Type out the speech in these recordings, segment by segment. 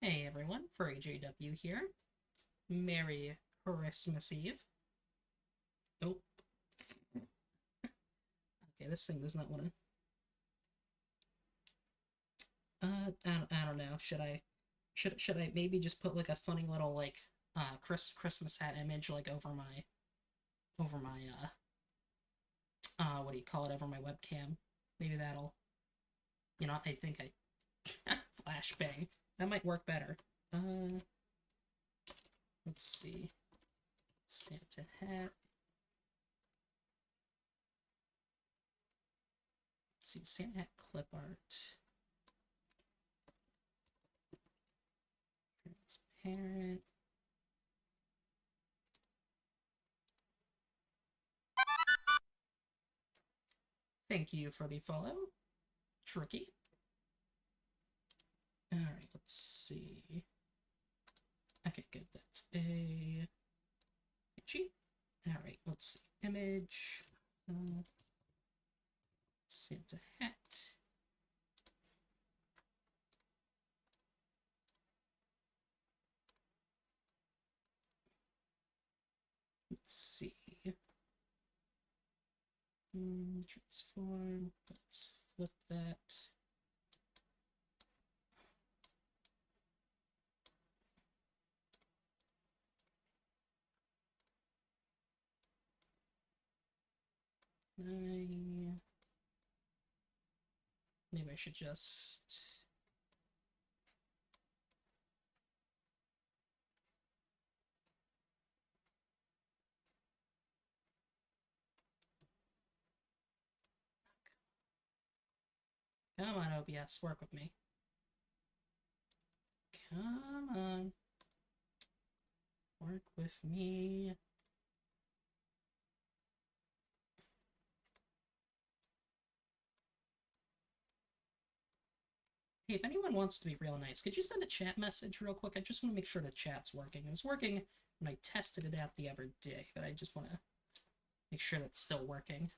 Hey everyone, Furry JW here. Merry Christmas Eve. Nope. Okay, this thing does not want to... I don't know. Should I maybe just put like a funny little like Christmas hat image like over my what do you call it, over my webcam? Maybe that'll, I think I flashbang. That might work better. Let's see. Santa hat. Let's see, Santa hat clip art. Transparent. Thank you for the follow. Tricky. Alright, let's see. Okay, good. That's a G. Alright, let's see. Image. Santa hat. Let's see. Transform. Let's flip that. Maybe I should just... Come on, OBS, work with me. Come on. Work with me. Hey, if anyone wants to be real nice, could you send a chat message real quick? I just want to make sure the chat's working. It was working when I tested it out the other day, but I just want to make sure that's still working.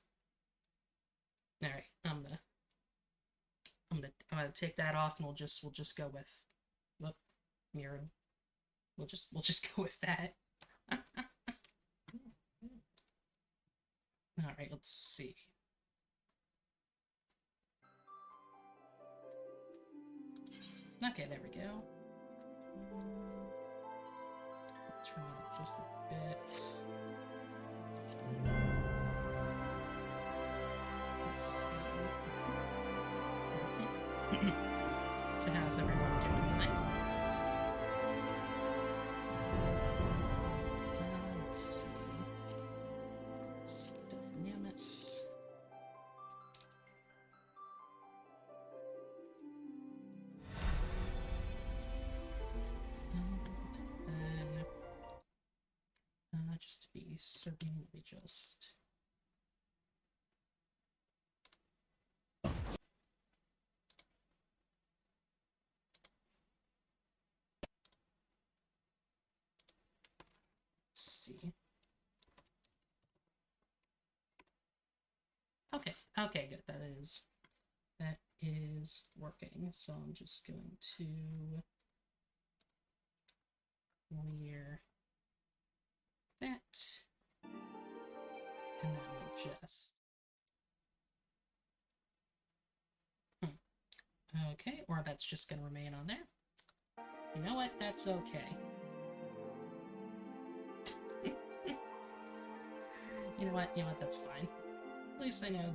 Alright, I'm gonna take that off, and we'll just go with... Whoop, mirrored. We'll just go with that. Alright, let's see. Okay, there we go. Turn it just a bit. Let's see. So how's everyone doing tonight? Let's see. It's Dynamis. And then, just to be certain, we just... see. Okay, good. That is working. So I'm just going to clear that, and then adjust. Okay, or that's just gonna remain on there. You know what? That's okay. You know what? That's fine. At least I know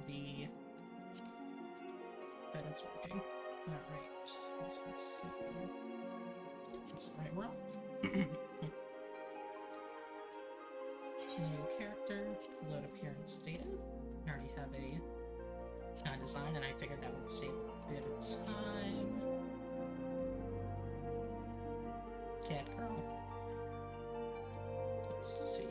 that it's working. Alright, let's see. That's the right roll. New character, load appearance data. I already have a design, and I figured that would save a bit of time. Cat girl. Let's see.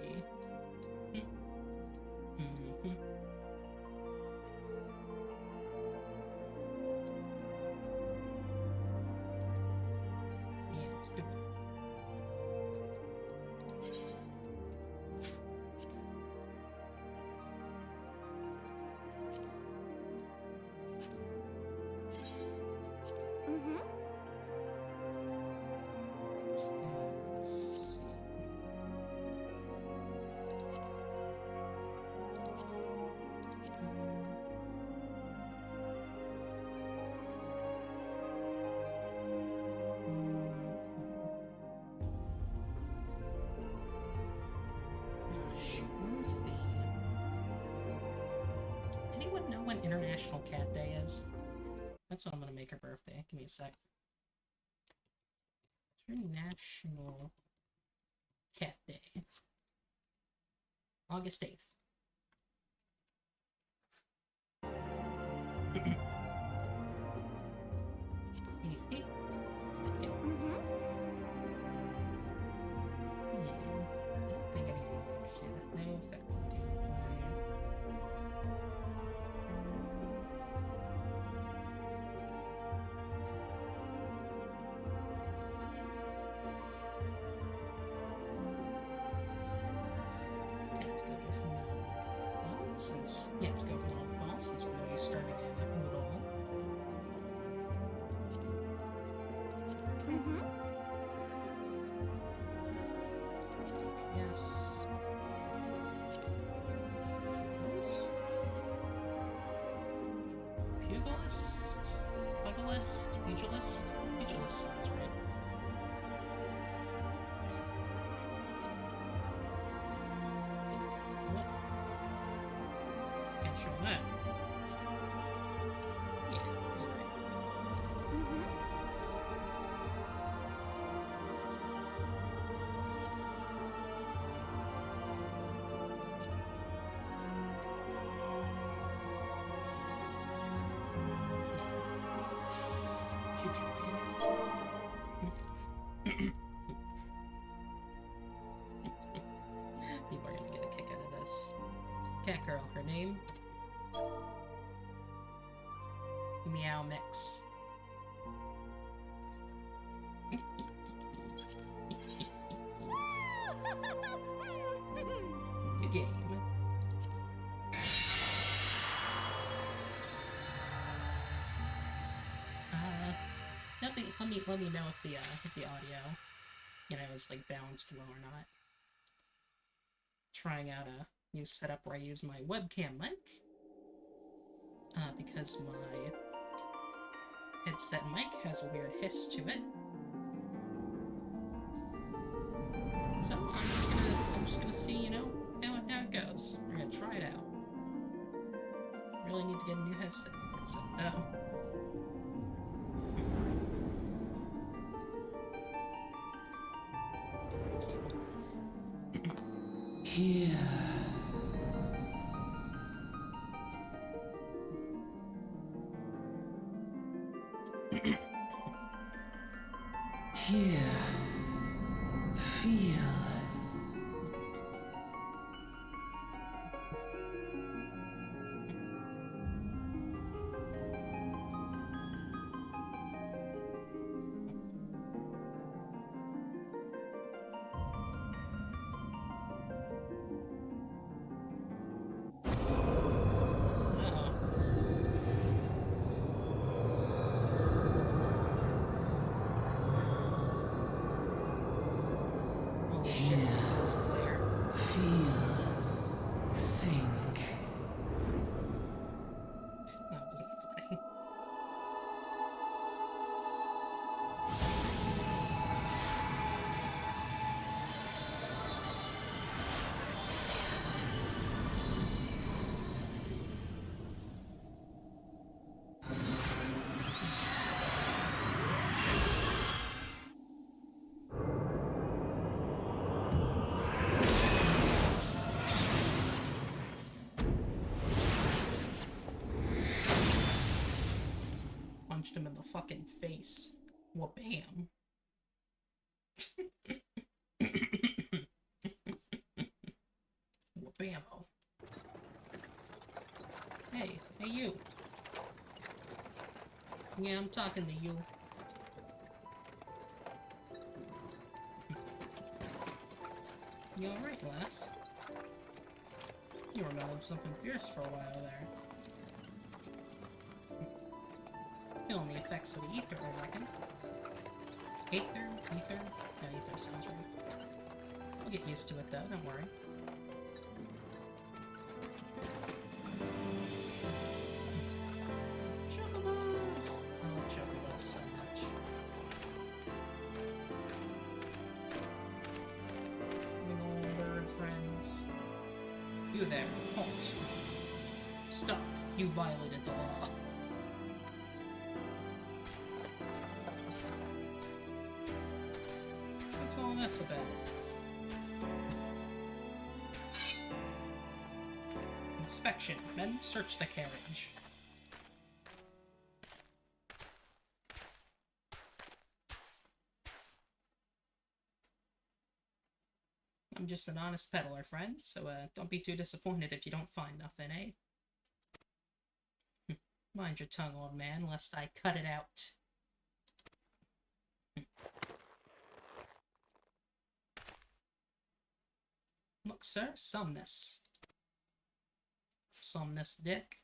anyone know when International Cat Day is? That's what I'm gonna make her birthday. Give me a sec. International Cat Day. August 8th. Since, yeah, let's go for the ball since I'm going to be starting in Udall. Yes. Pugilist? Pugilist? Pugilist? Pugilist sounds right. Show that. Yeah, people are gonna get a kick out of this. Cat girl, her name? Meow Mix. New game. Let me know if the audio, you know, is like balanced well or not. Trying out a new setup where I use my webcam mic. Because my headset mic has a weird hiss to it. So I'm just gonna see, you know, how it goes. We're gonna try it out. Really need to get a new headset though. Here. Here. Feel. Punched him in the fucking face. Wha-bam. Wha-bammo. Hey you. Yeah, I'm talking to you. You alright, lass? You were melting something fierce for a while there. Feeling the effects of the ether, I reckon. Ether? Ether? Yeah, ether sounds right. I'll get used to it though, don't worry. Chocobos! I love chocobos so much. Little bird friends. You there, halt. Stop. You violated the law. What's all this about? Inspection. Men, search the carriage. I'm just an honest peddler, friend, so don't be too disappointed if you don't find nothing, eh? Mind your tongue, old man, lest I cut it out. Look, sir, Somnus. Somnus dick.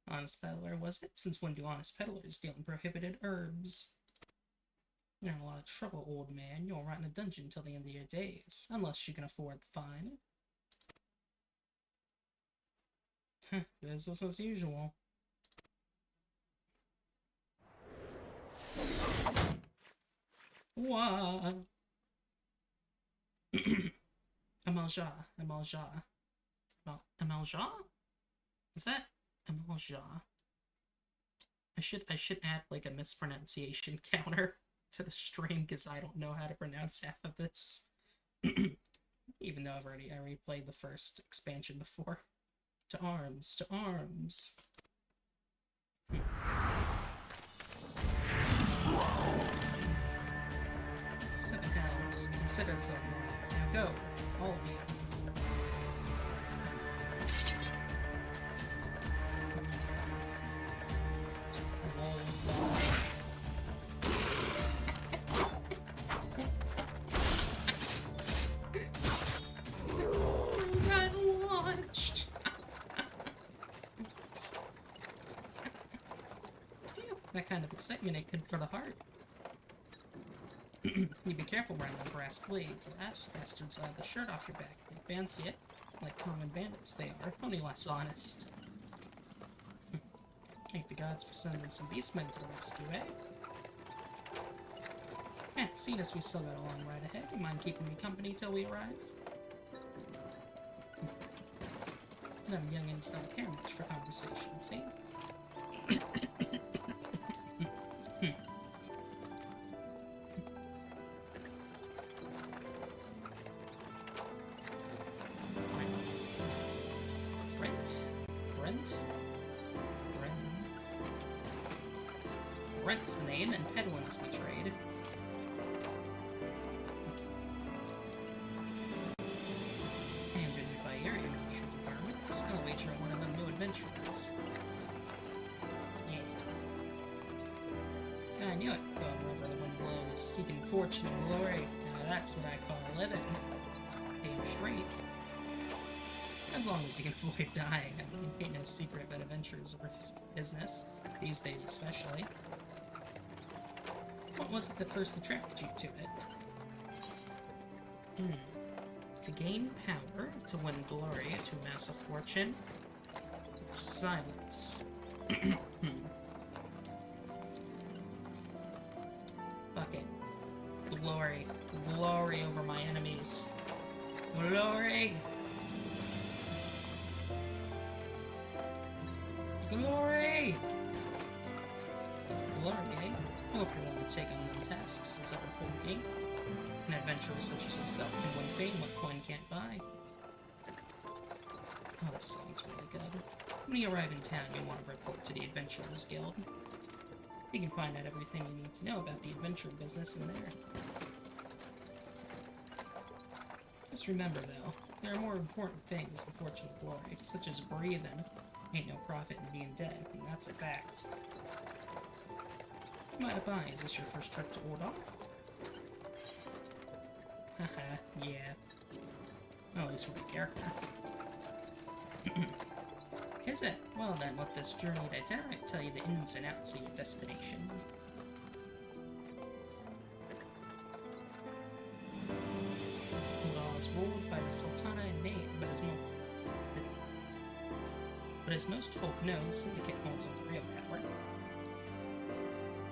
Honest peddler, was it? Since when do honest peddlers deal in prohibited herbs? You're in a lot of trouble, old man. You'll rot in a dungeon till the end of your days, unless you can afford the fine. Business as usual. What? Amalja. Amalja? Is that Amalja? I should add like a mispronunciation counter to the stream because I don't know how to pronounce half of this. Even though I already played the first expansion before. To arms, to arms. 7 pounds. Consider so. Now go, all of you. That kind of excitement ain't good for the heart. You be careful around them brass blades. Ass bastards the shirt off your back. They fancy it. Like common bandits they are, only less honest. Thank the gods for sending some beastmen to the rescue, eh? Seeing as we still got a long ride ahead, you mind keeping me company till we arrive? Them youngins don't care much for conversation, see? Brent's the name, and peddling's my trade. And judging by your initial garments, I'll wager on one of them new adventurers. Yeah. I knew it. Going wherever the wind blows, seeking fortune and glory. Now that's what I call living. Damn straight. As long as you can avoid dying. I mean, ain't no secret that adventurers are business, these days especially. What was it that first attracted you to it? To gain power, to win glory, to amass a fortune, or silence. Fuck it. Glory. Glory over my enemies. Glory! Glory! Glory, eh? Well, if you're willing to take on them tasks as ever thinking, an adventurer such as yourself can win fame what coin can't buy. Oh, this song's really good. When you arrive in town, you'll want to report to the Adventurers Guild. You can find out everything you need to know about the adventure business in there. Just remember, though, there are more important things than fortune and glory, such as breathing. Ain't no profit in being dead, and that's a fact. Mind if is this your first trip to ul'dah? Haha, yeah. Oh, at least for my character. Is it? Well then, let this journeyed itinerant tell you the ins and outs of your destination. Ul'dah is ruled by the Sultana in name, but as most folk know, the Syndicate holds on the real power.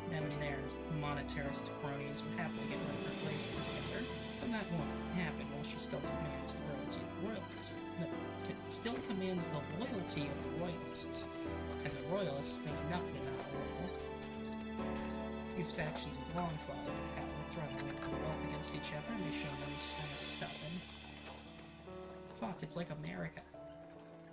Them and their monetarist cronies would happily get rid of her place altogether, but that won't happen while she still demands the royalty of the royalists. No. Still commands the loyalty of the royalists, and the royalists think nothing about loyal. These factions have long fought over power, throwing away their wealth against each other, and they show no sign of stopping. Fuck, it's like America.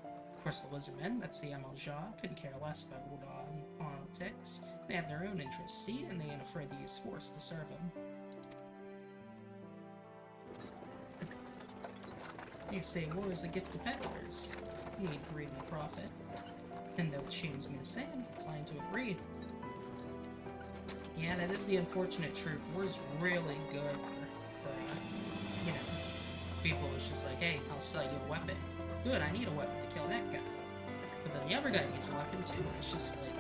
Of course, the lizardmen, that's the ul'dah, couldn't care less about ul'dah and politics. They have their own interests, see, and they ain't afraid to use force to serve them. You say war is a gift to peddlers. You need greed and profit. And though it shames me to say, I'm inclined to agree. Yeah, that is the unfortunate truth. War's really good for you know, people who's just like, hey, I'll sell you a weapon. Good, I need a weapon to kill that guy. But then the other guy needs a weapon too, and it's just like...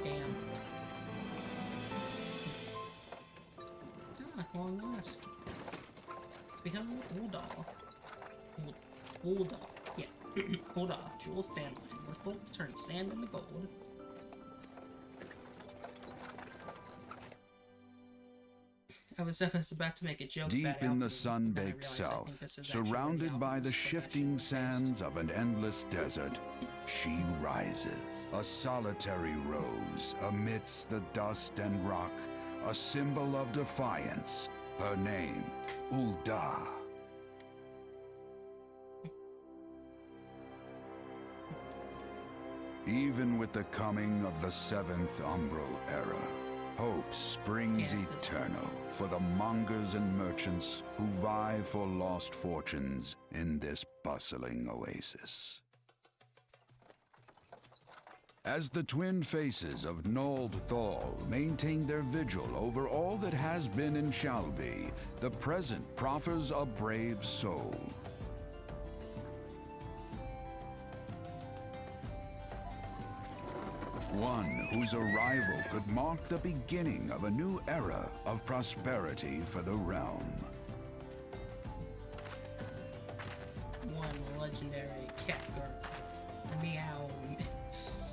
damn. Ah, long last. Behold, ul'dah. Ul'dah, yeah. ul'dah, jewel of famine, where folks turn sand into gold. I was about to make a joke deep about in the alchemy, sun-baked south, surrounded by the shifting sands of an endless desert, she rises. A solitary rose amidst the dust and rock, a symbol of defiance. Her name, ul'dah. Even with the coming of the 7th Umbral Era, hope springs eternal for the mongers and merchants who vie for lost fortunes in this bustling oasis. As the twin faces of Nold Thal maintain their vigil over all that has been and shall be, the present proffers a brave soul. One whose arrival could mark the beginning of a new era of prosperity for the realm. One legendary cat girl. Meow Mix.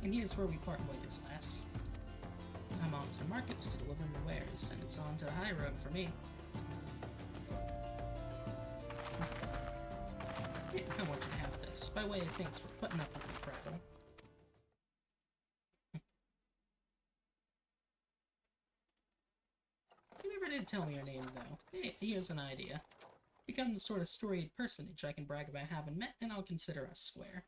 And here's where we part ways, lass. I'm off to the markets to deliver my wares, and it's on to the high road for me. Yeah, I want you to have this, by way of thanks for putting up with me, Prattle. You never did tell me your name, though. Hey, here's an idea. Become the sort of storied personage I can brag about having met, and I'll consider us square.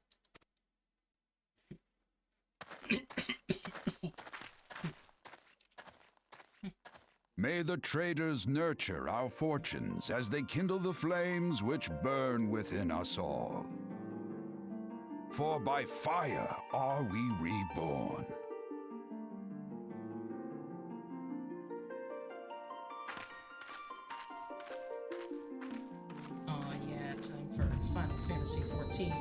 May the traders nurture our fortunes as they kindle the flames which burn within us all. For by fire are we reborn. Oh yeah, time for Final Fantasy XIV.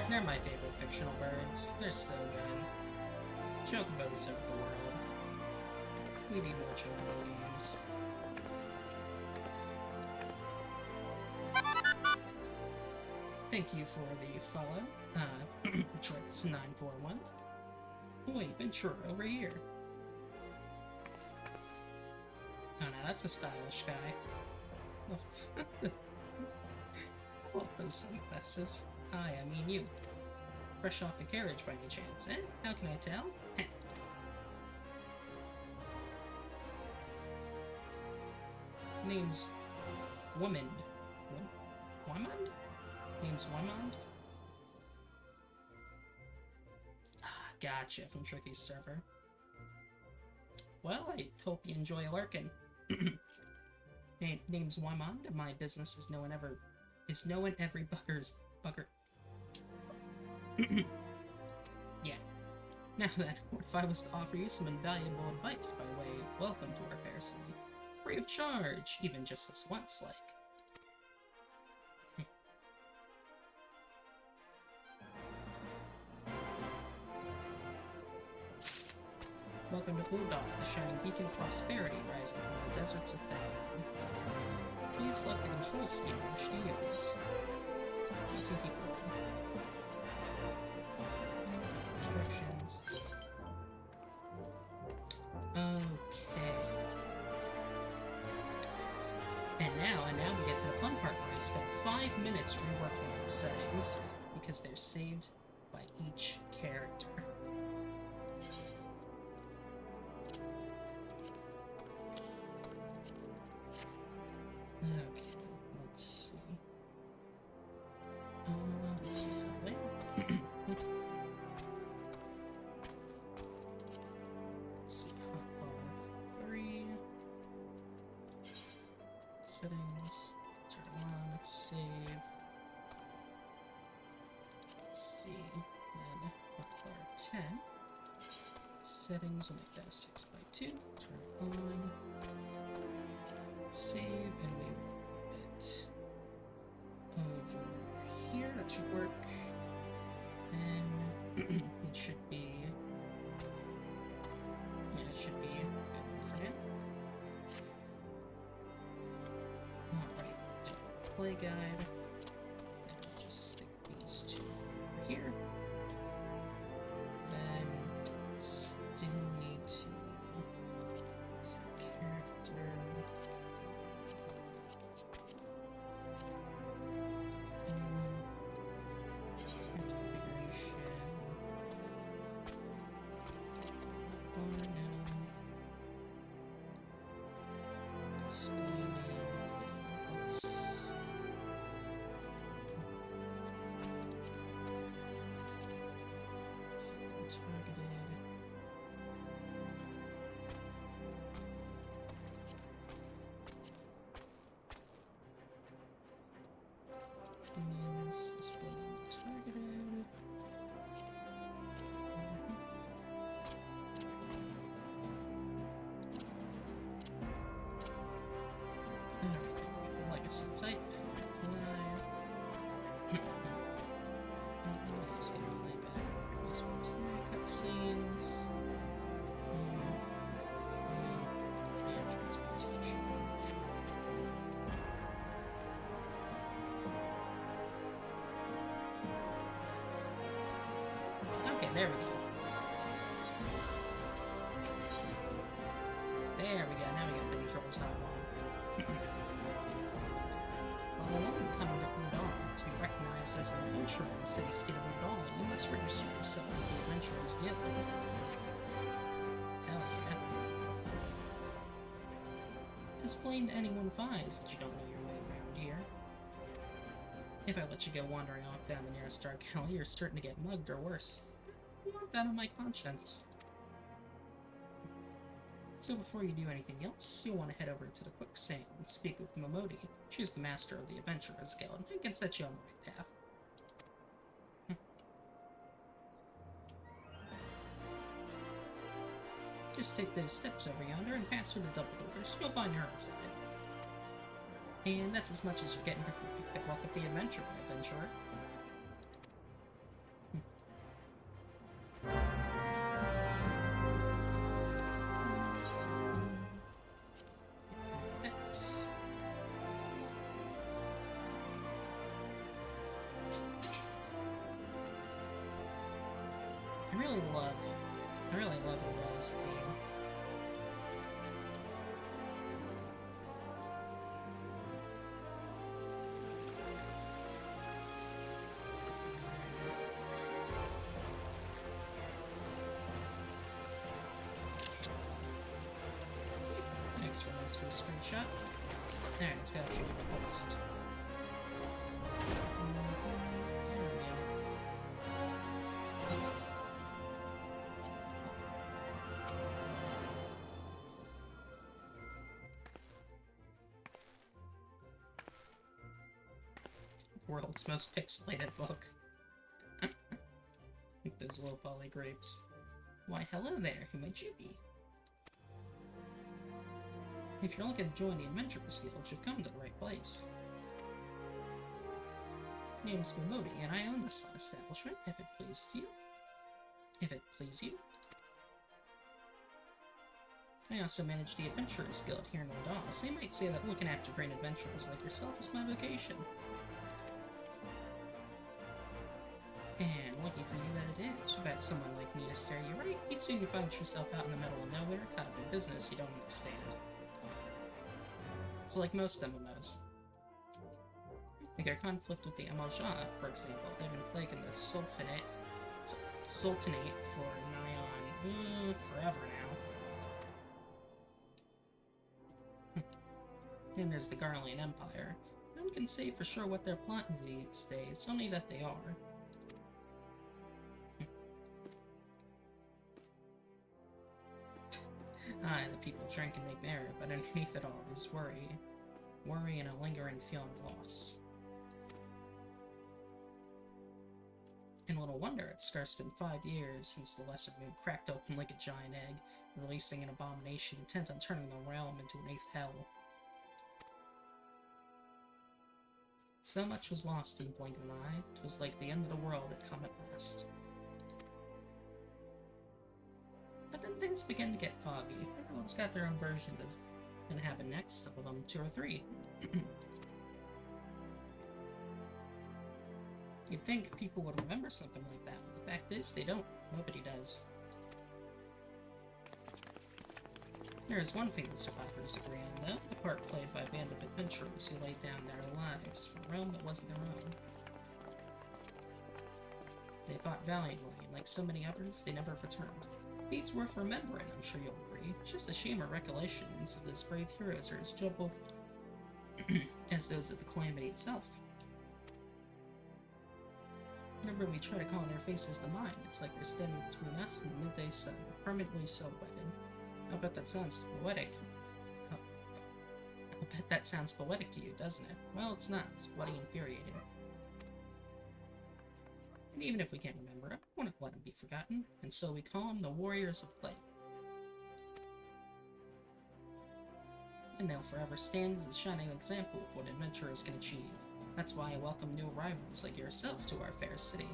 They're my favorite fictional birds. They're so good. Chocobos of the world. We need more chocobo games. Thank you for the follow, Trix941. Wait, Ventura over here. Oh no, that's a stylish guy. I love those sunglasses. I mean you. Fresh off the carriage by any chance, eh? How can I tell? Heh. Name's Woman. Wymond? Name's Wymond? Ah, gotcha, from Tricky's server. Well, I hope you enjoy lurking. Name's Wymond, and my business is knowing every bugger. Yeah. Now then, what if I was to offer you some invaluable advice by way of welcome to our fair city? Free of charge, even just this once, like. Welcome to ul'dah, the shining beacon of prosperity rising from the deserts of Festive. Please select the control scheme you wish to use. Listen, keep going. Instructions. Okay. And now we get to the fun part where I spend 5 minutes reworking the settings because they're saved by each character. Okay, let's see. Let's see how wait. Let's see, hotbar 3. Settings. Turn on. Save. Let's see. Then hotbar 10. Settings. We'll make that a 6x2. Turn on. Save, and we will move it over here. That should work. And it should be. Yeah, it should be good for now. Alright, play guide. And we'll just stick these two over here. Then still need to. Let's see, character. Legacy type. Let's get playback. Cutscenes. And transportation. Okay, there we go. There we go. Now we got the controls hot on. Level 1, coming to ul'dah. To be recognized as an adventurer in the city-state of ul'dah, you must register yourself with the Adventurers Guild. Hell yeah. Explain to anyone Fies that you don't know your way around here. If I let you go wandering off down the nearest dark alley, you're certain to get mugged or worse. I want that on my conscience. So before you do anything else, you'll want to head over to the quicksand and speak with miqo'te. She's the master of the Adventurers Guild and can set you on the right path. Just take those steps over yonder and pass through the double doors. You'll find her inside. And that's as much as you're getting for free. Good luck with the adventure, adventurer. I really love ul'dah's theme. Thanks for this first screenshot. Alright, let's go show you the post. World's most pixelated book. Like those low poly grapes. Why, hello there, who might you be? If you're looking to join the Adventurers Guild, you've come to the right place. Name's miqo'te, and I own this fine establishment, if it pleases you. If it please you. I also manage the Adventurers Guild here in ul'dah, so you might say that looking after great adventurers like yourself is my vocation. And lucky for you that it is. You've had someone like me to steer you right, you'd soon find yourself out in the middle of nowhere, caught up in business you don't understand. It's like most MMOs. Take our conflict with the ul'dah, for example. They've been plaguing the Sultanate for nigh on forever now. And there's the Garlean Empire. No one can say for sure what they're plotting these days, only that they are. Aye, the people drink and make merry, but underneath it all is worry. Worry and a lingering feeling of loss. And little wonder, it's scarce been 5 years since the Lesser Moon cracked open like a giant egg, releasing an abomination intent on turning the realm into an 8th hell. So much was lost in the blink of an eye, 'twas like the end of the world had come at last. But then things began to get foggy. Everyone's got their own version of what happened next, some of them 2 or 3. You'd think people would remember something like that, but the fact is, they don't. Nobody does. There is one thing the survivors agree on, though, the part played by a band of adventurers who laid down their lives for a realm that wasn't their own. They fought valiantly, and like so many others, they never returned. Deeds worth remembering, I'm sure you'll agree. It's just a shame our recollections of those brave heroes are as jumbled as those of the calamity itself. Whenever we try to call their faces to mind, it's like they're standing between us and the midday sun, permanently silhouetted. I'll bet that sounds poetic. I'll bet that sounds poetic to you, doesn't it? Well, it's not. It's bloody infuriating. And even if we can't remember it, we won't let them be forgotten, and so we call them the Warriors of Light. And they'll forever stand as a shining example of what adventurers can achieve. That's why I welcome new arrivals like yourself to our fair city.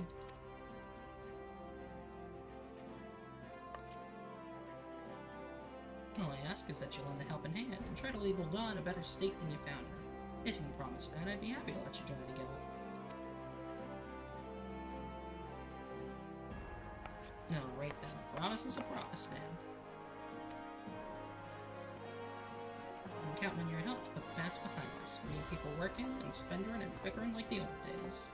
All I ask is that you lend a helping hand and try to leave ul'dah in a better state than you found her. If you can promise that, I'd be happy to let you join the guild. Alright then, a promise is a promise now. I'm counting on your help to put the past behind us. We need people working and spending and bickering like the old days.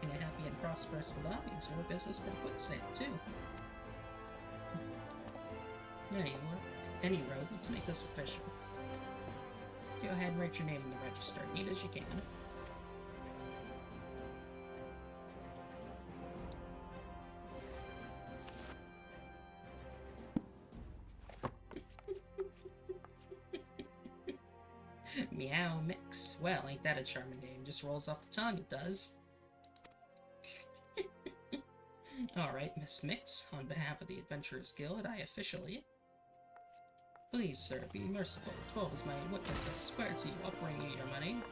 In a happy and prosperous ul'dah means more business for the quicksand too. Any road, let's make this official. Go ahead and write your name in the register, neat as you can. Meow Mix. Well, ain't that a charming name? Just rolls off the tongue, it does. Alright, Miss Mix, on behalf of the Adventurers Guild, I officially... Please, sir, be merciful. 12 is my witness. I swear to you, I'll bring you your money.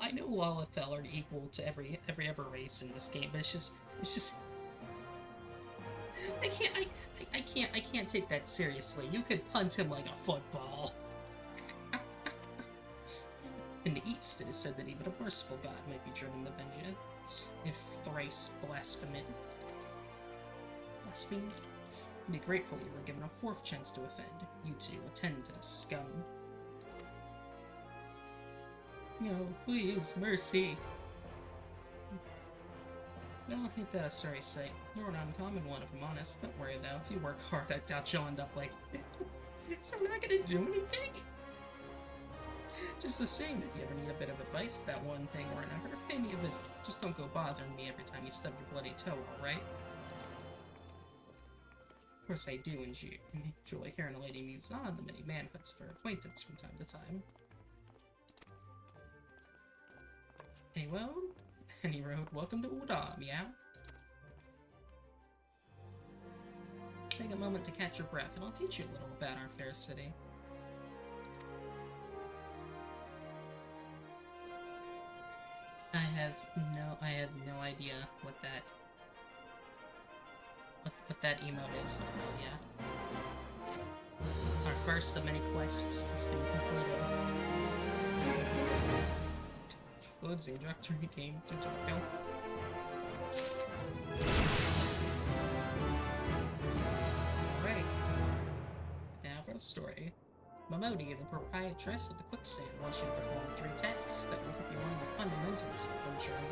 I know Lalafell are equal to every other race in this game, but it's just I can't take that seriously. You could punt him like a football. In the East, it is said that even a merciful god might be driven to vengeance, if thrice blasphemed. Blasphemed? Be grateful you were given a 4th chance to offend. You two attend to the scum. No, please, mercy. No, ain't that a sorry sight? You're an uncommon one, if I'm honest. Don't worry, though. If you work hard, I doubt you'll end up like... So we're not gonna do anything? Just the same, if you ever need a bit of advice about one thing or another, pay me a visit. Just don't go bothering me every time you stub your bloody toe, alright? course, I do enjoy hearing a lady muse on the many manhoods of her acquaintance from time to time. Any road, welcome to ul'dah, meow. Take a moment to catch your breath, and I'll teach you a little about our fair city. I have no idea what that emote is, but yeah. Our first of many quests has been completed. VODS introductory game tutorial. Right. Now for the story. miqo'te, the proprietress of the quicksand, wants you to perform 3 tasks that will help you learn the fundamentals of adventuring.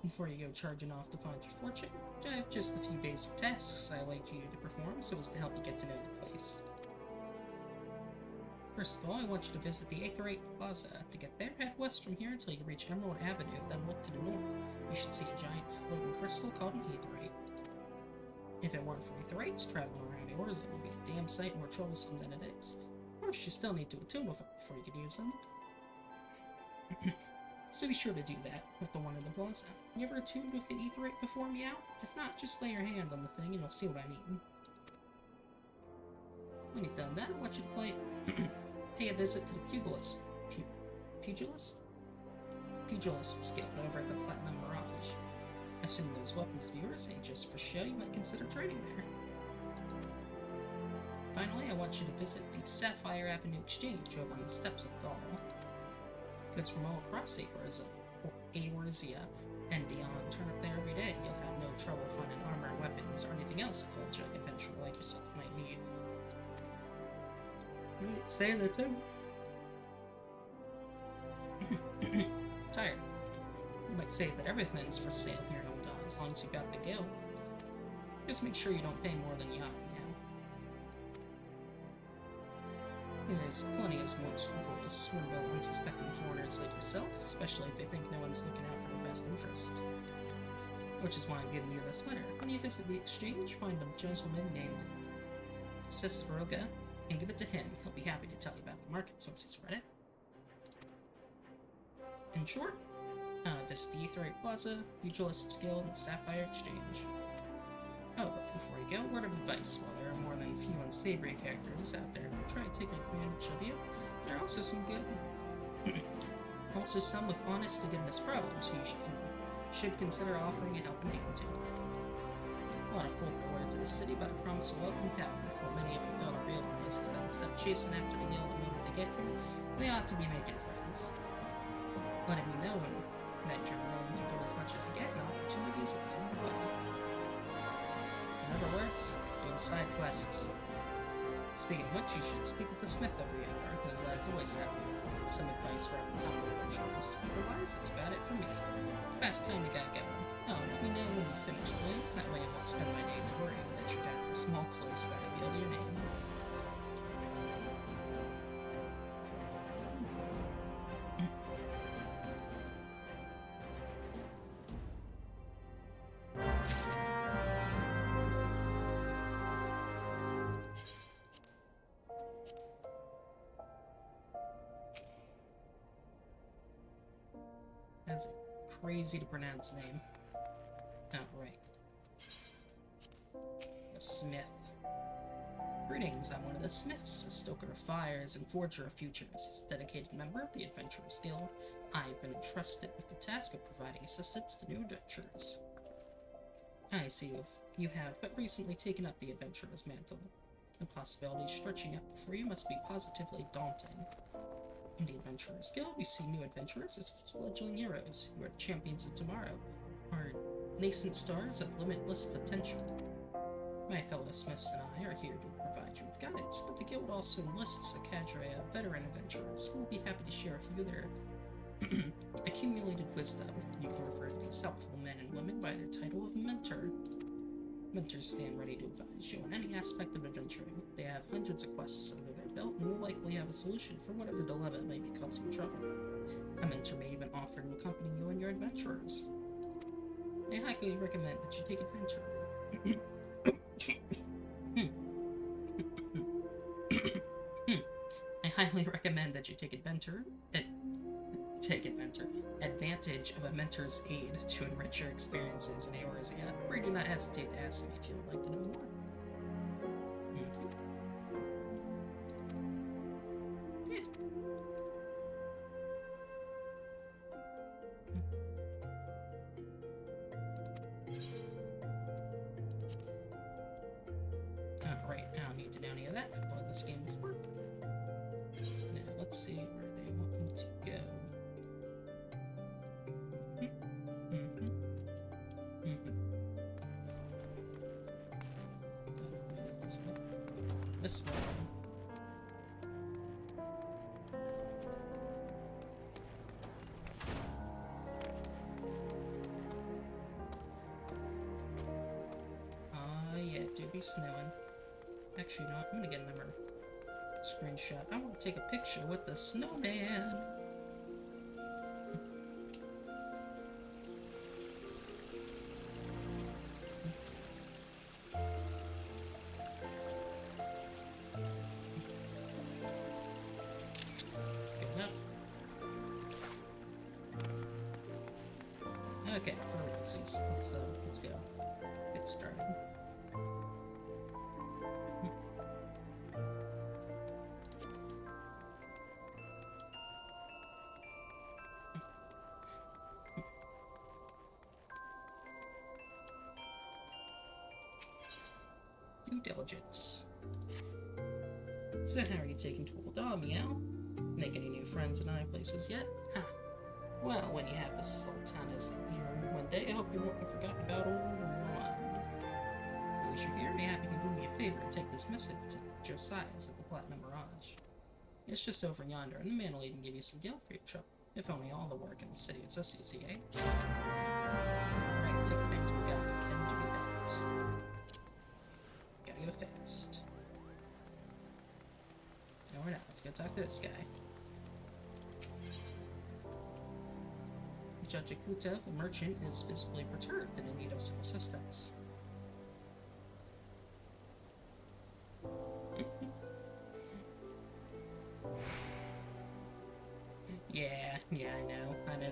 Before you go charging off to find your fortune, I have just a few basic tasks I'd like you to perform so as to help you get to know the place. First of all, I want you to visit the Aetheryte Plaza. To get there, head west from here until you reach Emerald Avenue, then look to the north. You should see a giant floating crystal called an Aetheryte. If it weren't for Aetherites, traveling around yours, it would be a damn sight more troublesome than it is. Of course, you still need to attune with them before you can use them. So be sure to do that with the one in the plaza. You ever attuned with an Aetherite before, meow? If not, just lay your hand on the thing and you'll see what I mean. When you've done that, I want you to pay a visit to the Pugilist Guild over at the Platinum Mirage. Assuming those weapons of yours ain't just for show, you might consider trading there. Finally, I want you to visit the Sapphire Avenue Exchange over on the steps of Dahl. Goods from all across Eorzea and beyond turn up there every day. You'll have no trouble finding armor, weapons, or anything else a fledgling adventurer like yourself might need. Say that too. Tired. You might say that everything's for sale here in ul'dah, as long as you got the guild. Just make sure you don't pay more than you ought, meow. There's plenty of smart scruples to swindle unsuspecting foreigners like yourself, especially if they think no one's looking out for their best interest. Which is why I'm giving you this letter. When you visit the exchange, find a gentleman named Sisroga and give it to him. He'll be happy to tell you about the markets once he's read it. In short, visit the Aetheryte Plaza, Pugilists Guild, and Sapphire Exchange. Oh, but before you go, word of advice. While there are more than a few unsavory characters out there who try to take advantage of you, there are also some good. Also some with honest to goodness problems who you should consider offering a helping hand to. A lot of folk are lured to the city by the promise of wealth and power. What many of them fail to realize is that instead of chasing after the guild the moment they get here, they ought to be making friends. Letting me know that you're willing to give as much as you get, and opportunities will come your way. In other words, doing side quests. Speaking of which, you should speak with the smith every hour, because lads always have some advice for up-and-coming adventurers. Otherwise, that's about it for me. It's past time we got going. Oh, let me know when you finish, will you? That way I won't spend my days worrying that you're down for small clothes about a yield your name. That's a crazy to pronounce name. Oh, right. The Smith. Greetings, I'm one of the Smiths, a stoker of fires and forger of futures. As a dedicated member of the Adventurers Guild, I've been entrusted with the task of providing assistance to new adventurers. I see you have but recently taken up the Adventurer's mantle. The possibilities stretching up before you must be positively daunting. In the Adventurers Guild, we see new adventurers as fledgling heroes who are the champions of tomorrow, or nascent stars of limitless potential. My fellow Smiths and I are here to provide you with guidance, but the Guild also enlists a cadre of veteran adventurers who will be happy to share a few of their accumulated wisdom. You can refer to these helpful men and women by their title of Mentor. Mentors stand ready to advise you on any aspect of adventuring. They have hundreds of quests under their belt and will likely have a solution for whatever dilemma may be causing trouble. A mentor may even offer to accompany you on your adventures. I highly recommend that you take adventure. I highly recommend that you take advantage of a mentor's aid to enrich your experiences in Eorzea, or do not hesitate to ask me if you would like to know more. Yeah. Alright, I don't need to know any of that. I've played this game before. Now, let's see where they want me to go. This one. Yeah, it do be snowing. Actually, no, I'm gonna get another screenshot. I want to take a picture with the snowman. Good enough. Okay, for realsies. Let's go. Get started. Due diligence. So how are you taking to ul'dah, meow? Make any new friends in high places yet? Huh. Well, when you have this little town as here one day, I hope you won't be forgotten about old Mama. As you're here, be happy to do me a favor and take this missive to Josiah's at the Platinum Mirage. It's just over yonder, and the man will even give you some gil for your trouble. If only all the work in the city was this easy, eh? Right, take a thing to a guy who can do that. Gotta go fast. No, we're not. Let's go talk to this guy. Judge Miqo'te, the merchant, is visibly perturbed and in need of some assistance. Yeah, I know. I know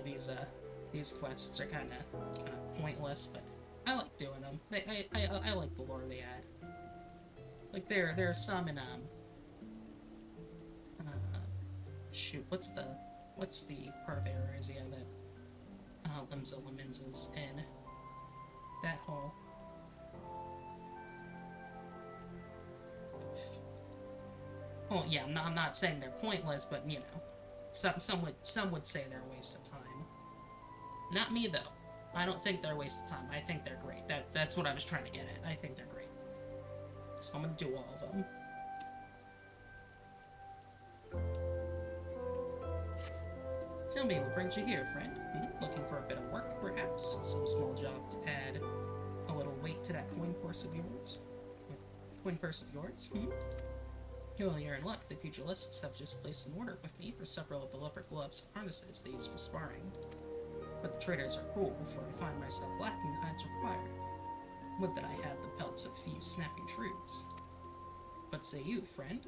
these quests are kind of pointless, but I like doing them. I like the lore they add. Like there are some in shoot, what's the part of Eorzea that Limsa Lemons is in? That whole well, yeah, I'm not saying they're pointless, but you know, some would say they're a waste of time. Not me though. I don't think they're a waste of time. I think they're great. That's what I was trying to get at. I think they're great. So I'm gonna do all of them. Tell me what brings you here, friend. Looking for a bit of work, perhaps? Some small job to add a little weight to that coin purse of yours? Well, you're in luck. The pugilists have just placed an order with me for several of the leather gloves and harnesses they use for sparring. But the traders are cruel, for I find myself lacking the hides required. Would that I had the pelts of a few snapping shrews. What say you, friend?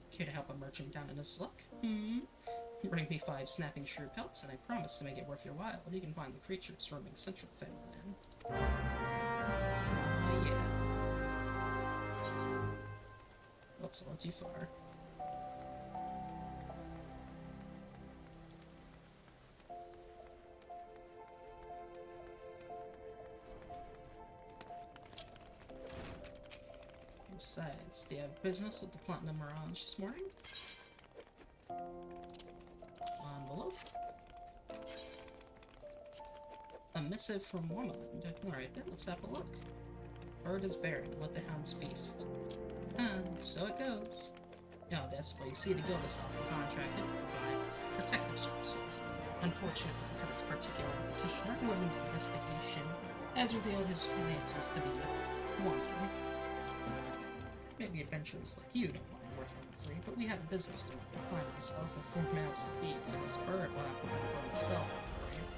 Here to help a merchant down in his luck? Bring me 5 snapping shrew pelts, and I promise to make it worth your while. You can find the creatures roaming Central Fairyland. Yeah. Oops, I went too far. Besides, do you have business with the Platinum Mirage this morning? Envelope. A missive from Woman. Alright then, let's have a look. Bird is barren, let the hounds feast. So it goes. Oh, that's why you see the guild is often contracted to provide protective services. Unfortunately for this particular petitioner, Woman's investigation has revealed his finances to be wanting. Maybe adventurers like you don't mind working for free, but we have a business to run. I find myself with 4 maps of beads, and this bird will have to work for himself for free.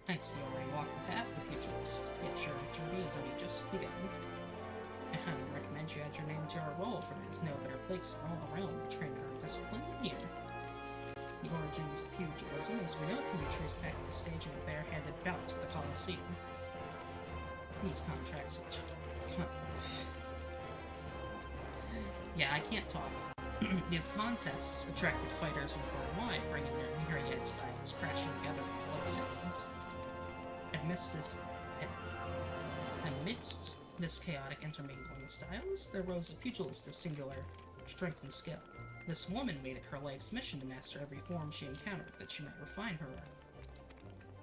I see you already walked the path of the pugilist, yet your journey has only just begun. I highly recommend you add your name to our roll, for there is no better place in all the realm to train our discipline than here. The origins of pugilism, as we know, can be traced back to the staging of bare-handed bouts at the Colosseum. These contracts... Yeah, I can't talk. These contests attracted fighters from far and wide, bringing their myriad styles crashing together in bloodstains. Amidst this chaotic intermingling of styles, there rose a pugilist of singular strength and skill. This woman made it her life's mission to master every form she encountered, that she might refine her art.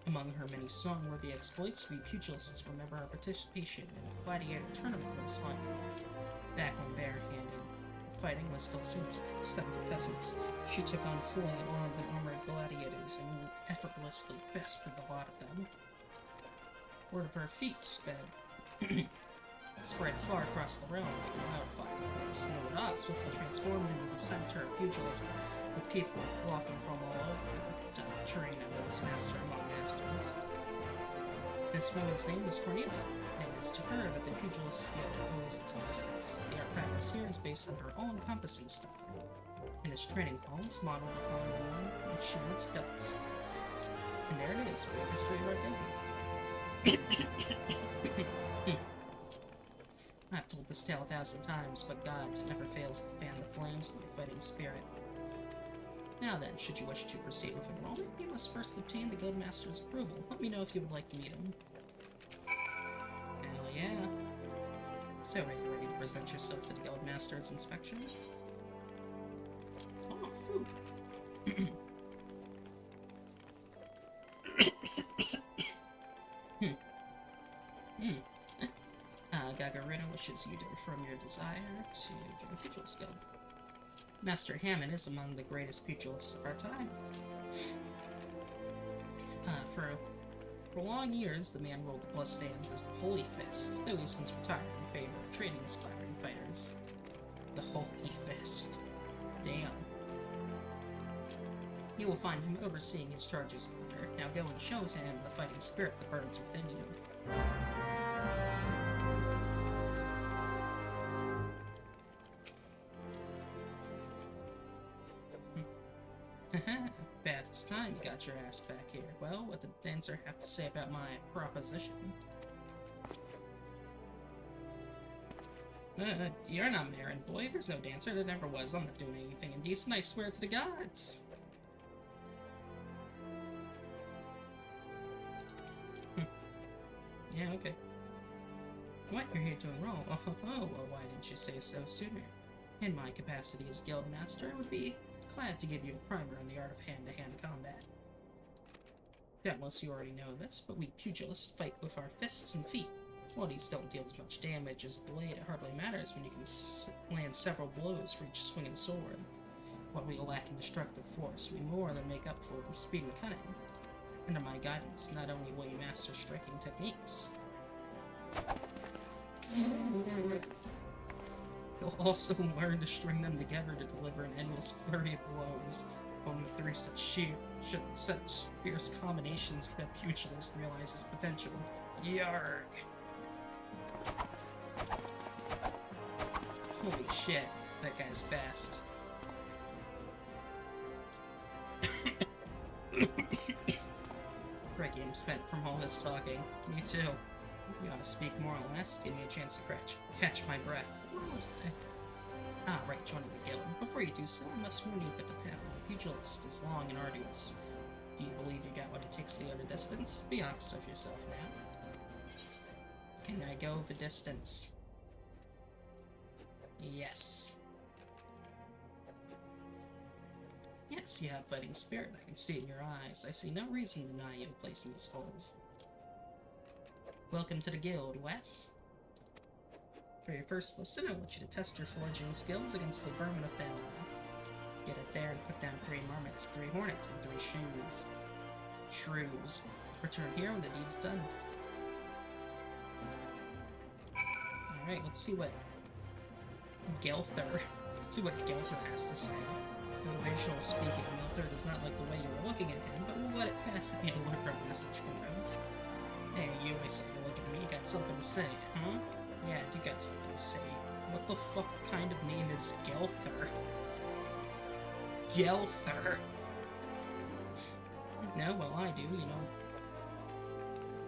Among her many song-worthy exploits, we pugilists remember our participation in a gladiator tournament was fun. Back when bare-handed fighting was still stuff for peasants, she took on fully armored gladiators and effortlessly bested the lot of them. Word of her feat spread far across the realm like wildfire. And ul'dah swiftly transformed into the center of pugilism, with people flocking from all over to train under this master among masters. This woman's name was Cornelia, and it is to her that the pugilist guild owes its existence. The art practice here is based on her own compassing style, and its training halls modeled upon the one which she once built. And there it is, brief history of our guild. I've told this tale 1,000 times, but Gods never fails to fan the flames of your fighting spirit. Now then, should you wish to proceed with enrollment, you must first obtain the Guildmaster's approval. Let me know if you would like to meet him. Hell yeah. So, are you ready to present yourself to the Guildmaster's inspection? Oh, food. Gagarina wishes you to affirm your desire to join the Pugilist Guild. Master Hammond is among the greatest pugilists of our time. For long years, the man ruled the bloodstains as the Holy Fist, though he's since retired in favor of training aspiring fighters. The Holy Fist. Damn. You will find him overseeing his charges later. Now go and show to him the fighting spirit that burns within you. Bad this time you got your ass back here. Well, what did the dancer have to say about my proposition? You're not my errand boy. There's no dancer. There never was. I'm not doing anything indecent. I swear to the gods. Yeah, okay. What? You're here to enroll? Oh, well, why didn't you say so sooner? In my capacity as Guildmaster, I would be glad to give you a primer on the art of hand-to-hand combat. Doubtless you already know this, but we pugilists fight with our fists and feet. While these don't deal as much damage as a blade, it hardly matters when you can land several blows for each swinging sword. What we lack in destructive force, we more than make up for in speed and cunning. Under my guidance, not only will you master striking techniques, you'll also learn to string them together to deliver an endless flurry of blows. Only through such fierce combinations can a pugilist realize his potential. Yarg! Holy shit, that guy's fast. Great game spent from all this talking. Me too. You ought to speak more or less, give me a chance to catch my breath. Where was I? Ah, right, joining the guild. Before you do so, I must warn you that the path of the pugilist is long and arduous. Do you believe you got what it takes to go the distance? Be honest with yourself now. Can I go the distance? Yes. Yes, you have fighting spirit. I can see it in your eyes. I see no reason to deny you a place in these holes. Welcome to the guild, Wes. For your first lesson, I want you to test your foraging skills against the vermin of Thalon. Get it there and put down 3 marmots, 3 hornets, and 3 shrews. Return here when the deed's done. Alright, let's see what Gelther has to say. Motivational speaking, Gelther does not like the way you are looking at him, but we'll let it pass if you deliver a message for him. got something to say, huh? Yeah, you got something to say. What the fuck kind of name is Gelther? Gelther! No, well, I do, you know.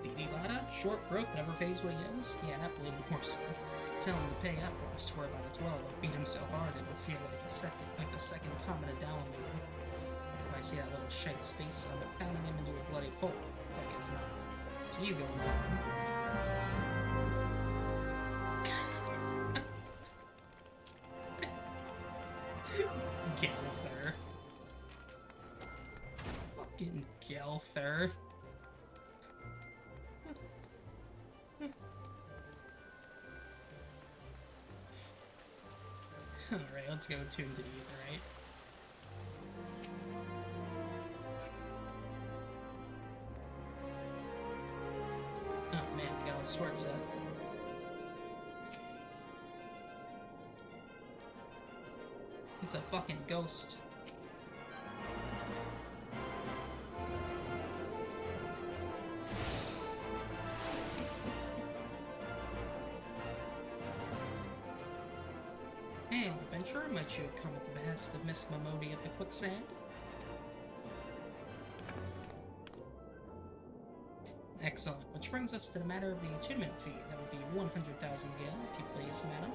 Didi-lada? Short broke, never pays what he owes? Yeah, that bleeding horse then. Tell him to pay up, or I swear by the 12, I'll beat him so hard it'll feel like the second coming of Dalamater. If I see that little shite's face, I'll be pounding him into a bloody pulp, like it's not. So you go and tell him. Gelther. Fucking Gelther. Alright, let's go tune to the ether, right? Oh man, we got all sorts of... It's a fucking ghost. Hey, adventurer, might you have come at the behest of Miss Miqo'te of the Quicksand? Excellent. Which brings us to the matter of the attunement fee. That would be 100,000 gil, if you please, madam.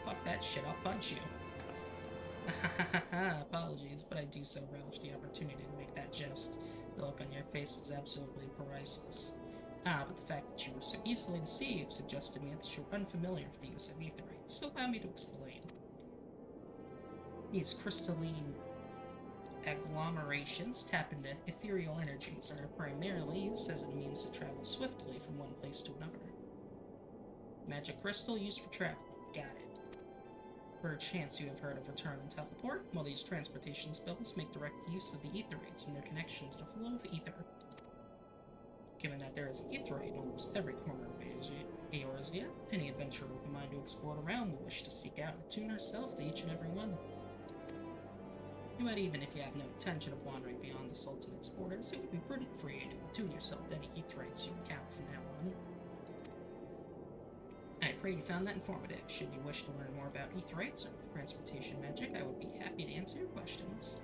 Fuck that shit, I'll punch you. Apologies, but I do so relish the opportunity to make that jest. The look on your face was absolutely priceless. But the fact that you were so easily deceived suggests to me that you're unfamiliar with the use of aetherites, so allow me to explain. These crystalline agglomerations tap into ethereal energies and are primarily used as a means to travel swiftly from one place to another. Magic crystal used for travel. Got it. Perchance you have heard of return and teleport? Well, these transportation spells make direct use of the aetherites and their connection to the flow of ether. Given that there is an aetherite in almost every corner of Eorzea, any adventurer with a mind to explore the realm will wish to seek out and attune herself to each and every one. But even if you have no intention of wandering beyond the Sultanate's borders, it would be prudent for you to attune yourself to any aetherites you encounter from now on. I pray you found that informative. Should you wish to learn more about aetherites or transportation magic, I would be happy to answer your questions.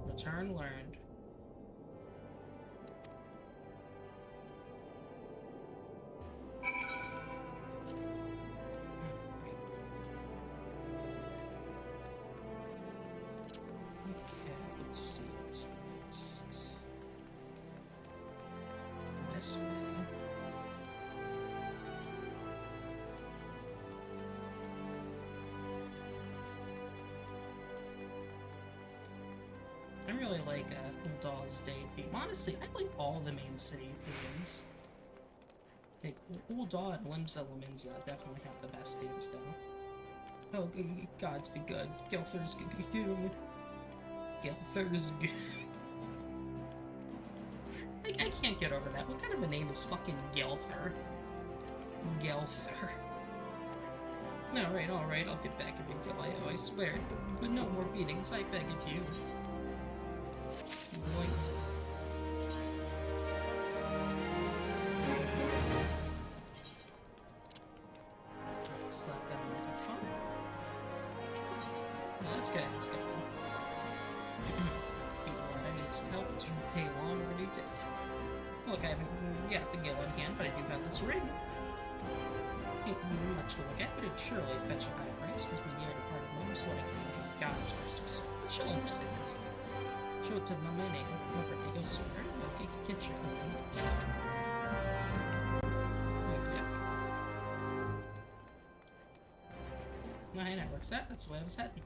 Return learned. This way. I really like Uldah's Day theme. Honestly, I like all the main city themes. Like, Ul'dah and Limsa Laminza definitely have the best themes, though. Oh, gods be good. Gelther's good. Gelther's good. I can't get over that. What kind of a name is fucking Gelther? Gelther. Alright, I'll get back at you, Gilio, I swear. But no more beatings, I beg of you. Boy. Slap that on the phone. No, let's go. Ul'dah needs help to repay long overdue debt. Look, I haven't got the gil in hand, but I do have this ring. Ain't much to look at, but it'd surely fetch a high price, because we near the part of Limbs what I can God's Festive. She'll understand. Show it to my man, whoever it goes somewhere. Okay, get your company. Okay. Oh, hey, that works out. That's the way I was heading.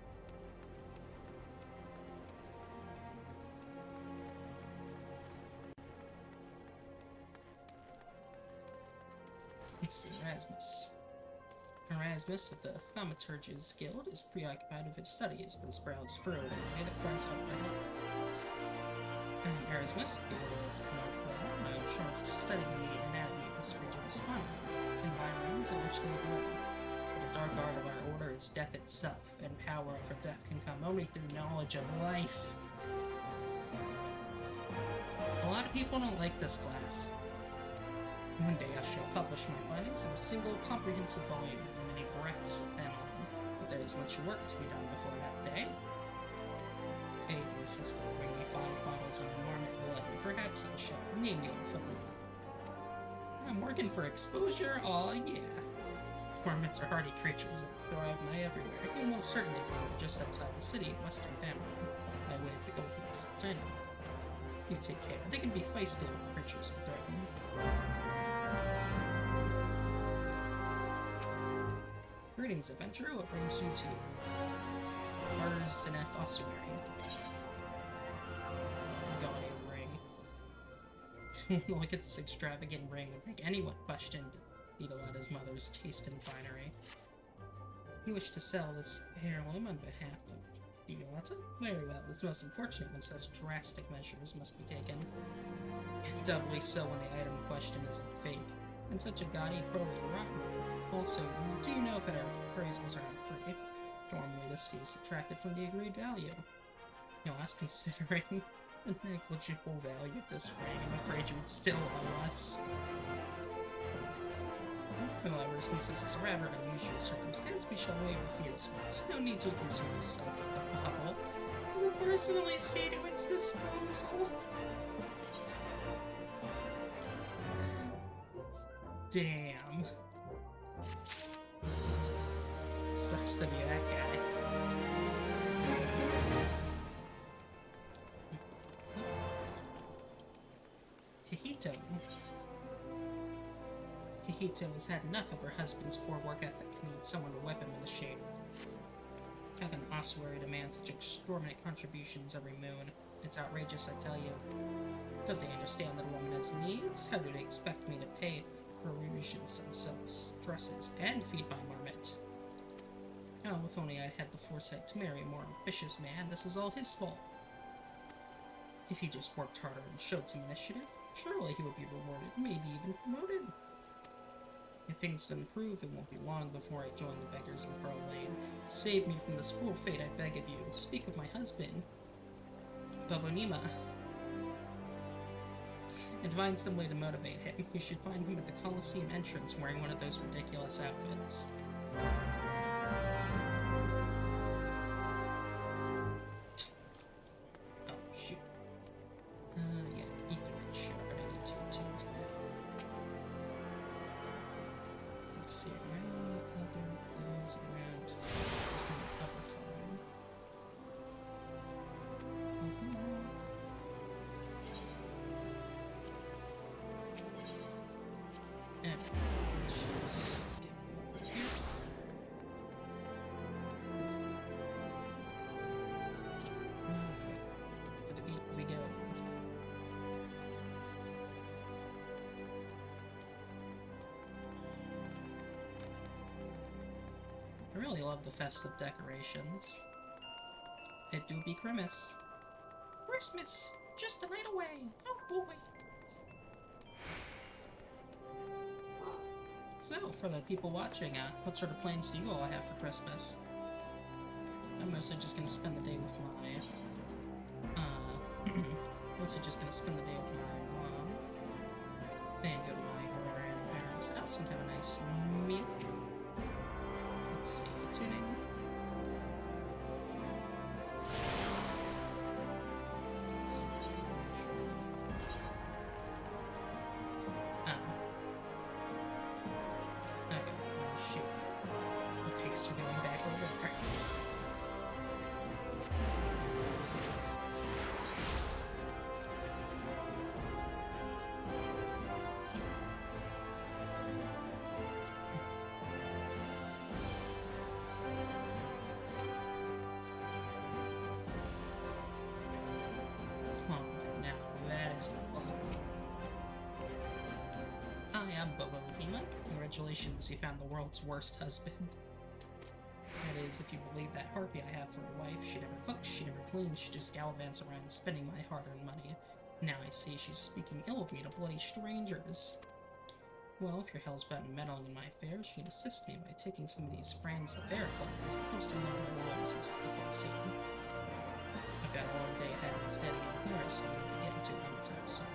Let's see, Erasmus of the Thaumaturge's Guild is preoccupied with his studies, but his brow is furrowed in a way that points out my head. Erasmus, the I am charged with studying the anatomy of this region's fauna, environs in which they dwell. The dark art of our order is death itself, and power over death can come only through knowledge of life. A lot People don't like this class. One day I shall publish my findings in a single comprehensive volume with many graphs of them on. But there is much work to be done before that day. Hey, the assistant, bring me 5 bottles of marmot blood, and perhaps I shall name you for me. I'm working for exposure, aw yeah. Marmots are hardy creatures that thrive nigh everywhere. In all certainty, just outside the city in western Denmark, by way of the Gulf of the Sultana. You take care. They can be feisty creatures with threatening. Greetings, adventurer. What brings you to Mars and F. Ossuary? Gaudy ring. Look at this extravagant ring would make anyone question Idolada's mother's taste in finery. You wish to sell this heirloom on behalf of Idolata? Very well. It's most unfortunate when such drastic measures must be taken. Doubly so when the item in question isn't fake, and such a gaudy, pearly rotten. Also, do you know that our appraisals are not free? Normally, this fee is subtracted from the agreed value. You know, as considering the negligible value of this ring, I'm afraid you would still owe us. However, since this is a rather unusual circumstance, we shall waive the fee this once. No need to concern yourself with the bubble. I will personally see to its disposal. Damn. Sucks to be that guy. Hihito. Hihito has had enough of her husband's poor work ethic and needs someone to whip him in the shade. How can ossuary demand such exorbitant contributions every moon? It's outrageous, I tell you. Don't they understand that a woman has needs? How do they expect me to pay for revisions and self-stresses and feed my marmot? Oh, if only I'd had the foresight to marry a more ambitious man. This is all his fault. If he just worked harder and showed some initiative, surely he would be rewarded, maybe even promoted. If things don't improve, it won't be long before I join the beggars in Pearl Lane. Save me from this cruel fate, I beg of you. Speak of my husband, Babonima, and find some way to motivate him. You should find him at the Colosseum entrance wearing one of those ridiculous outfits. Oh, shoot. Yeah, Ethernet shard. I need to tune to that. Let's see, are there any other things around? There's no upper farm. I really love the festive decorations. It do be Christmas. Christmas! Just a night away! Oh boy! So, for the people watching, what sort of plans do you all have for Christmas? I'm mostly just gonna spend the day with my, mostly just gonna spend the day with my mom, and go to my grandparents' house and have a nice meal. Let's see, tuning. Okay, shoot. Okay, I guess we're going back over there. Hi, I'm Bobo-Hima. Congratulations, you found the world's worst husband. That is, if you believe that harpy I have for a wife. She never cooks, she never cleans, she just gallivants around spending my hard-earned money. Now I see she's speaking ill of me to bloody strangers. Well, if your hell's bent on meddling in my affairs, you can assist me by taking some of these Franz the Fair flowers and posting them on the roses at the Colosseum. I've got a long day ahead of my steady in here, so I'm going to get into it anytime soon.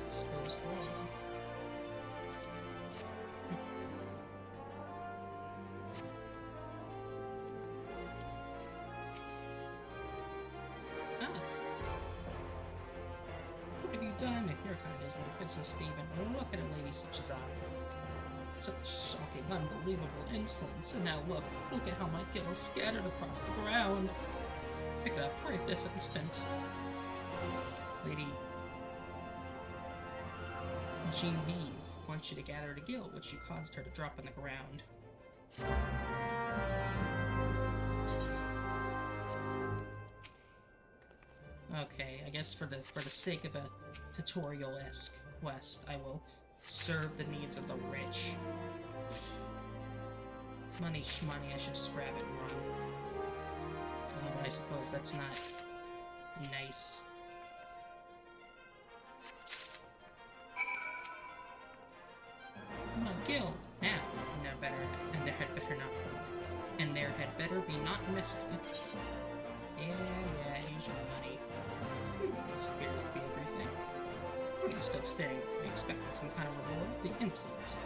Exposed wall. What have you done? Your kind is no business, Stephen. Look at a lady such as I. Such shocking, unbelievable insolence. And now look at how my guilt is scattered across the ground. Pick it up right this instant. Lady Genevieve wants you to gather the guild, which you caused her to drop on the ground. Okay, I guess for the sake of a tutorial-esque quest, I will serve the needs of the rich. Money shmoney, I should just grab it and run. But I suppose that's not nice. My guild now, and there had better be not missing. Yeah, here's your money. This appears to be everything. When you stood staring at me, expecting some kind of reward, the insolence.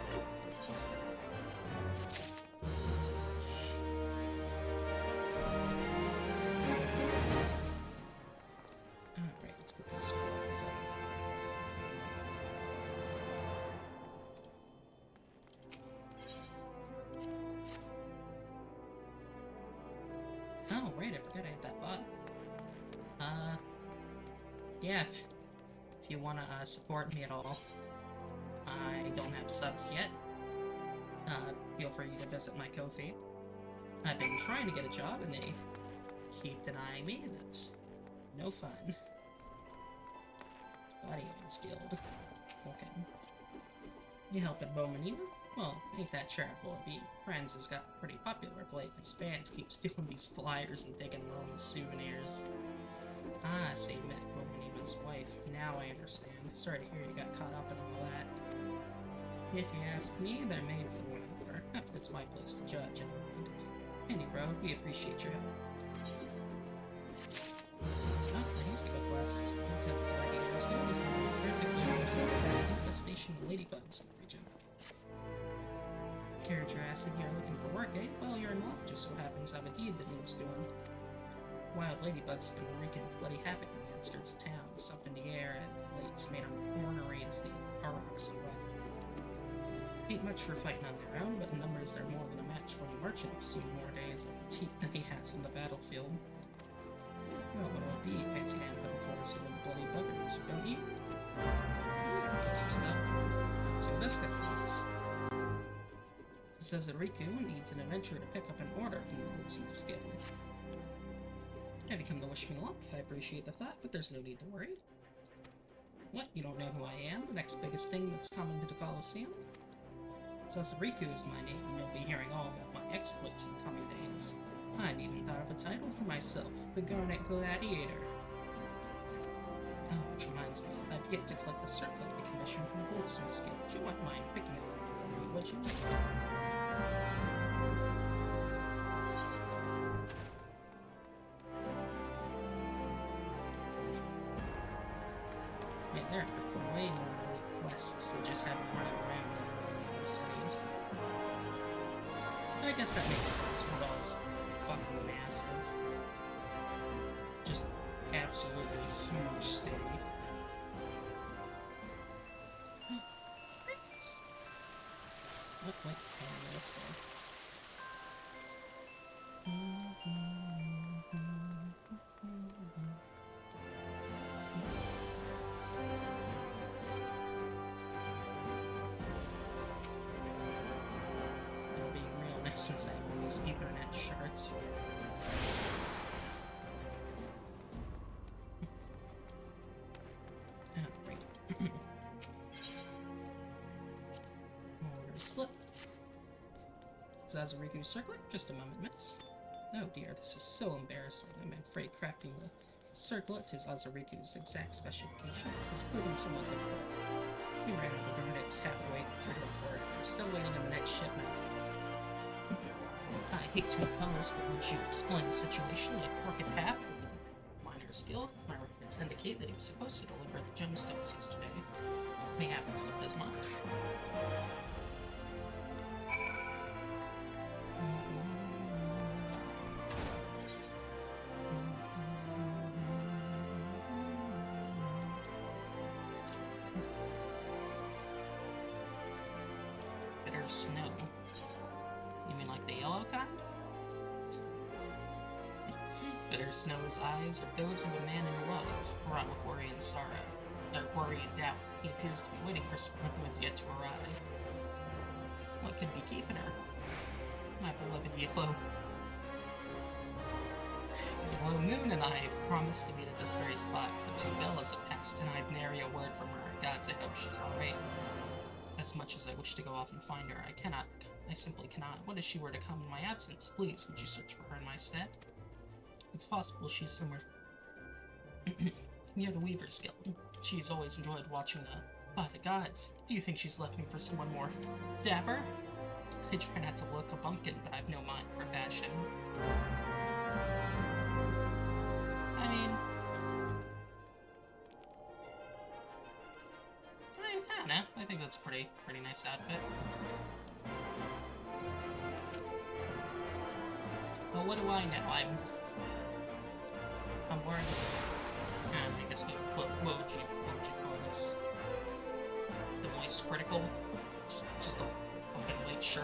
Alright, let's put this on. Oh, right, I forgot I had that bot. Yeah, if you want to support me at all, I don't have subs yet. Feel free to visit my Ko-fi. I've been trying to get a job and they keep denying me, and that's no fun. Gladiators Guild. Okay. You helping Bowman? Well, ain't that charitable of you. Friends has got pretty popular of late. His fans keep stealing these flyers and taking their own souvenirs. Ah, say Mac Bowman's wife. Now I understand. Sorry to hear you got caught up in all that. If you ask me, they're made for one another. Not that it's my place to judge, anyway, we appreciate your help. Oh, he's a good quest. Look at the Gladiators Guild is one of the frantically himself about the infestation of ladybugs in the region. Carried your ass in here looking for work, eh? Well, you're in luck. Just so happens to have a deed that needs doing. Wild ladybugs have been wreaking bloody havoc in the outskirts of town. There's up in the air, and late's made them ornery as the aurochs and what. Ain't much for fighting on their own, but in numbers they're more than a match for any merchant who's seen more days of the teeth than he has in the battlefield. Well, what'll it be? Fancy hand putting force with bloody buggers, don't you? Yeah, get some stuff. Let's see what this guy wants. It says that Riku needs an adventurer to pick up an order from the Goldsmith's Guild. Have you come to wish me luck? I appreciate the thought, but there's no need to worry. What? You don't know who I am? The next biggest thing that's coming to the Colosseum? Sasariku is my name, and you'll be hearing all about my exploits in the coming days. I've even thought of a title for myself, the Garnet Gladiator. Oh, which reminds me, I've yet to collect the circlet of the commission from the Goldsmith's Guild. You wouldn't mind picking it up for me, would you? Yeah, there are way more quests than just having running around in other cities. But I guess that makes sense. VODS fucking massive. Just absolutely huge city. Great. Oh, wait, let's go. Since I have all these Ethernet shirts. Alright. Order slip. Sasariku's circlet? Just a moment, miss. Oh dear, this is so embarrassing. I'm afraid crafting the circlet to Sasariku's exact specifications has proven somewhat difficult. We ran out of credits halfway through the report. I'm still waiting on the next shipment. Hi. hate to impose, but would you explain the situation? A crooked path with a minor skill? My records indicate that he was supposed to deliver the gemstones yesterday. May haven't slipped as much. Bitter snow. You mean like the yellow kind? Bitter snow's eyes are those of a man in love, wrought with worry and sorrow, or worry and doubt. He appears to be waiting for someone who has yet to arrive. What could be keeping her? My beloved Yellow. Yellow Moon and I promised to meet at this very spot, but 2 bellas have passed, and I've nary a word from her. Gods, I hope she's alright. As much as I wish to go off and find her, I simply cannot. What if she were to come in my absence? Please, would you search for her in my stead? It's possible she's somewhere near the Weaver's Guild. She's always enjoyed watching by the gods. Do you think she's left me for someone more dapper? I try not to look a bumpkin, but I've no mind for fashion. I don't know. I think that's a pretty nice outfit. Well, what do I know? I'm wearing. I guess what would you call this? The moist critical? Just a fucking white shirt.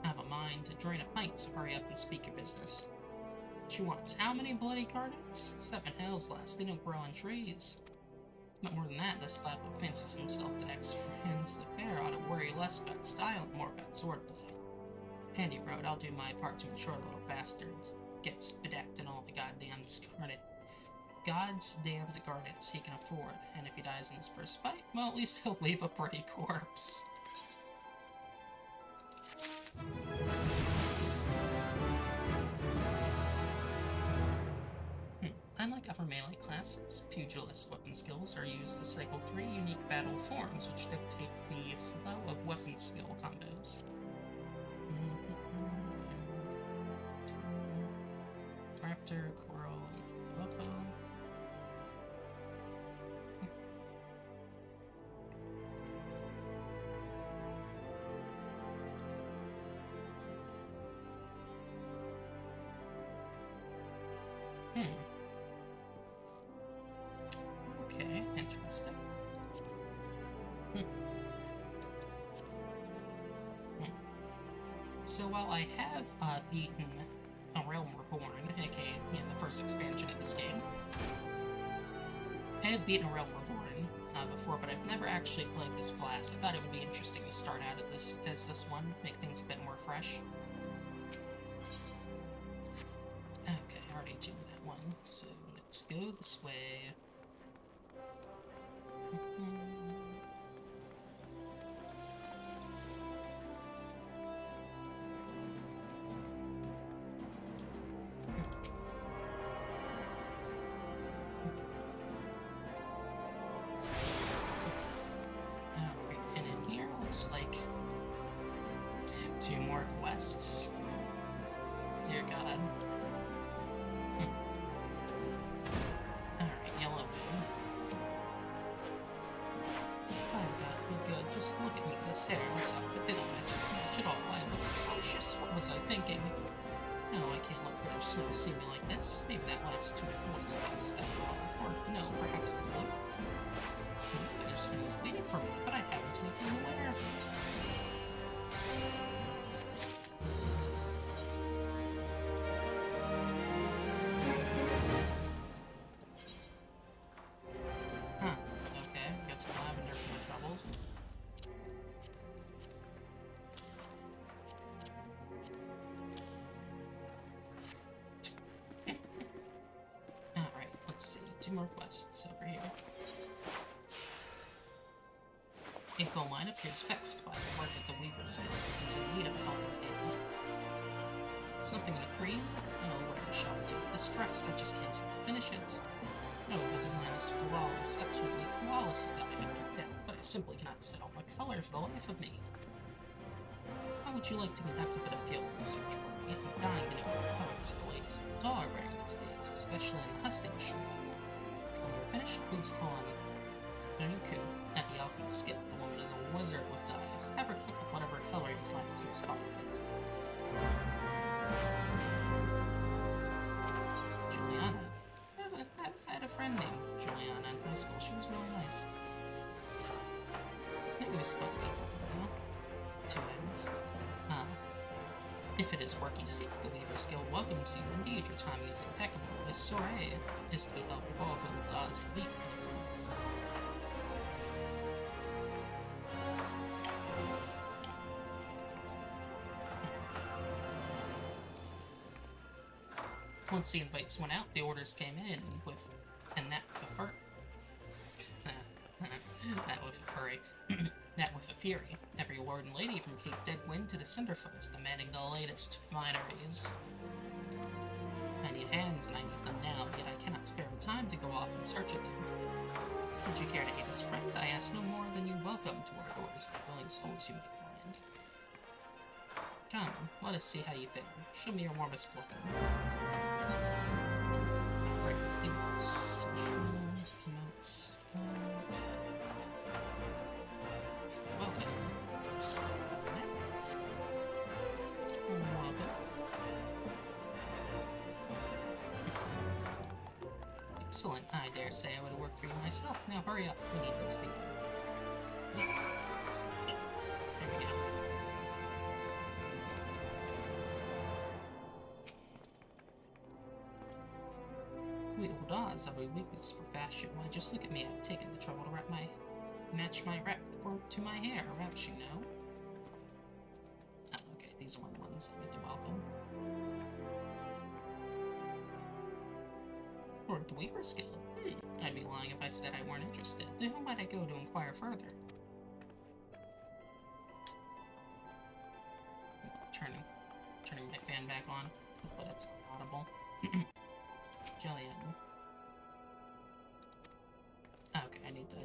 Have a mind to drain a pint, so hurry up and speak your business. She wants how many bloody gardens? 7 hells last, they don't grow on trees. Not more than that, this lad who fancies himself the next friends the fair ought to worry less about style and more about swordplay. Handy road, I'll do my part to ensure the little bastards gets bedecked in all the God's damned gardens he can afford, and if he dies in his first fight, well, at least he'll leave a pretty corpse. Unlike upper melee classes, pugilist weapon skills are used to cycle 3 unique battle forms, which dictate the flow of weapon skill combos. Raptor, Coral, and Lopo. Okay, interesting. So while I have beaten A Realm Reborn, aka the first expansion of this game, I have beaten A Realm Reborn before, but I've never actually played this class. I thought it would be interesting to start out at this one, make things a bit more fresh. Okay, I already did that one, so let's go this way. Alright, and in here looks like 2 more quests. Dear God. Alright, yellow. Just look at me, this hair and stuff, but they don't match at all. I look atrocious. What was I thinking? No, I can't let Bitter Snow see me like this. Maybe that last 2 boys passed after all. Or, no, perhaps they would. Bitter Snow is waiting for me, but I haven't taken him aware. Huh, okay, got some lavender for my troubles. Alright, let's see. 2 more quests over here. A phone line appears vexed by the work at the Weaver's Guild. He's in need of a helping hand. Something in a cream? Oh, whatever shall I do? This dress, I just can't seem to finish it. No, the design is flawless, absolutely flawless about it. Yeah, but I simply cannot settle the color for the life of me. How would you like to conduct a bit of field research for me? I'm dying to know what colors the ladies and dog are wearing these days, especially in the husting shop. When you're finished, please call on Nuku at the alchemy skill. The woman is a wizard with dyes. Have her cook up whatever color you find is most popular. Juliana. I had a friend named Juliana in high school. She was really nice. Maybe we spoke about that, you know? Two ends. If it is work you seek, the Weaver's Guild welcomes you. Indeed, your timing is impeccable. This soiree is to be held with all of ul'dah's elite in attendance. Once the invites went out, the orders came in and that with a fur. That with a fury. Every lord and lady from Cape Deadwind to the Cinderfoot is demanding the latest fineries. I need hands, and I need them now, yet I cannot spare the time to go off in search of them. Would you care to aid us, friend? I ask no more than you welcome to our doors, and willing souls you may find. Come, let us see how you fare. Show me your warmest welcome. Alright, emotes. Welcome. Excellent. I dare say I would have worked for you myself. Now hurry up. We need those people. There we go. We ul'dahs have a weakness for fashion. Why, just look at me. I've taken the trouble to match my wrap to my hair. Wraps, you know. Oh, okay. These are one of the ones I need to welcome. Or the Weaver's Guild. I'd be lying if I said I weren't interested. To whom might I go to inquire further? Turning my fan back on, but it's audible. Jillian. Okay, I need to go.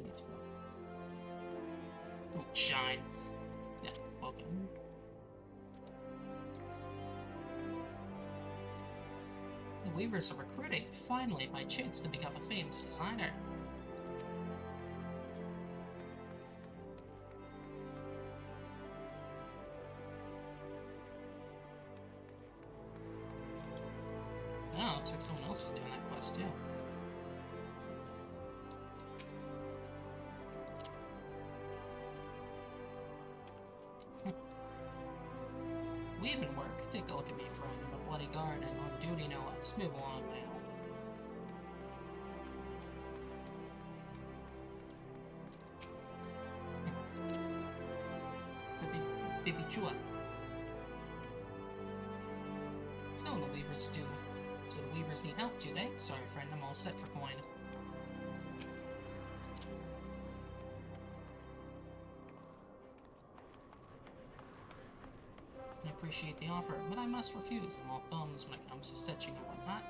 Oh, shine. Yeah, welcome. The Weavers are recruiting, finally, by chance, to become a famous designer. Oh, looks like someone else is doing that quest, too. Weaving work. Take a look at me, friend. I'm a bloody guard and on duty no less. Move along now. Baby Chua. So the Weavers need help, do they? Sorry, friend, I'm all set for coin. I appreciate the offer, but I must refuse. I'm all thumbs when it comes to stitching and whatnot.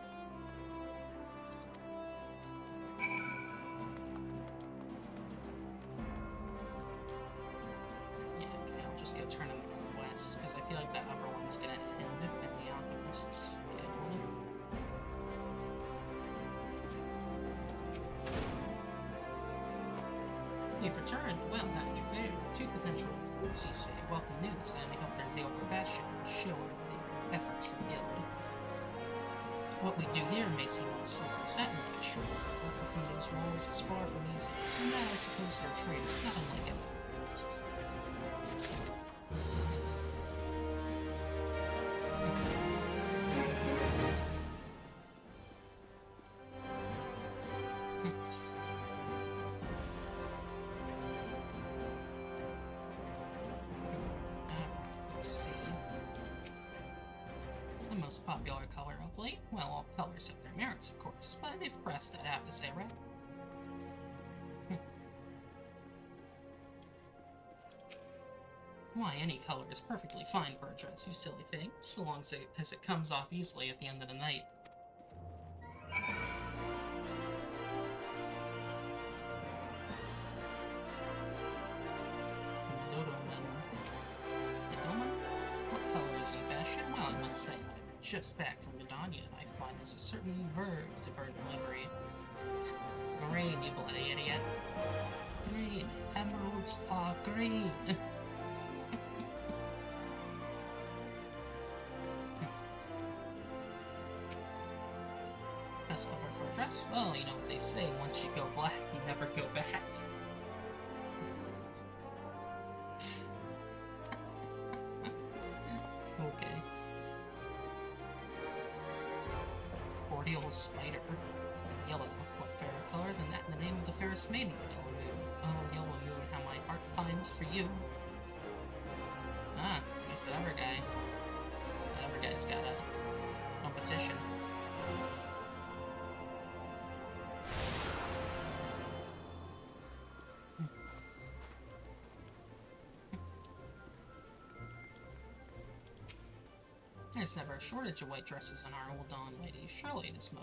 Yeah, okay, I'll just go turn in the quest, because I feel like that other one's gonna end in the Alchemist's Guild. You've returned. Well, how did you fare? Two potential recruits, you say. Welcome news, and I hope their zeal for fashion will show the efforts for the guild. What we do here may seem all silk and satin, to be sure, but work within these roles is far from easy. And that, I suppose, their trade is not unlike it. Popular color of late? Well, all colors have their merits, of course, but if pressed, I'd have to say red. Why, any color is perfectly fine for a dress, you silly thing, so long as it comes off easily at the end of the night. What color is in fashion? Well, I must say, I'm just back from Gdania, and I find there's a certain verve to verdant livery. Green, you bloody idiot. Green. Emeralds are green. Best color for a dress? Well, you know what they say, once you go black, you never go back. Okay. Cordial spider. Yellow. What fairer color than that in the name of the fairest maiden? Yellow moon. Oh, yellow moon, how my heart pines for you. Ah, I guess that other guy's got a competition. There's never a shortage of white dresses in our ul'dah, lady. Surely it is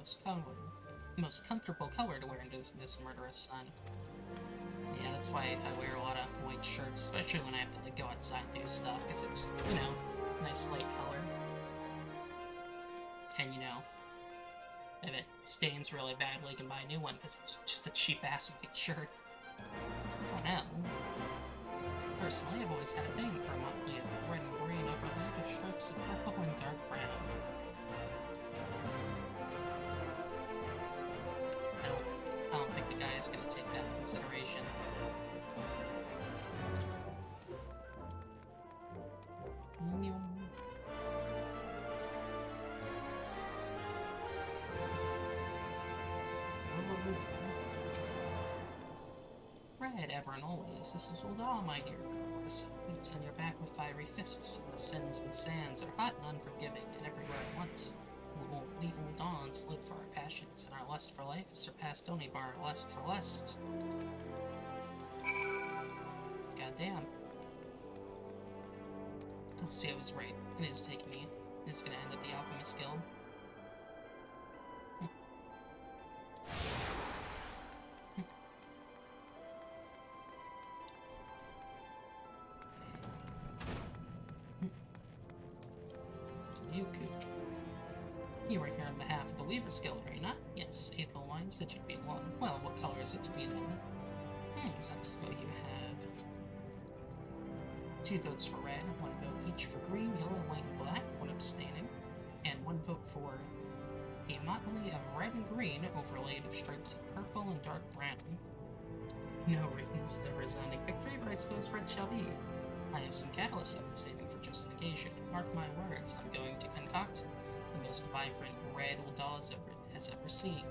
most comfortable color to wear into this murderous sun. Yeah, that's why I wear a lot of white shirts, especially when I have to like go outside and do stuff, because it's, you know, nice light color. And, you know, if it stains really badly, you can buy a new one, because it's just a cheap-ass white shirt. Oh no. Personally, I've always had a thing for a motley of red and green overlaid with stripes of purple and dark brown. I don't think the guy is going to take that into consideration. Red, ever and always. This is ul'dah, my dear. Beats on your back with fiery fists. The sins and sands are hot and unforgiving, and everywhere at once. We ul'dahs live for our passions, and our lust for life is surpassed only by our lust for lust. Goddamn. Oh, see, I was right. It is taking me. It's gonna end at the Alchemist Guild. You were here on behalf of the Weaver's Guild, are you not? Yes, April wine said you'd be along. Well, what color is it to be then? So you have 2 votes for red, 1 vote each for green, yellow, white, and black, 1 abstaining, and 1 vote for a motley of red and green overlaid with stripes of purple and dark brown. No reasons of resounding victory, but I suppose red shall be. I have some catalysts I've been saving for just an occasion. Mark my words, I'm going to concoct the most vibrant red ul'dah has ever seen.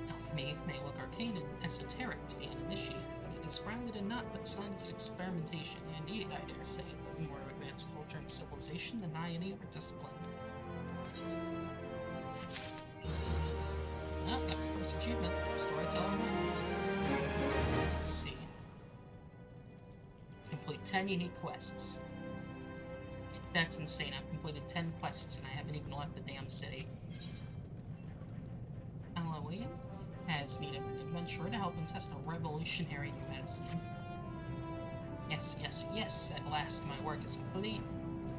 Alchemy may look arcane and esoteric to the uninitiated, but it is grounded in naught but science and experimentation. Indeed, I dare say it has more advanced culture and civilization than nigh any other discipline. Ah, got my first achievement. Storyteller. Let's see. Complete 10 unique quests. That's insane. I've completed 10 quests and I haven't even left the damn city. Elohim has need of an adventurer to help him test a revolutionary new medicine. Yes, yes, yes, at last my work is complete.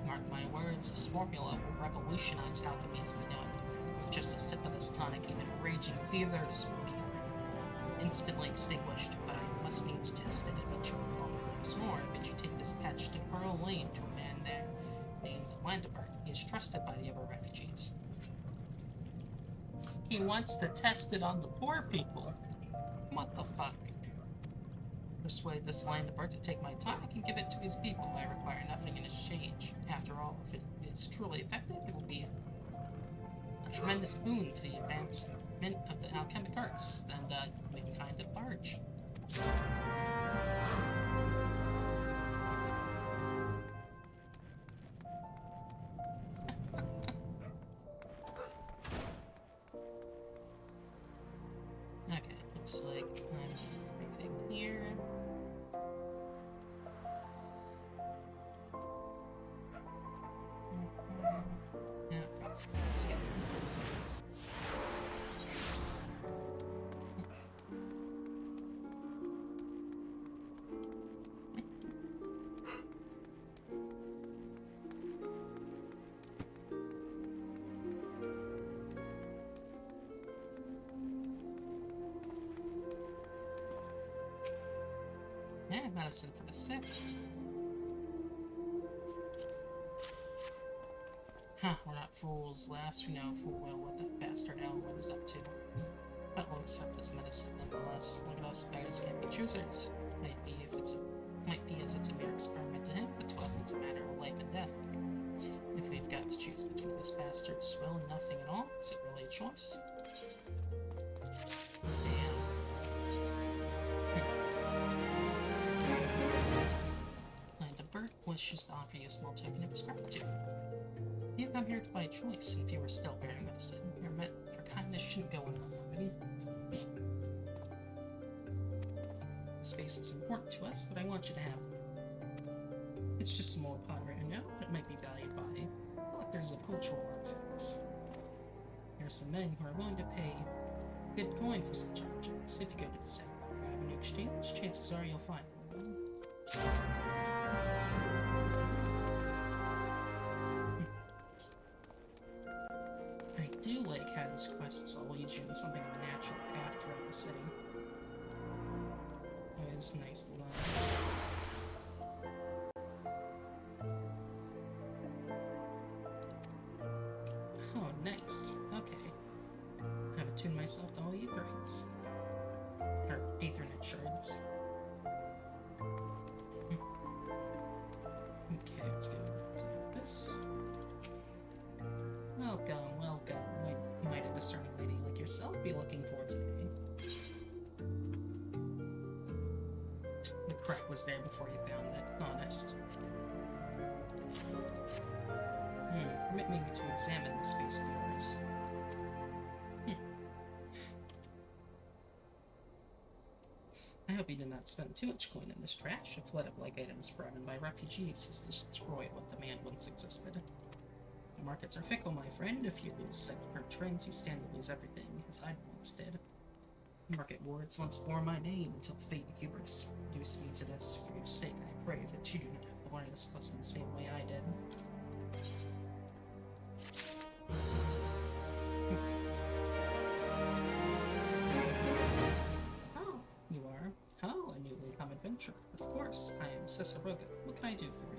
Mark my words, this formula will revolutionize alchemy as we know it. With just a sip of this tonic, even raging fevers will be instantly extinguished, but I must needs test it, adventurer. Once more, I bid you take this patch to Pearl Lane to a man there, named Landabert. He is trusted by the other refugees. He wants to test it on the poor people. What the fuck? Persuade this Landabert to take my tonic and give it to his people. I require nothing in exchange. After all, if it is truly effective, it will be a tremendous boon to the advancement of the alchemic arts and mankind at large. Okay, looks like I'm everything here. Let's go. Yeah, medicine for the sick. Huh, we're not fools. Last we know full well what that bastard Elwood is up to. But we'll accept this medicine nonetheless. Look at us, beggars can't be choosers. Might be as it's a mere experiment to him, but to us it's a matter of life and death. If we've got to choose between this bastard's swill and nothing at all, is it really a choice? Bert wishes to offer you a small token of his gratitude. You come here to buy a choice, and if you were still bearing medicine, your kindness shouldn't go unrewarded. The space is important to us, but I want you to have it. It's just some old pottery, I know, but it might be valued by collectors of cultural artifacts. There are some men who are willing to pay good coin for such objects. If you go to the Sapphire Avenue Exchange, chances are you'll find one of them. I do like how these quests all lead you in something of a natural path throughout the city. It is nice to learn. Oh, nice. Okay. I've attuned myself to all the Aetherites. Or Aethernet shards. Okay, let's go do this. Welcome, welcome. Might a discerning lady like yourself be looking for today? The crack was there before you found it, honest. Permit me to examine this space of yours. I hope you did not spend too much coin in this trash. A flood of like items brought in by refugees has destroyed what demand once existed. The markets are fickle, my friend. If you lose sight of current trends, you stand to lose everything, as I once did. Market wards once bore my name until fate and hubris reduced me to this. For your sake, I pray that you do not have to learn this lesson the same way I did. Oh, you are? Oh, a newly come adventurer. Of course, I am Cesaroga. What can I do for you?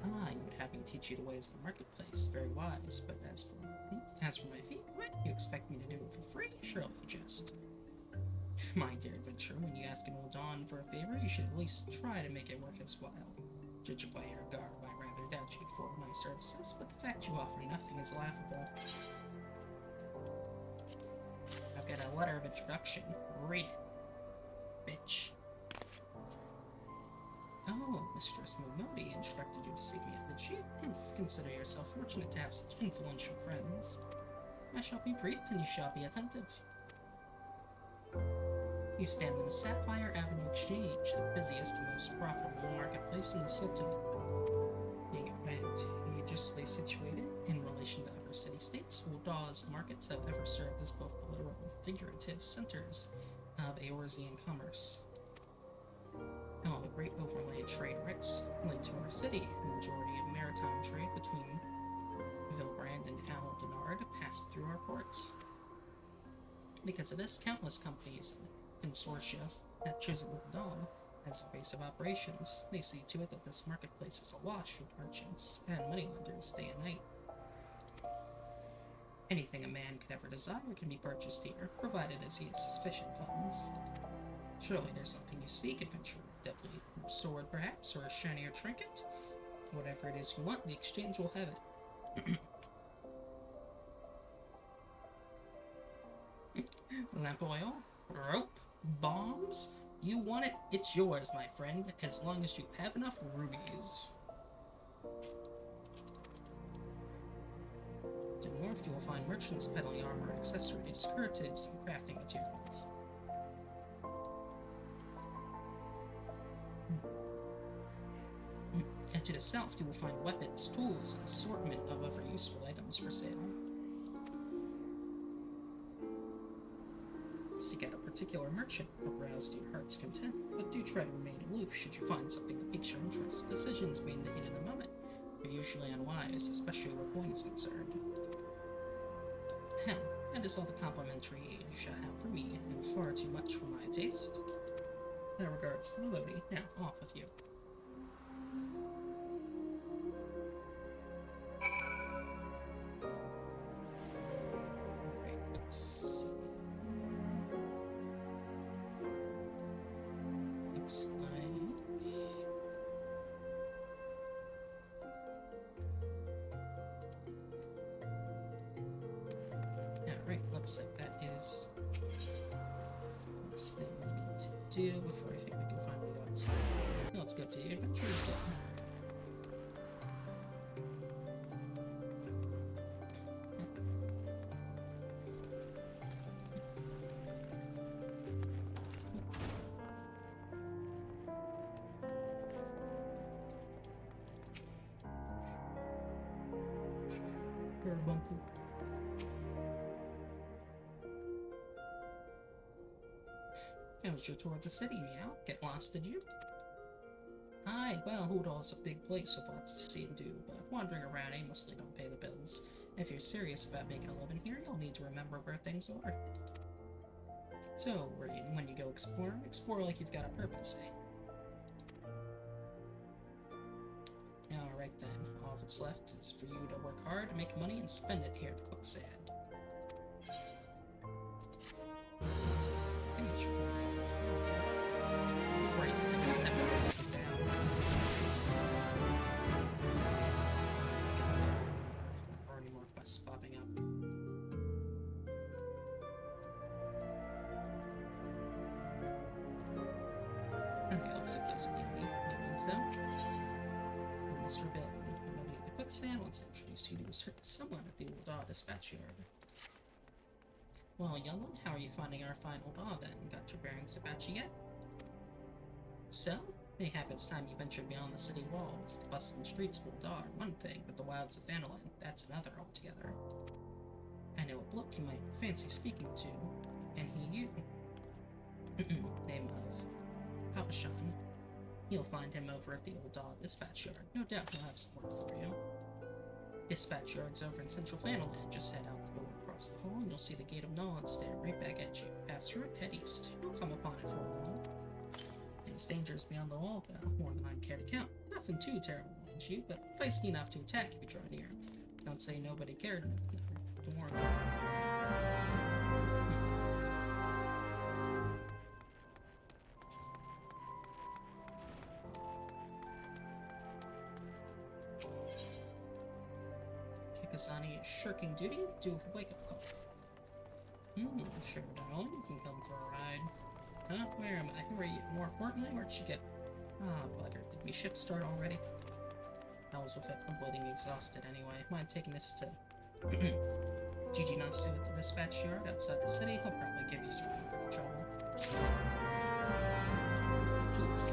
Ah, you would have me teach you the ways of the marketplace. Very wise, but as for my fee, what? You expect me to do it for free? Surely you jest. My dear adventurer, when you ask an ul'dah for a favor, you should at least try to make it worth its while. Judging by your garb, I rather doubt you'd afford my services, but the fact you offer nothing is laughable. I've got a letter of introduction. Read it, bitch. Oh, Mistress miqo'te instructed you to seek me out, did she? Consider yourself fortunate to have such influential friends. I shall be brief, and you shall be attentive. You stand in the Sapphire Avenue Exchange, the busiest and most profitable marketplace in the Sultanate. Being advantageously situated in relation to other city-states, ul'dah's markets have ever served as both the literal and figurative centers of Eorzean commerce. Oh, the great overland trade routes led to our city. The majority of maritime trade between Vilbrand and Al Denard passed through our ports. Because of this, countless companies and consortia have chosen ul'dah as a base of operations. They see to it that this marketplace is awash with merchants and moneylenders day and night. Anything a man could ever desire can be purchased here, provided as he has sufficient funds. Surely there's something you seek, adventurer. Deadly sword, perhaps, or a shinier trinket? Whatever it is you want, the exchange will have it. Lamp oil, rope, bombs. You want it, it's yours, my friend, as long as you have enough rubies. To the north, you will find merchants peddling armor, accessories, curatives, and crafting materials. And to the south, you will find weapons, tools, and assortment of other useful items for sale. Seek out a particular merchant or browse to your heart's content, but do try to remain aloof should you find something that piques your interest. Decisions made in the heat of the moment are usually unwise, especially where coin is concerned. Ahem, that is all the complimentary aid you shall have from me, and far too much for my taste. In regards to Lodi, now off with you. Alright, let's see. Looks like... Alright, looks like that is the last thing we need to do before I think we can finally go outside. No, let's go to the adventurer's den. That was your tour of the city, meow. Get lost, did you? Aye, well, ul'dah's a big place with lots to see and do, but wandering around aimlessly don't pay the bills. If you're serious about making a living here, you'll need to remember where things are. So, when you go exploring, explore like you've got a purpose, eh? Alright then, all that's left is for you to work hard, make money, and spend it here, the cook said. Popping up. Okay, looks like those are the new ones though. Mr. Bill, nobody at the quicksand wants to introduce you to someone at the ul'dah dispatch yard. Well, young one, how are you finding our fine ul'dah then? Got your bearings about you yet? So? Mayhap it's time you ventured beyond the city walls. The bustling streets of ul'dah are one thing, but the wilds of Thanalan, that's another altogether. I know a bloke you might fancy speaking to, and he you. Name of Papashan. You'll find him over at the ul'dah dispatch yard. No doubt he'll have some work for you. Dispatch yard's over in central Thanalan. Just head out the door across the hall, and you'll see the gate of Nolan staring right back at you. Pass through it, head east. You'll come upon it for a long. There's dangers beyond the wall, but more than I care to count. Nothing too terrible, mind you, but feisty enough to attack if you draw near. Don't say nobody cared. Don't worry. Kikasani is shirking duty. Do a wake-up call. Sure, darling. You can come for a ride. Huh? Where am I? Who are you? More importantly, where'd she go? Ah, bugger. Did we ship start already? Hell's with it. I'm bleeding exhausted anyway. Mind taking this to Gigi Nasu at the dispatch yard outside the city? He'll probably give you something for your trouble. Tooth.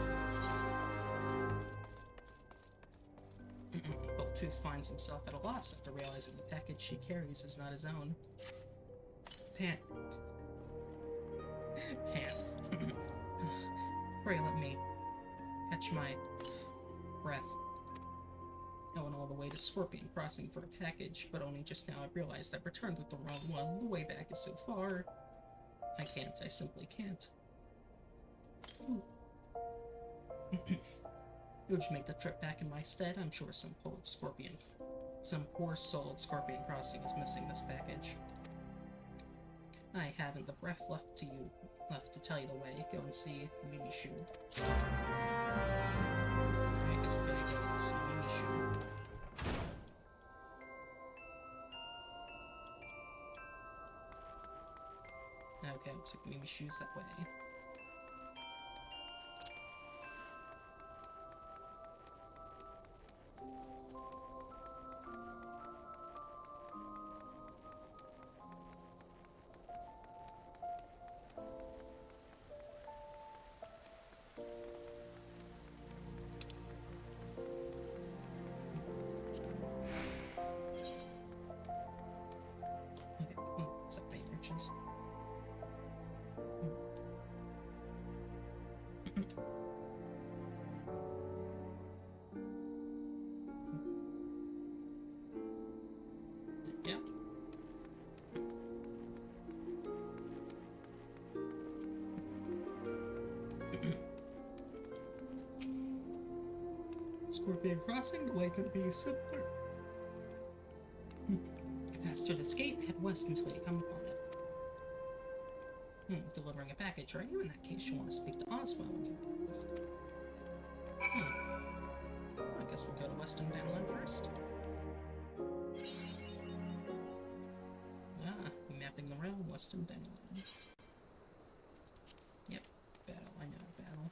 Well, Tooth finds himself at a loss after realizing the package she carries is not his own. Pant. Pray let me catch my breath. I went all the way to Scorpion Crossing for a package, but only just now I realized I've returned with the wrong one. The way back is so far. I can't. I simply can't. Would you make the trip back in my stead? I'm sure some poor soul at Scorpion Crossing is missing this package. I haven't the breath left to tell you the way. Go and see Mimishu. I guess we're gonna go see Mimishu. Okay, looks like Mimishu's that way. Scorpion Crossing, the way could be simpler. Pass through the escape, head west until you come upon it. Delivering a package, are you? In that case, you want to speak to Oswell when you arrive. I guess we'll go to Western Vanillin first. Mapping the realm, Western Vanillin. Yep, battle, I know, battle.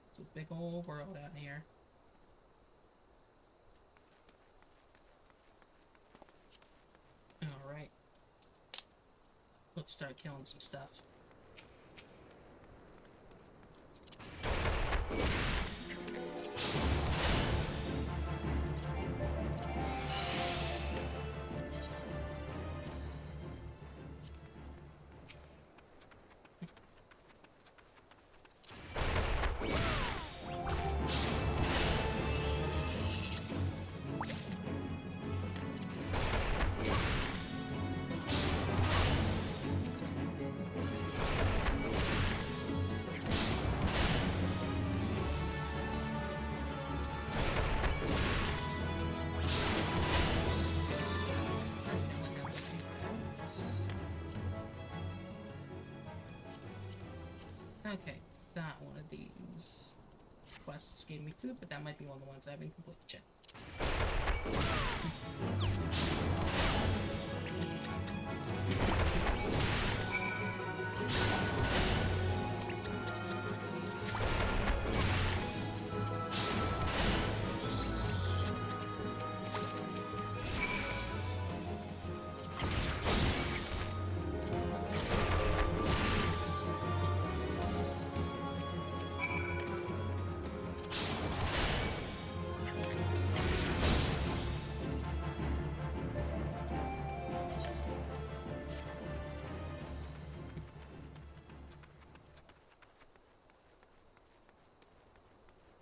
It's a big old world out here. Alright. Let's start killing some stuff. Okay, that one of these quests gave me food, but that might be one of the ones I haven't completed yet.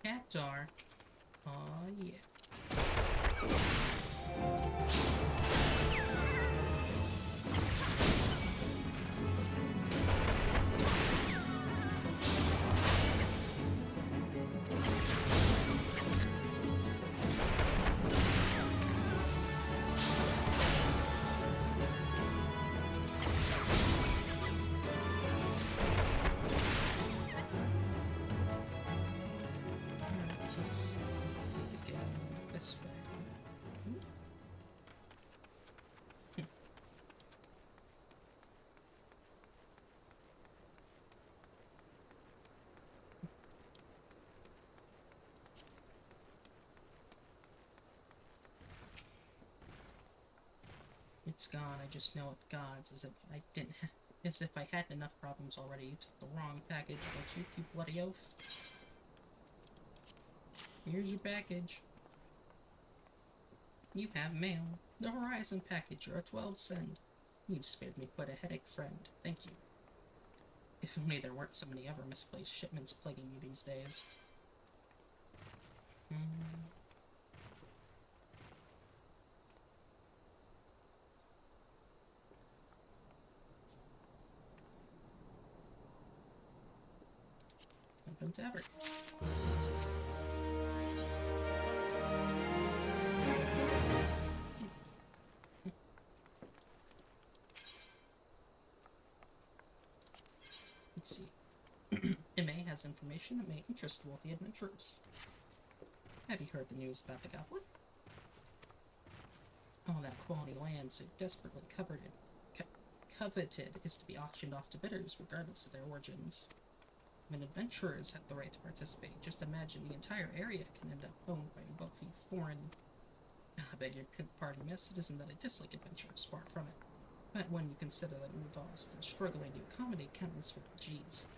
Cactar. Aw, yeah. It's gone, I just know it gods, as if I didn't as if I had enough problems already. You took the wrong package, don't you bloody oaf? Here's your package. You have mail. The Horizon package, or a 12 send. You've spared me quite a headache, friend. Thank you. If only there weren't so many other misplaced shipments plaguing me these days. Open tavern. Let's see. MA has information that may interest wealthy adventurers. Have you heard the news about the goblet? All that quality land so desperately coveted is to be auctioned off to bidders, regardless of their origins. When adventurers have the right to participate, just imagine the entire area can end up owned by a wealthy foreign... I beg your pardon, miss, it isn't that I dislike adventurers, far from it. But when you consider that ul'dah is still struggling to accommodate countless refugees,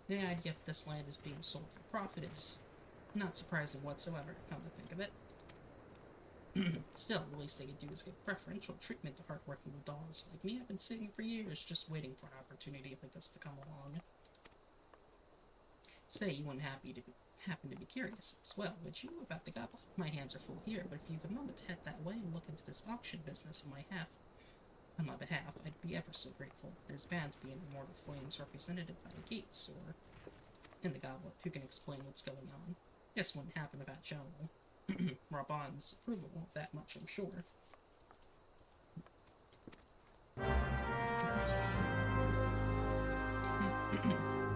the idea of this land is being sold for profit is not surprising whatsoever, come to think of it. Still, the least they could do is give preferential treatment to hardworking ul'dahs like me. I've been sitting for years just waiting for an opportunity like this to come along. Say you wouldn't happen to be curious as well, would you, about the goblet? My hands are full here, but if you've a moment to head that way and look into this auction business on my half, On my behalf, I'd be ever so grateful. There's bound to be an immortal flames representative by the gates, or in the goblet, who can explain what's going on. Guess wouldn't happen without General Raban's approval of that much, I'm sure.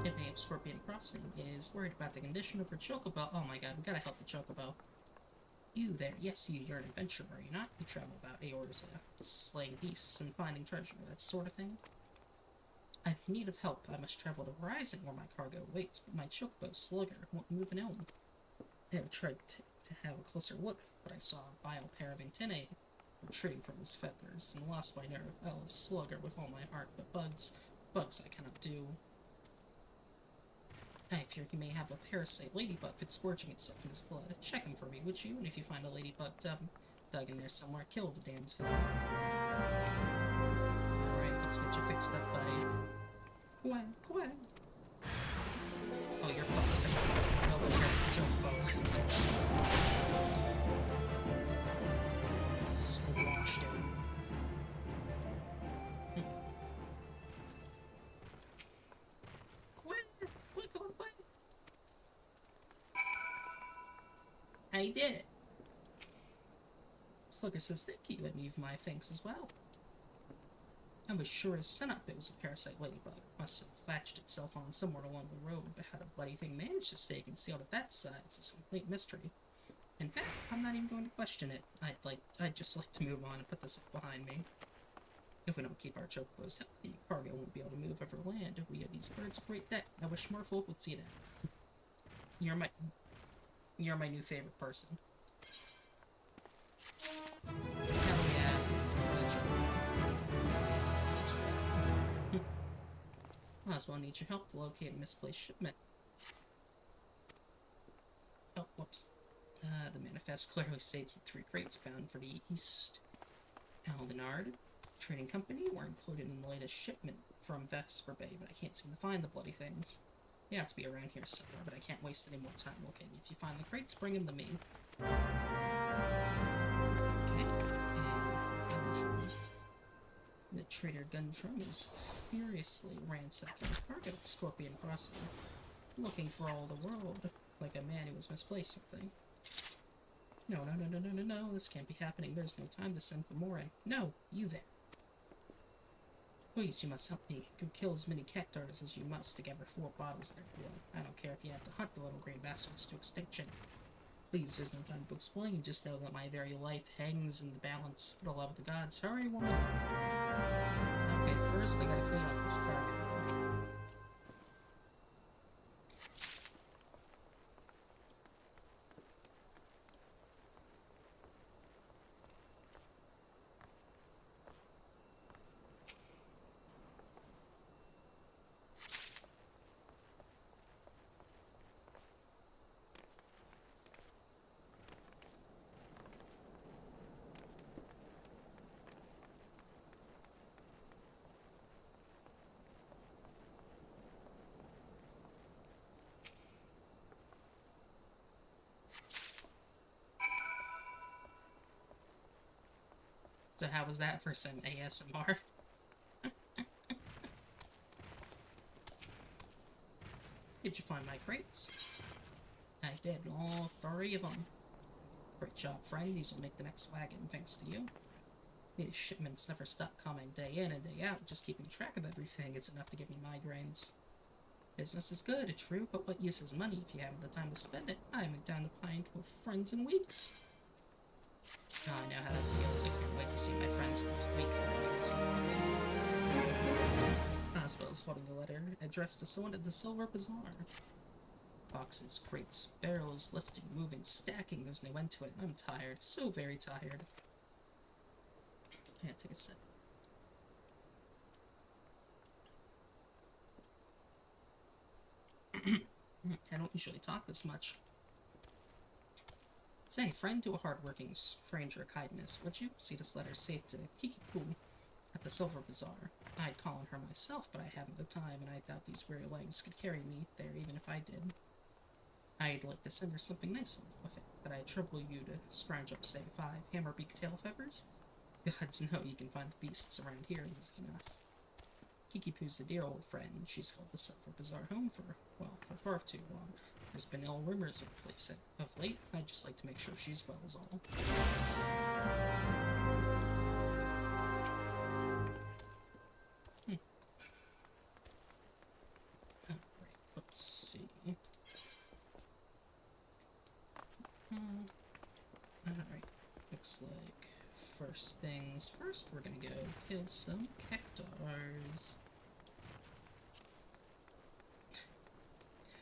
Kidney of Scorpion Crossing is worried about the condition of her chocobo. Oh my god, we gotta help the chocobo. You there, yes, you're an adventurer, are you not? You travel about Aorza, slaying beasts and finding treasure, that sort of thing. I'm in need of help. I must travel to Horizon, where my cargo awaits, but my chocobo Slugger won't move an elm. I have tried to have a closer look, but I saw a vile pair of antennae retreating from his feathers, and lost my nerve. I love Slugger with all my heart, but bugs I cannot do. I fear he may have a parasite ladybug that's gorging itself in his blood. Check him for me, would you? And if you find a ladybug dug in there somewhere, kill the damned thing. Alright, let's get you fixed up, buddy. Quack, quack. Oh, you're fucked. Nobody cares the chocobos. Squashed him. I did it. Slugger says thank you, and you've my thanks as well. I was sure as sun up it was a parasite ladybug. Must have latched itself on somewhere along the road, but how the bloody thing managed to stay concealed at that size is a complete mystery. In fact, I'm not even going to question it. I'd just like to move on and put this behind me. If we don't keep our chocobos healthy, cargo won't be able to move over land. We owe these birds a great debt. I wish more folk would see that. You're my new favorite person. Hell yeah. Might as well need your help to locate a misplaced shipment. Oh, whoops. The manifest clearly states that 3 crates bound for the East Aldenard Trading Company were included in the latest shipment from Vesper Bay, but I can't seem to find the bloody things. They have to be around here somewhere, but I can't waste any more time looking. If you find the crates, bring them to me. Okay, and the trader Gundrum is furiously ransacking his cargo at Scorpion Crossing, looking for all the world, like a man who has misplaced something. No, this can't be happening. There's no time to send for more in. No, you there. Please, you must help me. Go kill as many cactars as you must to gather 4 bottles of their blood. I don't care if you have to hunt the little green bastards to extinction. Please, there's no time to explain. Just know that my very life hangs in the balance. For the love of the gods, hurry, woman. Okay, first I gotta clean up this cargo. So how was that for some ASMR? Did you find my crates? I did, all 3 of them. Great job, friend. These will make the next wagon, thanks to you. These shipments never stop coming day in and day out. Just keeping track of everything is enough to give me migraines. Business is good, true, but what use is money if you haven't the time to spend it? I haven't down the pint with friends in weeks. Oh, I know how that feels. I can't wait to see my friends next week for Oswald's holding a letter addressed to someone at the Silver Bazaar. Boxes, crates, barrels, lifting, moving, stacking. There's no end to it. I'm tired. So very tired. I gotta take a sip. I don't usually talk this much. Say, friend to a hard-working stranger kindness, would you? See this letter safe to Kikipu at the Silver Bazaar. I'd call on her myself, but I haven't the time, and I doubt these weary legs could carry me there even if I did. I'd like to send her something nice along with it, but I trouble you to scrounge up, say, 5 hammer-beak tail feathers. Gods know you can find the beasts around here easy enough. Kiki-Poo's a dear old friend. She's held this bizarre home for, well, for far too long. There's been ill rumors of the place of late. I'd just like to make sure she's well is all. Alright, let's see. Alright, looks like first things first, we're gonna go kill some cactars.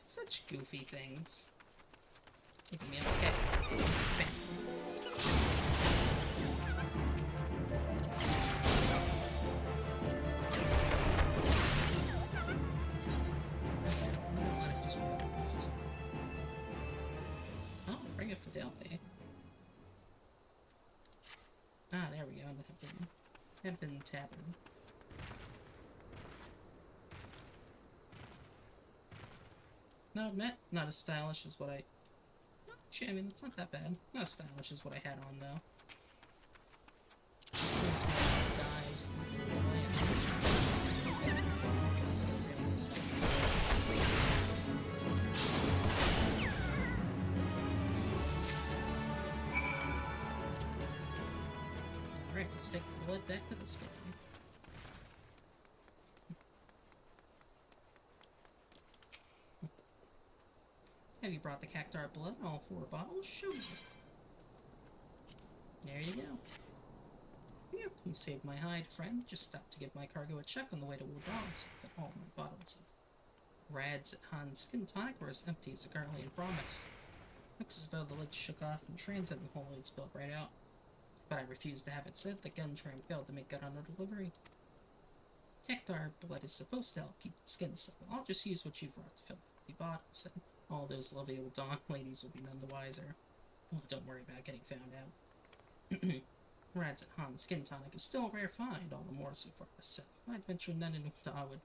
Such goofy things. Making me up cats. Oh, Ring of Fidelity. Ah, there we go. Have been tapping. No, admit, not as stylish as what I... Actually, I mean, it's not that bad. Not as stylish as what I had on, though. As soon as my dies, Alright, let's take the blood back to this guy. Have you brought the cactar blood? All 4 bottles? Show me. There you go. Yep, you saved my hide, friend. Just stopped to give my cargo a check on the way to ul'dah, so that all my bottles of Rad's Han's skin tonic were as empty as currently in promise. Looks as though the lid shook off in transit and the whole load spilled right out. But I refused to have it said the gun tram failed to make good on the delivery. Cactar blood is supposed to help keep the skin supple. I'll just use what you've brought to fill up the bottles, and all those lovely ul'dah ladies will be none the wiser. Well, don't worry about getting found out. Rad's Han's skin tonic is still a rare find, all the more so far as south. I'd venture none in ul'dah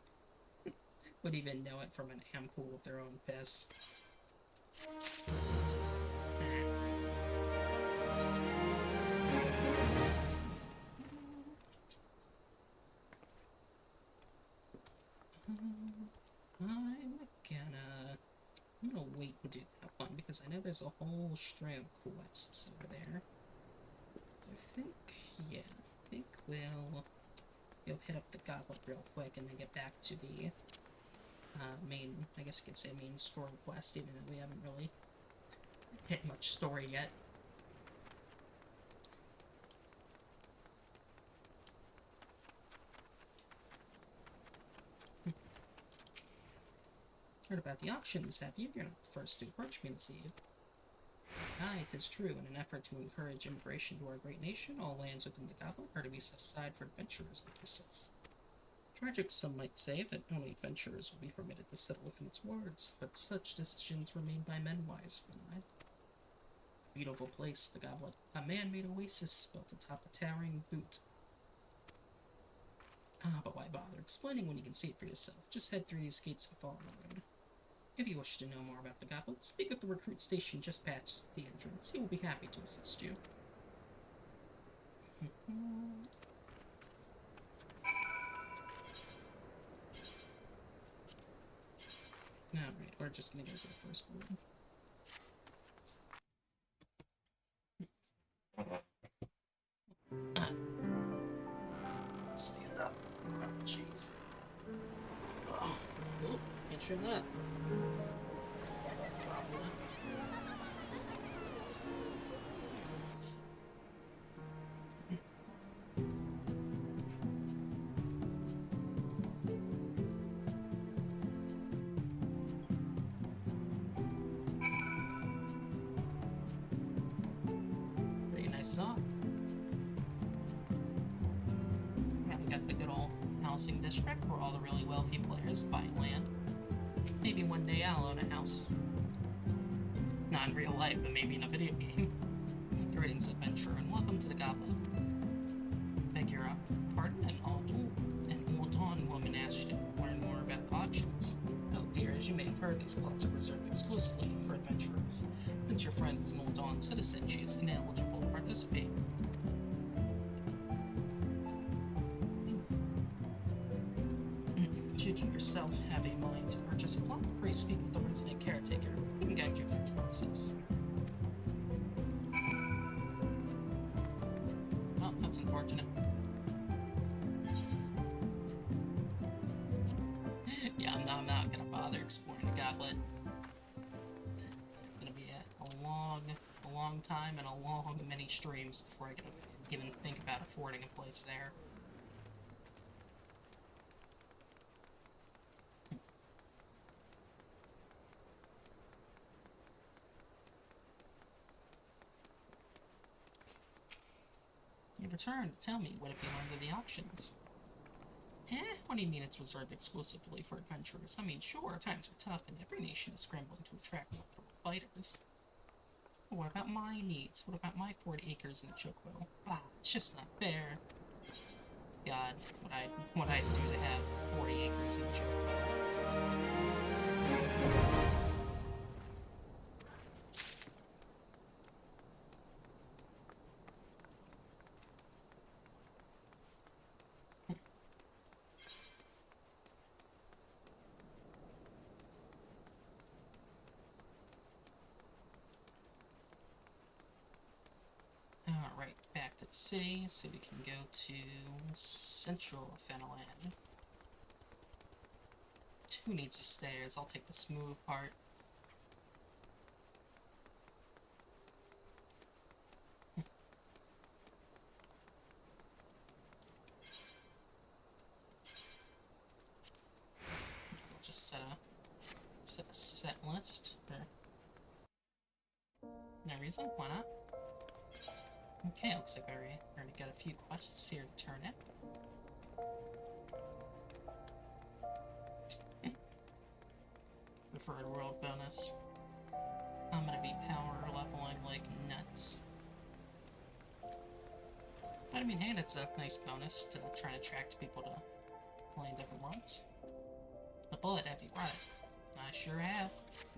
would even know it from an ampoule of their own piss. I'm gonna wait and do that one because I know there's a whole string of quests over there. I think we'll go hit up the goblet real quick and then get back to the main, I guess you could say main story quest, even though we haven't really hit much story yet. Heard about the auctions, have you? You're not the first to approach me this eve. Aye, 'tis true. In an effort to encourage immigration to our great nation, all lands within the goblet are to be set aside for adventurers like yourself. Tragic, some might say, that only adventurers will be permitted to settle within its wards, but such decisions were made by men wiser than I. Beautiful place, the goblet. A man-made oasis built atop a towering butte. Ah, but why bother explaining when you can see it for yourself? Just head through these gates and follow the road. If you wish to know more about the goblet, speak with the recruit station just past the entrance. He will be happy to assist you. Alright, we're just gonna go to the first one. Stand up. Oh, jeez. Oh, can't show that. Pretty nice song. Yeah, we got the good old housing district where all the really wealthy players buy land. Maybe one day I'll own a house. Not in real life, but maybe in a video game. Greetings, adventurer, and welcome to the Goblet. Beg your pardon, an ul'dah woman asked you to learn more about the auctions. Oh dear, as you may have heard, these plots are reserved exclusively for adventurers. Since your friend is an ul'dah citizen, she is ineligible to participate. Should you yourself have a mind to purchase a plot, pray speak with the resident caretaker. He can guide you through the process. Oh, that's unfortunate. Yeah, I'm not gonna bother exploring the goblet. It's gonna be a long time and a long many streams before I can even think about affording a place there. You returned to tell me what have you learned of the auctions. What do you mean it's reserved exclusively for adventurers? I mean, sure, times are tough and every nation is scrambling to attract multiple fighters. But what about my needs? What about my 40 acres in the chokewill? Bah, it's just not fair. God, what I'd do to have 40 acres in the chokewill. Alright, back to the city, so we can go to Central Fenland. Who needs the stairs? I'll take the smooth part. I'll just set a set list. No reason, why not? Okay, looks like I already got a few quests here to turn in. Preferred world bonus. I'm gonna be power leveling like nuts. But I mean, hey, that's a nice bonus to try and attract people to play in different worlds. The blood, have you brought it? I sure have.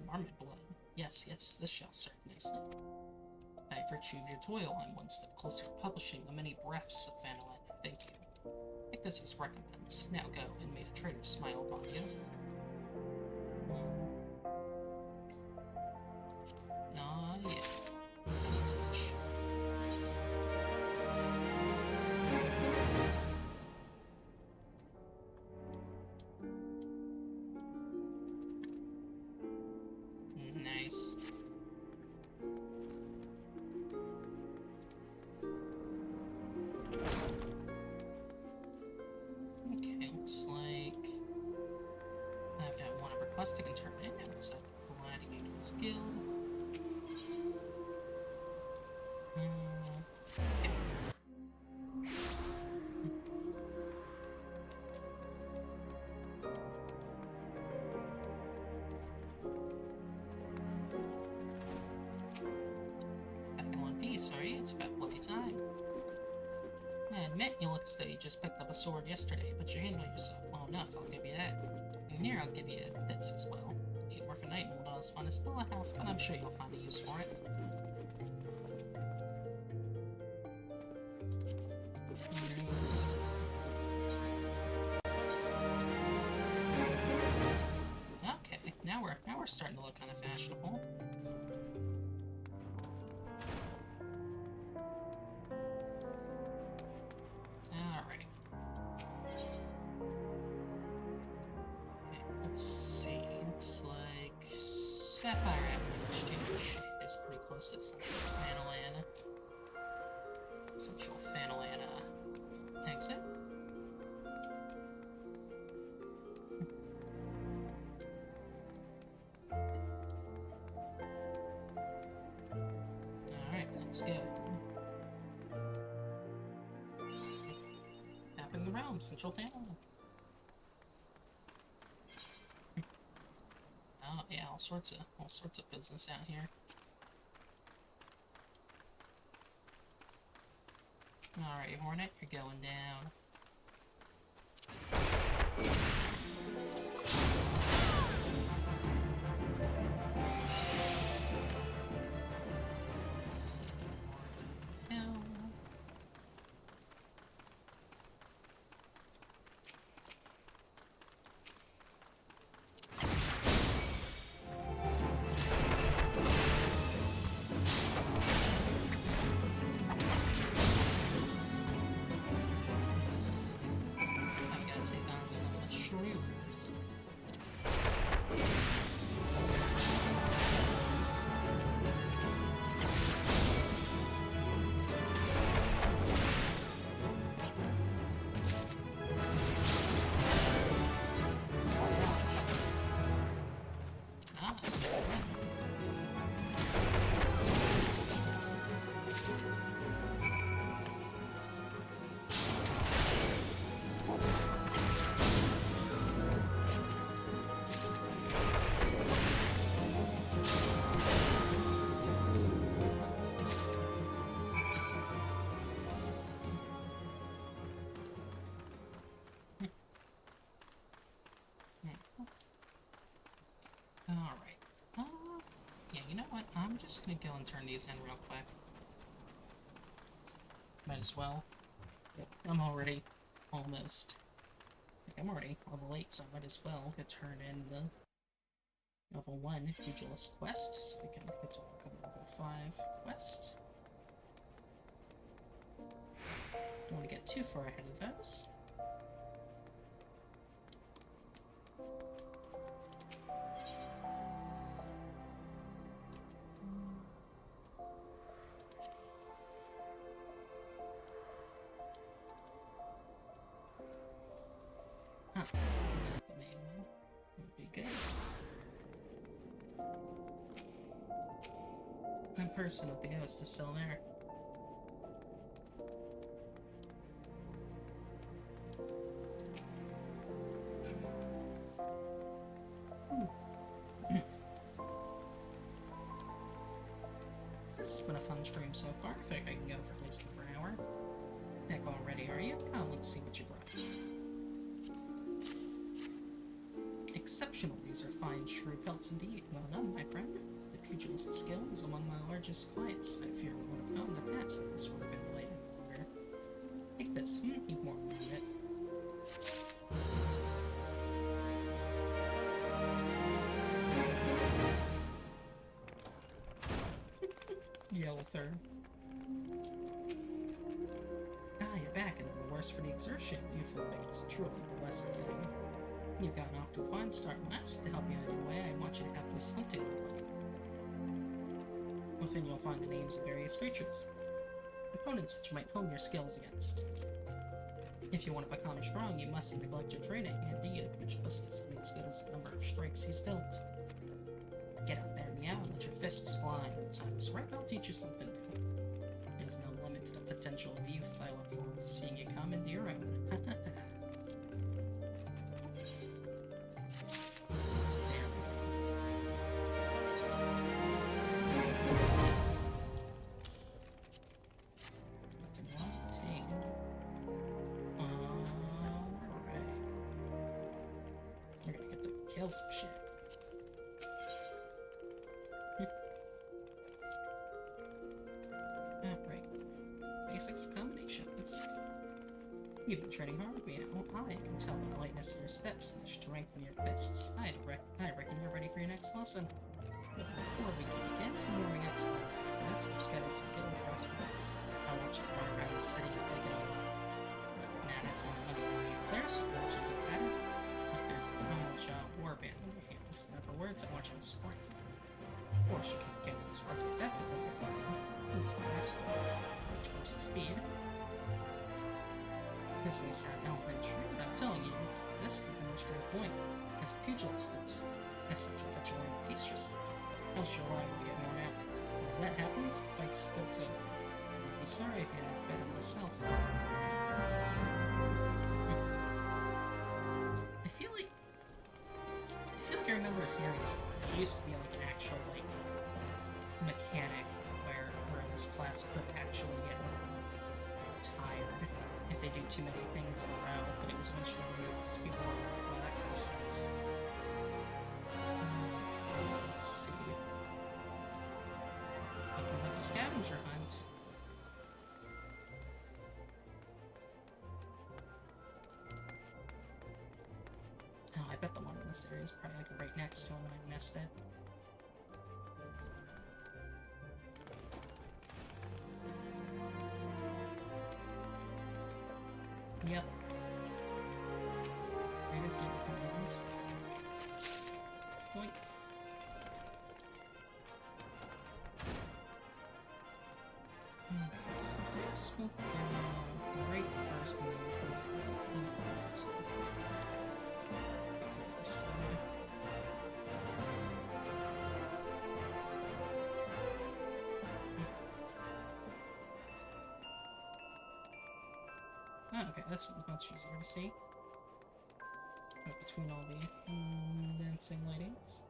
Marmot blood. Yes, this shall serve nicely. By virtue of your toil, I'm one step closer to publishing the many breaths of Vanillin. Thank you. Take this as recompense. Now go, and may the traitor smile upon you. Yeah. Nice. Okay, looks like I've got one of requesting and turn in. It's a gladiator's guild. Okay. Back in one piece, are you? It's about bloody time. I admit you look as though you just picked up a sword yesterday, but you handle yourself well enough, I'll give you that. And here, I'll give you this as well. 8 more for night in ul'dah's finest villa house, but I'm sure you'll find a use for it. Oops. Okay, now we're starting to look kind of fashionable. Alright. Okay, let's see. Looks like Sapphire Avenue Exchange is pretty close to Central Fenland. Central Fenland exit. Alright, let's go. Mapping the realm, Central Fenland. Oh yeah, all sorts of business out here. Alright, Hornet, you're going down. so alright. Yeah, you know what? I'm just gonna go and turn these in real quick. Might as well. I'm already almost... I'm already level 8, so I might as well go turn in the level 1 Pugilist quest, so we can get to work on level 5 quest. Don't want to get too far ahead of those. Looks like the main one would be good. That person with the ghost is still there. This has been a fun stream so far. I think I can go for at least another hour. Heck, already, are you? Oh, let's see what you brought. Exceptional. These are fine shrew pelts indeed. Well done, my friend. The pugilist skill is among my largest clients. I fear it would have come to pass that this would have been related longer. Take this. You've more than it. Yellow third. You're back, and the worse for the exertion. You feel like it's truly a blessed thing. You've gotten off to a fine start. When asked to help you out of your way, I want you to have this hunting log. Within you'll find the names of various creatures, opponents that you might hone your skills against. If you want to become strong, you mustn't neglect your training. Indeed, a pugilist is only as good as the number of strikes he's dealt. Get out there, meow, and let your fists fly. Times right, I'll teach you something new. There's no limit to the potential of youth. I look forward to seeing you come into your own. Kill some shit. Right. Basics combinations. You've been training hard with me. I can tell by the lightness of your steps and the strength in your fists. I reckon you're ready for your next lesson. But before we can begin, some warming up time. Yes, I've scattered some guild crossbow. I want you to run around the city and pick it up. Nah, that's my money. There's a watch you get better. There's a knowledge warband in your hands. In other words, I want you to spark them. Of course, you can't get them sparked to death with your body. It's the rest of it, which goes to speed. This may sound elementary, but I'm telling you, this is the demonstrated point. As a pugilist, it's essential that you learn to pace yourself. Else you're liable to get worn out. When that happens, the fight's over. I'd be sorry if you had better myself. I feel like I remember hearing something. There used to be like an actual mechanic where this class could actually get tired if they do too many things in a row, but it was eventually removed because people were like, well, that kind of sucks. Let's see. Looking like a scavenger hunt. Oh, I bet the one in this area is probably like right next to him and I missed it. Yep. Native guild commands. Boink. Okay, so this will go right first and then comes the to the other side. Oh, okay, that's much easier to see. Between all the dancing ladies.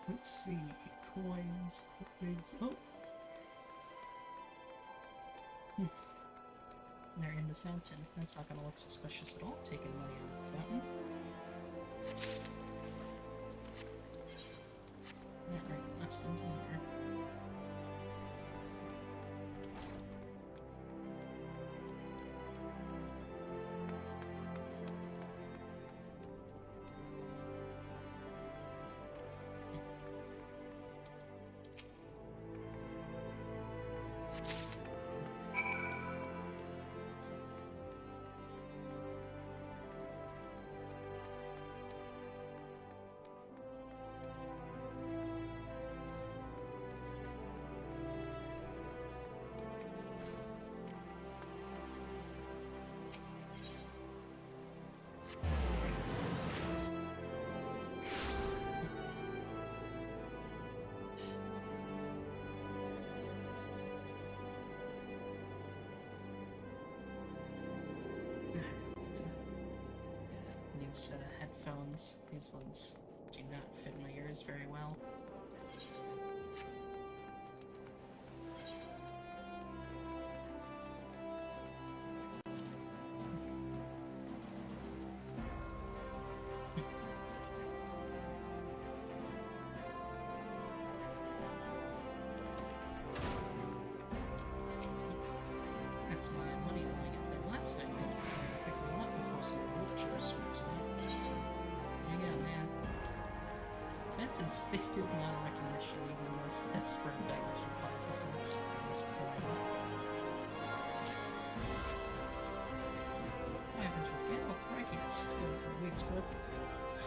Let's see. Coins. Oh! They're in the fountain. That's not gonna look suspicious at all, taking money out of the fountain. Alright, last one's in there. Set of headphones. These ones do not fit my ears very well. That's my money lying up there last night. I pick them up before some vulture swoops on. There you go, man. Benton faded beyond recognition, even the most desperate beggars replies before accepting this coin. Why haven't you get up? Crikey, it's good for a week's worth of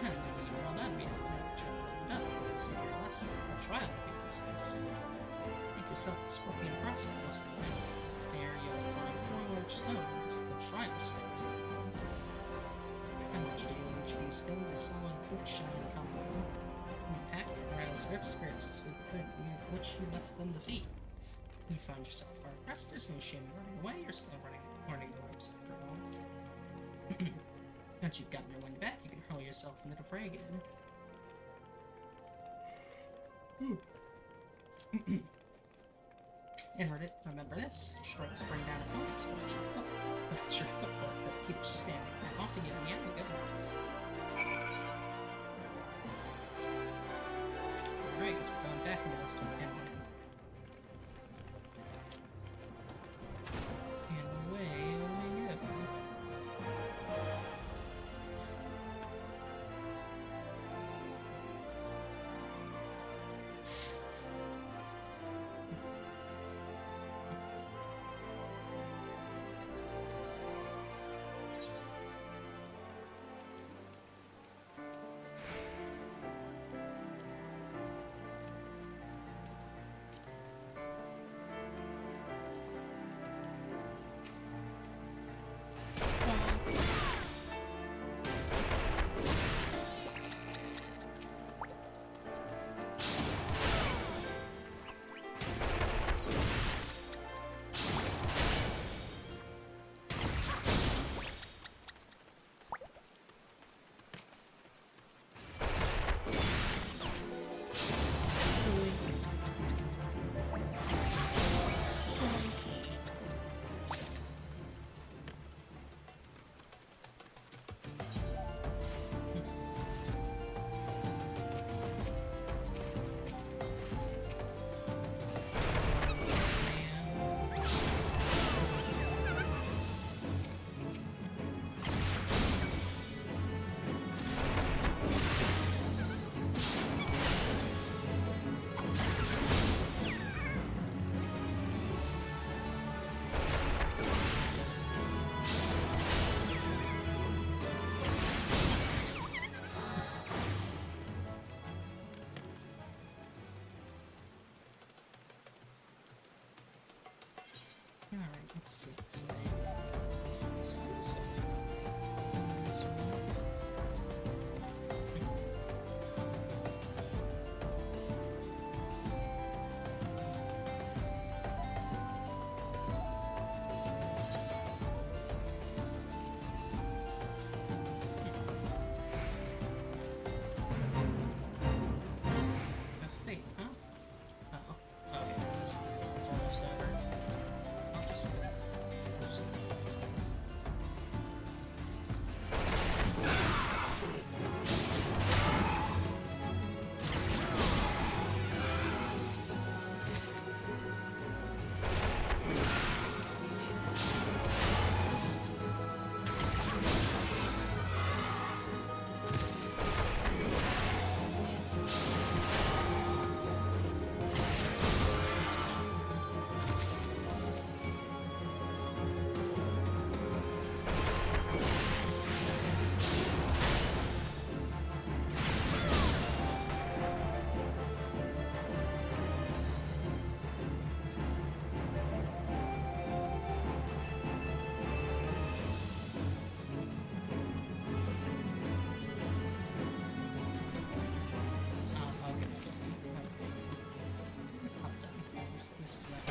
I don't know you well done, man. No, consider your lesson. A trial would be precise. Make yourself the scorpion impressive, must have been. There you'll find 4 large stones, the trial stones. How much do you each of these stones? A solid wood shine combo. You pack whereas their spirits is the print which you must then defeat. You find yourself hard pressed, there's no shame in running away, you're still learning the ropes after all. Once you've gotten your wind back, you can hurl yourself into the fray again. Inward it, remember this. Strikes bring down opponents, but it's your footwork that keeps you standing. Now off again, yeah, good luck. Alright, guess we're going back into this one now. And away we go. Alright, let's see. So use this one, so this one. This is that.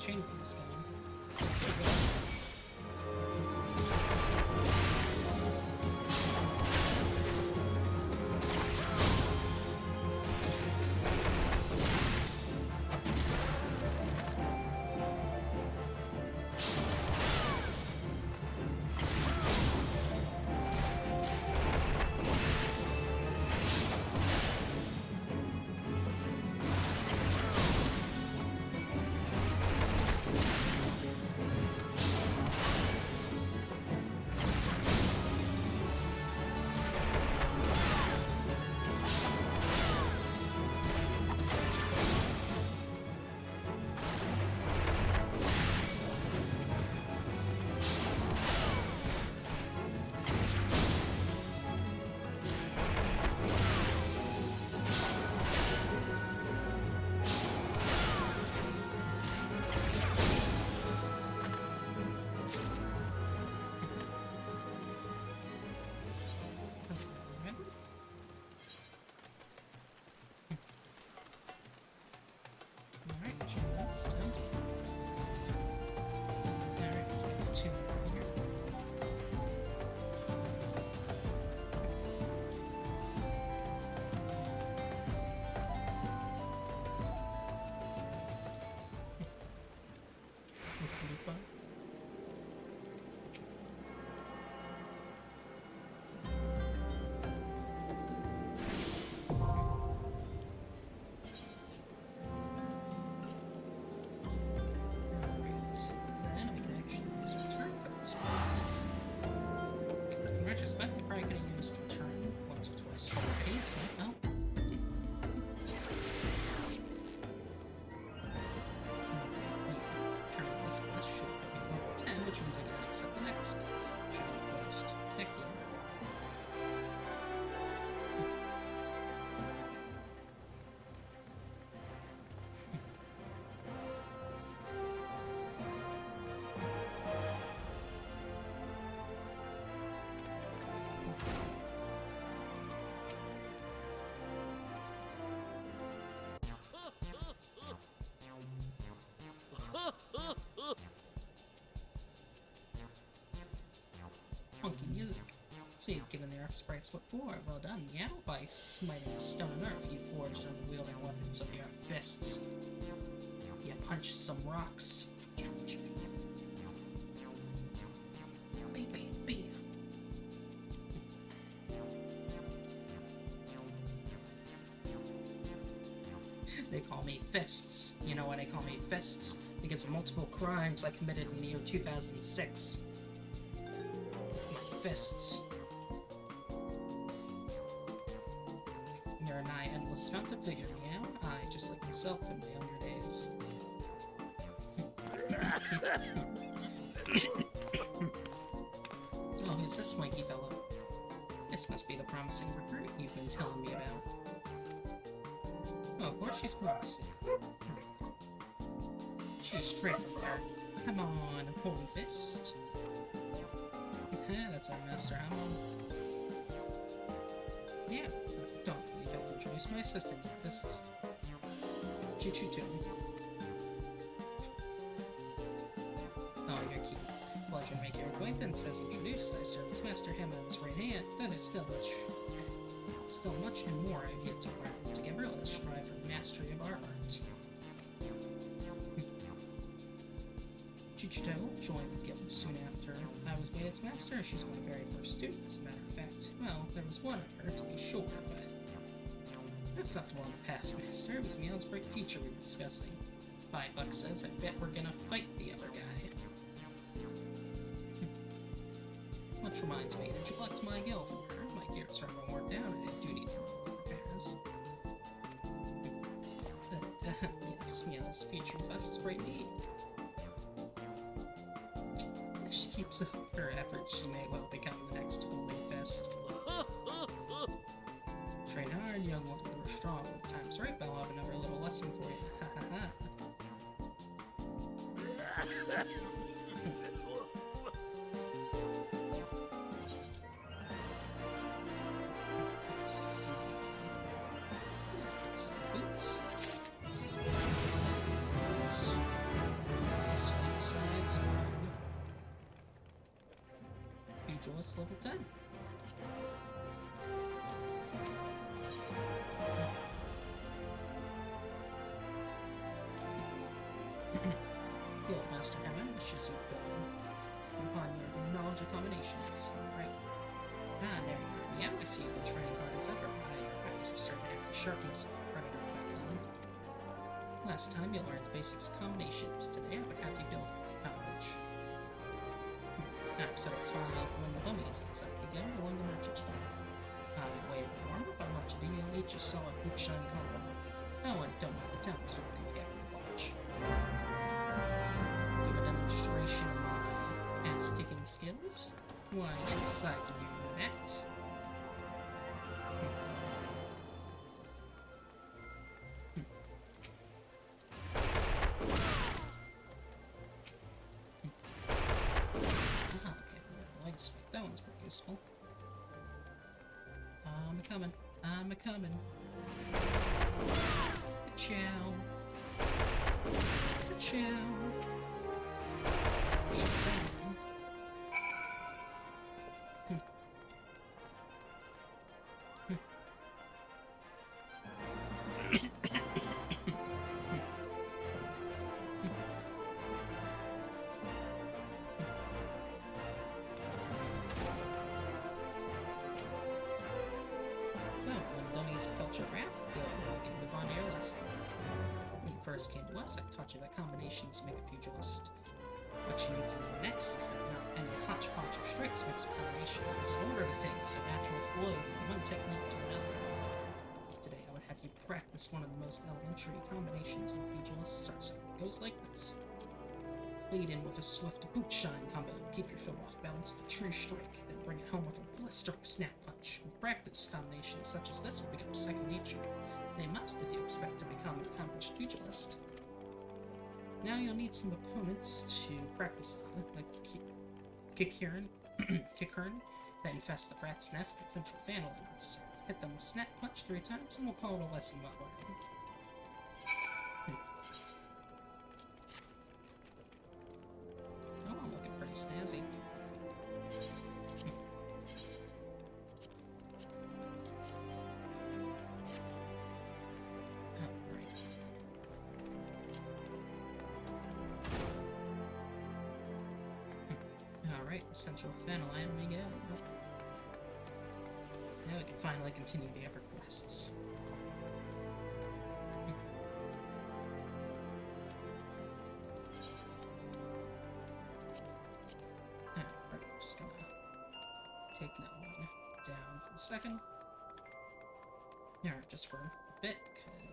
chain is going. That's pretty good. Alright, let's get 2 more here. I probably could have used turn once or twice already. Oh. Turn this should be level 10, which means I can accept the next shadow quest. Heck yeah. Funky music. So you've given the Earth sprites what for. Well done. Yeah, by smiting the stone and earth, you forged unwielding weapons of your fists. You punched some rocks. They call me Fists. You know why they call me Fists? Because of multiple crimes I committed in the year 2006. With my fists. You're a nigh endless fountain figure, yeah? I, just like myself in my younger days. Oh, who's this swanky fellow? This must be the promising recruit you've been telling me about. Oh, of course she's promising. She's straight there. Come on, Holy Fist. That's our master ammo. Yeah, don't leave out the choice. My assistant. This is Chichutu. Oh, you're cute. Pleasure to make your acquaintance. As introduced, I serve as Master Hammond's right hand. That is still much and more I've yet to learn. Together, let us strive for mastery of our art. Chichuto joined the guild soon after I was made its master. She's my very first student, as a matter of fact. Well, there was one of her, to be sure, but that's not the one the past master. It was Meow's bright future we were discussing. Buck says, I bet we're gonna fight the other guy. Which reminds me, did you collect my gil from her? My gears are worn down and I do need for repairs. Yes, Meow's future fest is bright indeed. If she keeps up her efforts, she may well become the next Holy Fist. Train hard, young one, and we're strong. When the time's right, I'll have another little lesson for you. Ha ha ha. Let's see. Get some boots. That's level 10. Guildmaster Hammer wishes you building upon your knowledge of combinations. Right. Ah, there you are. Yeah, I see you've been training hard as ever. Your eyes are starting to have the sharpness of the predator at that level. Last time you learned the basics of combinations. Today I would have you build my knowledge. I've set up 5 little dummies inside the game along the merchant store. Way of warm up, I want you to each a solid boot shine combo. Oh, and don't mind the townsfolk if you happen to watch. Give a demonstration of my ass-kicking skills? Why, yes, I can do that. That one's pretty useful. I'm a-coming. I'm a-coming. Ka-chow. Ka-chow. Shazam. So, when dummies felt your wrath, go and move on to your lesson. When you first came to us, I taught you that combinations make a pugilist. What you need to know next is that not any hodgepodge of strikes makes a combination. There's an order to things, a natural flow from one technique to another. Today, I would have you practice one of the most elementary combinations in pugilist's arsenal. It goes like this. Lead in with a swift boot shine combo. Keep your foot off balance with a true strike, then bring it home with a blistering snap punch. With practice, combinations such as this will become second nature. They must if you expect to become an accomplished pugilist. Now you'll need some opponents to practice on, like Kikern, that infest the rat's nest at Central Fanlands. Hit them with snap punch 3 times, and we'll call it a lesson well learned. Oh, I'm looking pretty snazzy. Alright, the Central Fanland we go. Now we can finally continue the upper quests. Alright, just gonna take that one down for a second. Alright, just for a bit,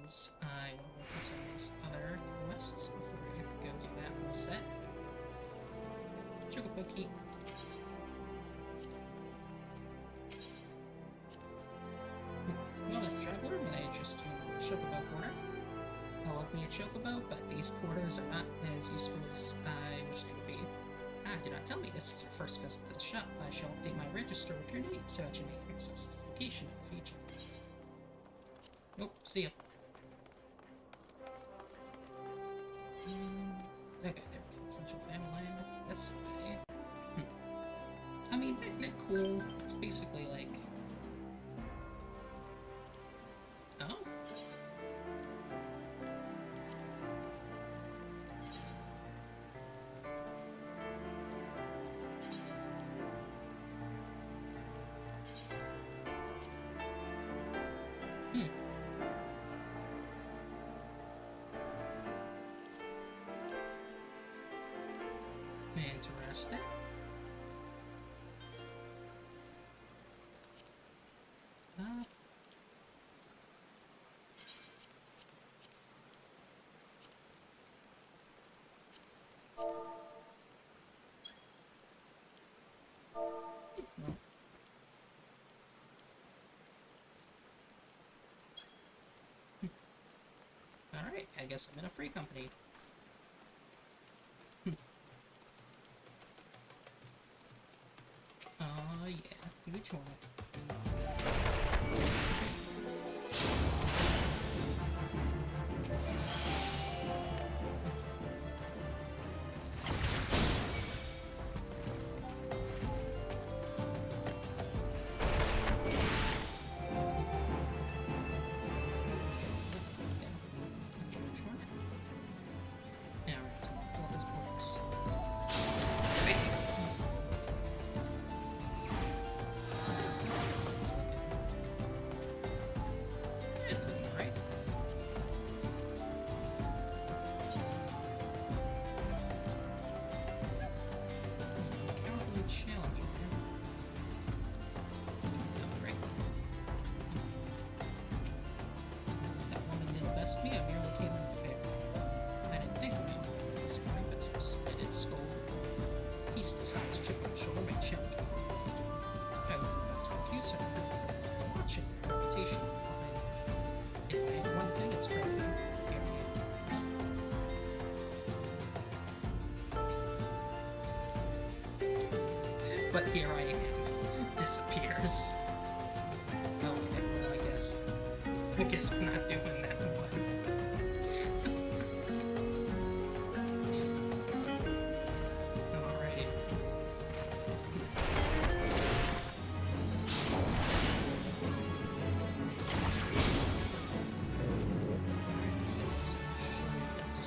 because I want to work on some of these other quests before we go do that whole set. Chocobo key. Well, traveler, may I interest you in Chocobo Corner? I love me a Chocobo, but these quarters are not as useful as I wish they would be. Ah, do not tell me this is your first visit to the shop. I shall update my register with your name so that you may access this location in the future. Nope, see ya. Okay, there we go. Central Fanland. This way. I mean, they're cool. It's basically like... Oh? Interesting. Alright, I guess I'm in a free company. Oh yeah, which one? Alright, come on, fill up his books. It's alright. Cowardly challenger. Oh, great. That woman didn't best me, I merely came unprepared. I didn't think of it this morning, but some slitted skull. Peace decides chip on shoulder may challenge me. I was about to refuse her for watching her reputation behind. If I had one thing, it's for me. But here I am. Disappears. Okay, well, I guess I'm not doing that one. Alright. Let's get some shoulders.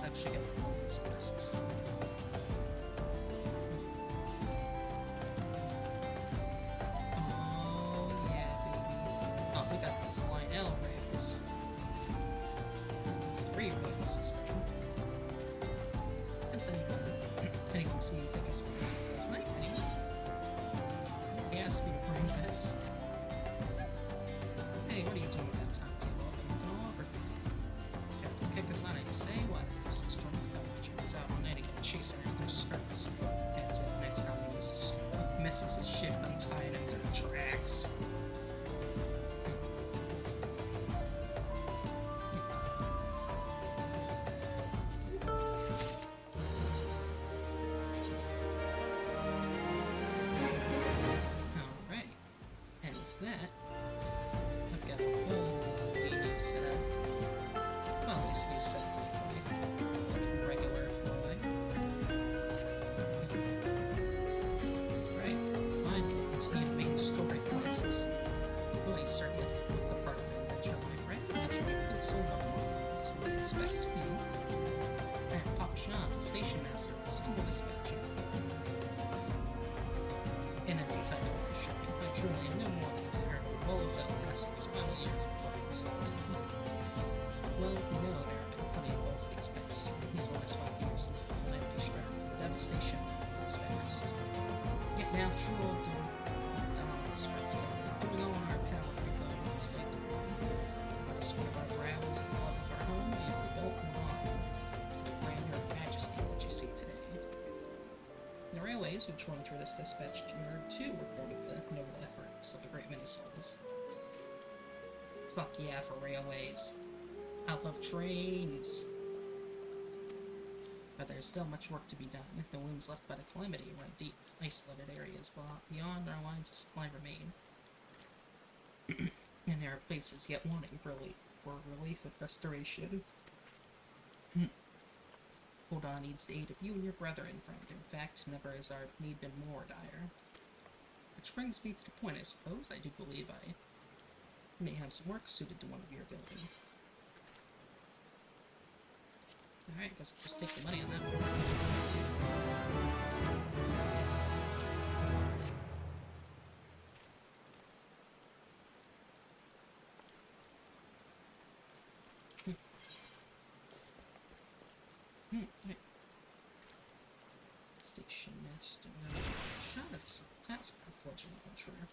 Actually get all these lists. Oh yeah, baby. Oh, we got these Lionel rails. 3 rails this time. Has anyone seen you pick a space since last night? Anyone? He asked me to bring this. Hey, what are you doing with that timetable? I'm looking all over for you. Careful, kick us on it, you say? What? Useless drunk coverage. He's out all night again, chasing after skirts. That's it. Next time he misses his shift, I'm tied into the tracks. Alright. And with that, I've got a whole new setup. Well, at least new setup. Regular way. Right, finally, continue the main story quests. Well, you certainly with the part of an adventure, my friend. Mention you did so well. It's what I expect. And Papa Sean, station master, a single dispatch. In empty title of shipping, I truly am no more than entirely well of that past its final years of living salt. Well, you know, there have been plenty of both these picks. These last 5 years since the calamity struck, the devastation was vast. Yet now, true old Don is right together, doing all in our power to rebuild the state. Let us sweat our brows and the love of our home, we have rebuilt and on to the grandeur and majesty that you see today. The railways, which run through this dispatch are too were part of the noble efforts of the great many souls. Fuck yeah for railways. I love trains. But there's still much work to be done. The wounds left by the calamity run deep, isolated areas beyond our lines of supply remain. And there are places yet wanting for relief and restoration. ul'dah needs the aid of you and your brethren, friend. In fact, never has our need been more dire. Which brings me to the point, I suppose. I do believe I may have some work suited to one of your abilities. Alright, I guess I'll just take the money on that one. Right. Station master. Shot as a simple task for a fledgling adventurer.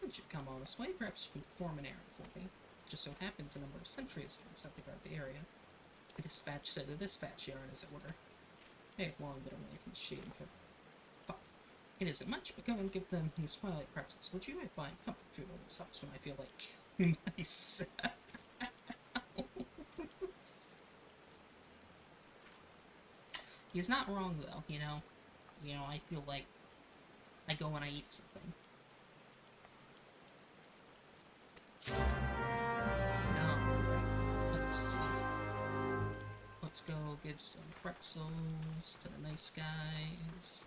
Once you've come all this way, perhaps you can perform an errand for me. It just so happens a number of sentries have been set to guard the area. A dispatch to the dispatch yard, as it were. They have long been away from the shade and fuck. It isn't much, but go and give them these twilight pretzels, would you? I find comfort food always helps when I feel like myself. He's not wrong, though, you know? You know, I feel like I go when I eat something. Let's go give some pretzels to the nice guys.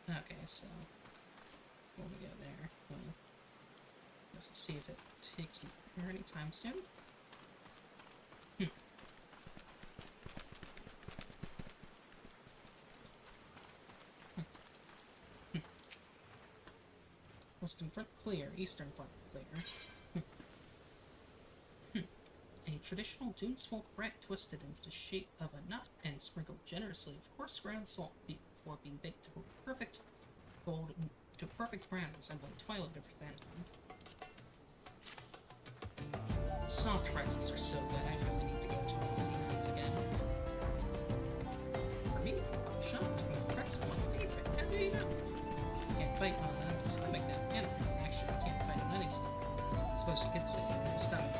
Okay, so when we go there, let's see if it takes me here anytime soon. Western front clear, eastern front clear. A traditional dune-smoke bread twisted into the shape of a nut and sprinkled generously with coarse ground salt before being baked to perfect brown, resembling twilight of phantom. Soft pretzels are so good, I really need to go to McDonald's again. For me, shop pretzel my favorite. How do you know? Can't fight on an empty stomach now, can I? Actually, I can't fight on any stomach. I suppose you could say your stomach.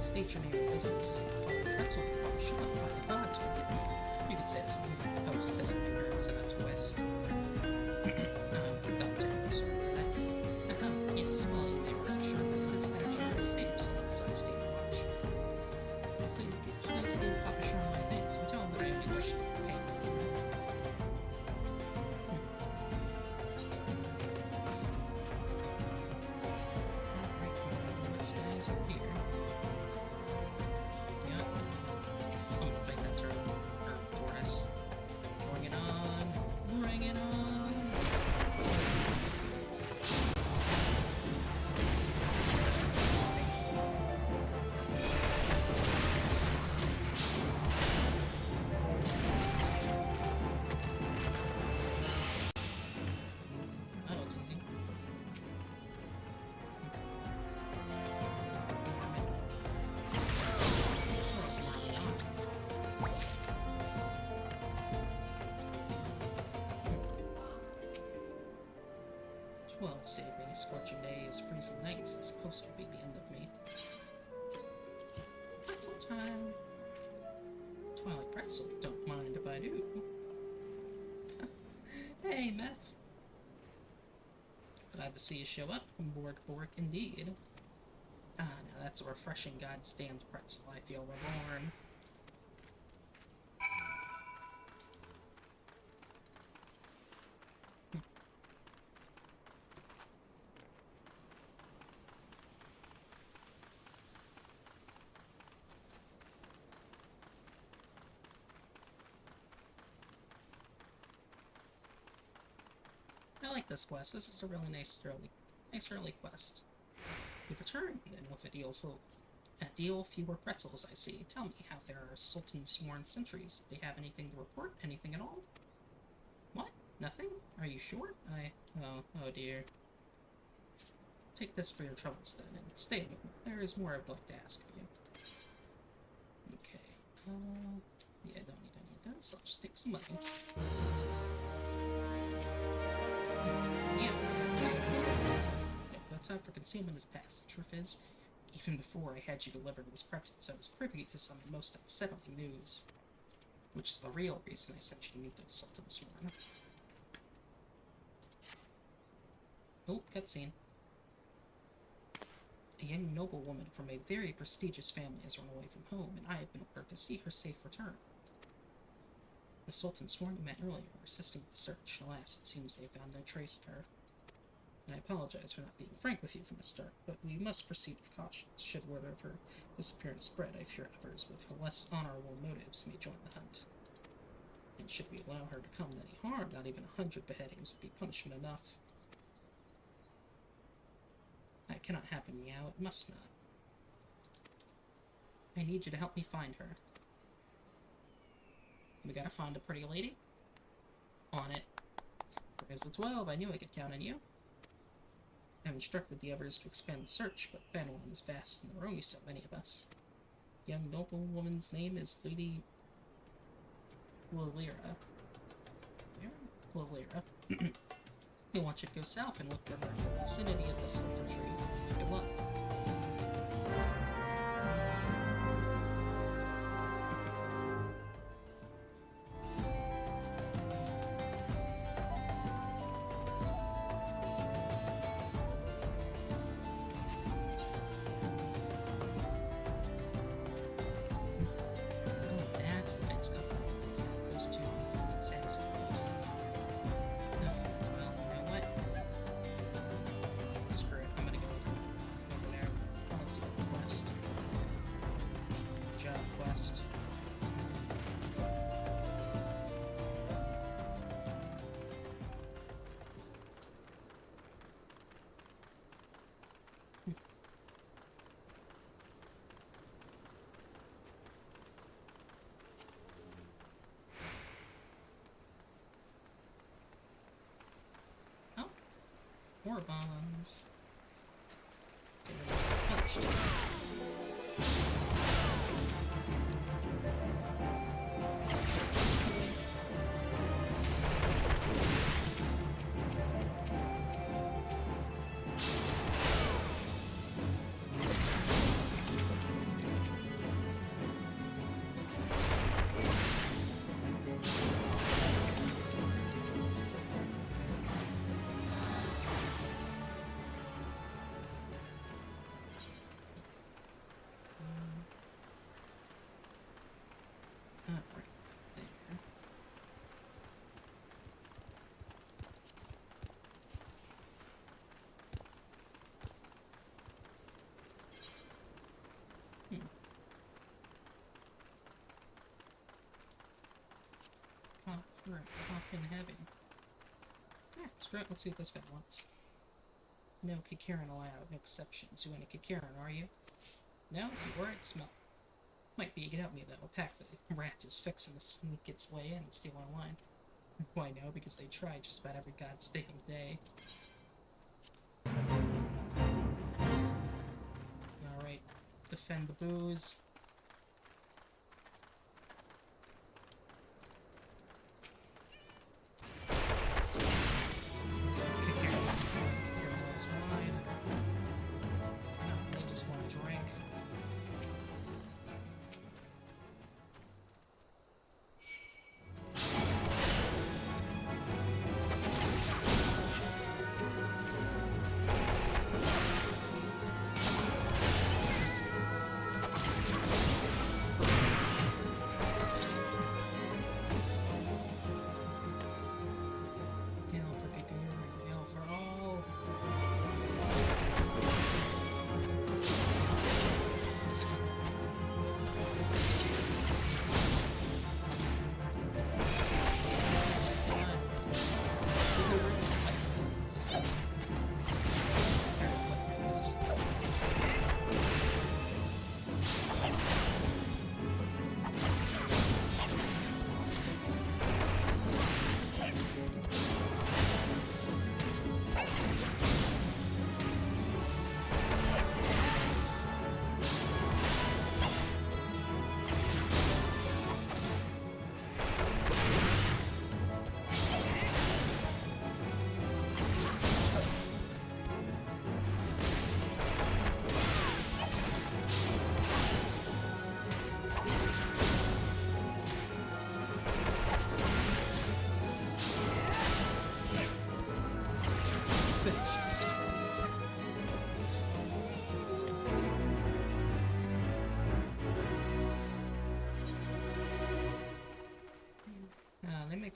State your name and business. Pretzel for coffee shop by the VODS for it. You could say it's a post has fingers and a twist. Double technical, sorry for that. Yes, well, you may rest assured that the dispatcher is safe so long as I stay to watch. Please give Papa Sean my thanks and tell him that I only wish to pay for him. Alright, this guy's up here. Save me, scorching days, freezing nights, this coast will be the end of me. Pretzel time! Twilight Pretzel, don't mind if I do. Hey, Meth! Glad to see you show up. Bork indeed. Ah, now that's a refreshing goddamned pretzel. I feel reborn. I like this quest. This is a really nice early quest. You've returned, and with a deal fewer pretzels, I see. Tell me, how there are Sultan sworn sentries? Do they have anything to report? Anything at all? What? Nothing? Are you sure? Oh dear. Take this for your troubles then, and stay a moment. There is more I'd like to ask of you. Okay. Yeah, I don't need any of this. I'll just take some money. Yeah, just this. Yeah, the time for concealment is past. The truth is, even before I had you delivered these pretzels, I was privy to some most unsettling news. Which is the real reason I sent you to meet those Sultan sworn. Oh, cutscene. A young noblewoman from a very prestigious family has run away from home, and I have been ordered to see her safe return. The Sultan sworn you met earlier were assisting with the search. Alas, it seems they found no trace of her. And I apologize for not being frank with you from the start, but we must proceed with caution. Should word of her disappearance spread, I fear others with less honorable motives may join the hunt. And should we allow her to come to any harm, not even 100 beheadings would be punishment enough. That cannot happen, Meow. It must not. I need you to help me find her. We gotta find a pretty lady. On it. There's the 12. I knew I could count on you. I've instructed the others to expand the search, but Fanwon is vast, and there are only so many of us. The young noblewoman's name is Lady Lilira. Lilira. I want you to go south and look for her in the vicinity of the Sultan tree. Good luck. More bombs. Punched. Right, off in heavy. Yeah, screw it, let's see what this guy wants. No Kikiran allowed, no exceptions. You ain't a Kikiran, are you? No? You were, it smell. Might be you can help me though. A pack of rats is fixing to sneak its way in and steal our wine. Why no? Because they try just about every goddamn day. Alright, defend the booze.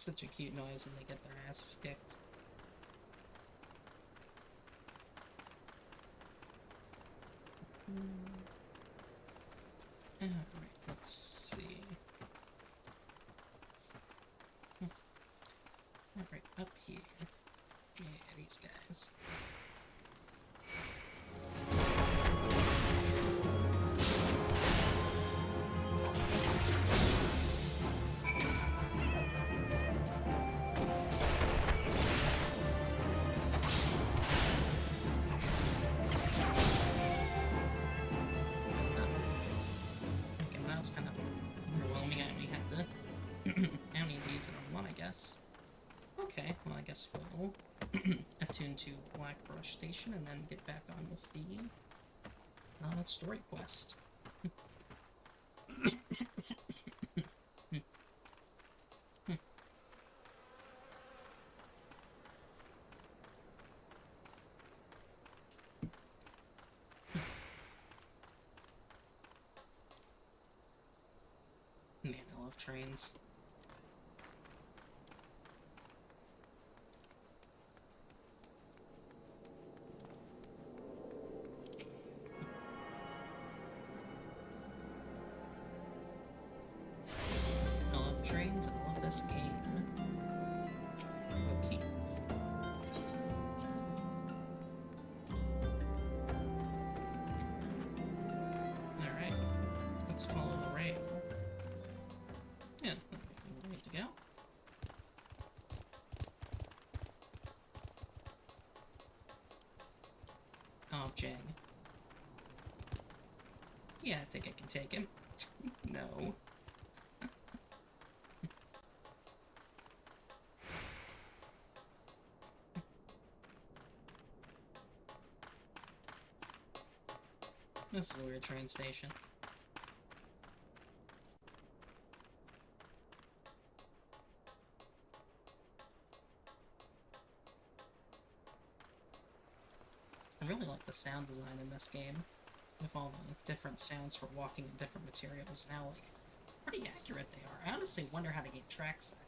Such a cute noise when they get their asses kicked. Alright, let's see. Alright, up here. Yeah, these guys. Okay, well I guess we'll attune to Blackbrush Station and then get back on with the story quest. Man, I love trains. I love trains and I love this game. Okay. Alright. Let's follow the rail. Yeah, we need to go. Oh, Jang. Yeah, I think I can take him. No. This is a weird train station. I really like the sound design in this game, with all the different sounds for walking in different materials. Now, like, pretty accurate they are. I honestly wonder how the game tracks that.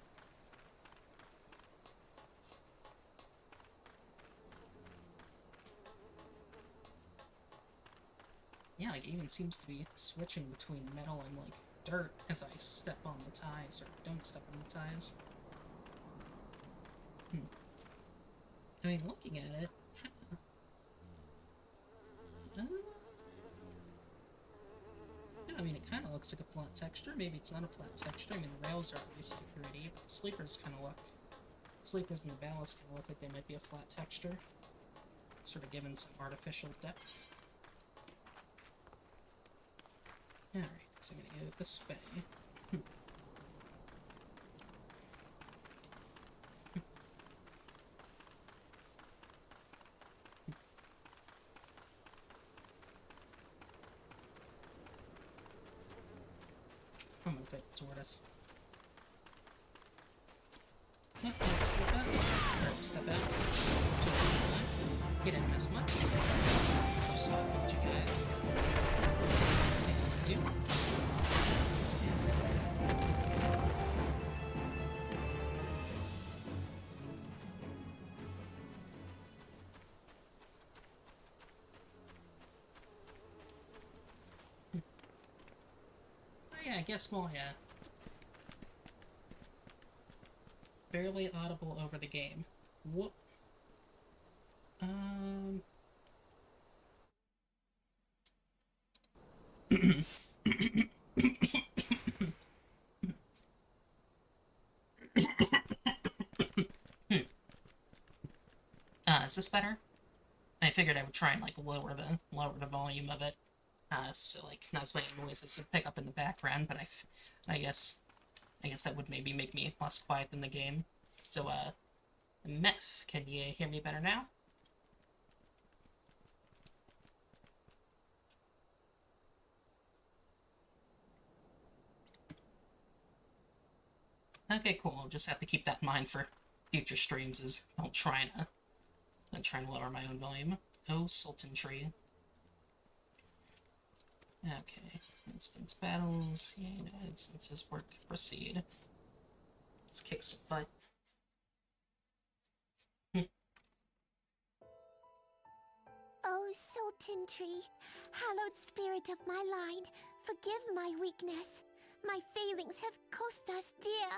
Yeah, like, it even seems to be switching between metal and, like, dirt as I step on the ties, or don't step on the ties. I mean, looking at it, yeah, I mean, it kind of looks like a flat texture. Maybe it's not a flat texture. I mean, the rails are obviously 3D, but the sleepers kind of look... Sleepers and the ballast kind of look like they might be a flat texture. Sort of given some artificial depth. Alright, so I'm gonna go this way. I'm gonna pick the tortoise. Yep, slip out. Or step out. He didn't miss much. Just swap with you guys. As we do. Oh yeah, I guess more, yeah. Barely audible over the game. Whoop. Is this better? I figured I would try and like lower the volume of it, so like not as many noises would pick up in the background. But I guess that would maybe make me less quiet than the game. So Meth, can you hear me better now? Okay, cool. I'll just have to keep that in mind for future streams. Is I'll try and lower my own volume. Oh, Sultan Tree. Okay, instance battles. Yeah, you know, instances work. Proceed. Let's kick some butt. Oh, Sultan Tree, hallowed spirit of my line, forgive my weakness. My failings have cost us dear.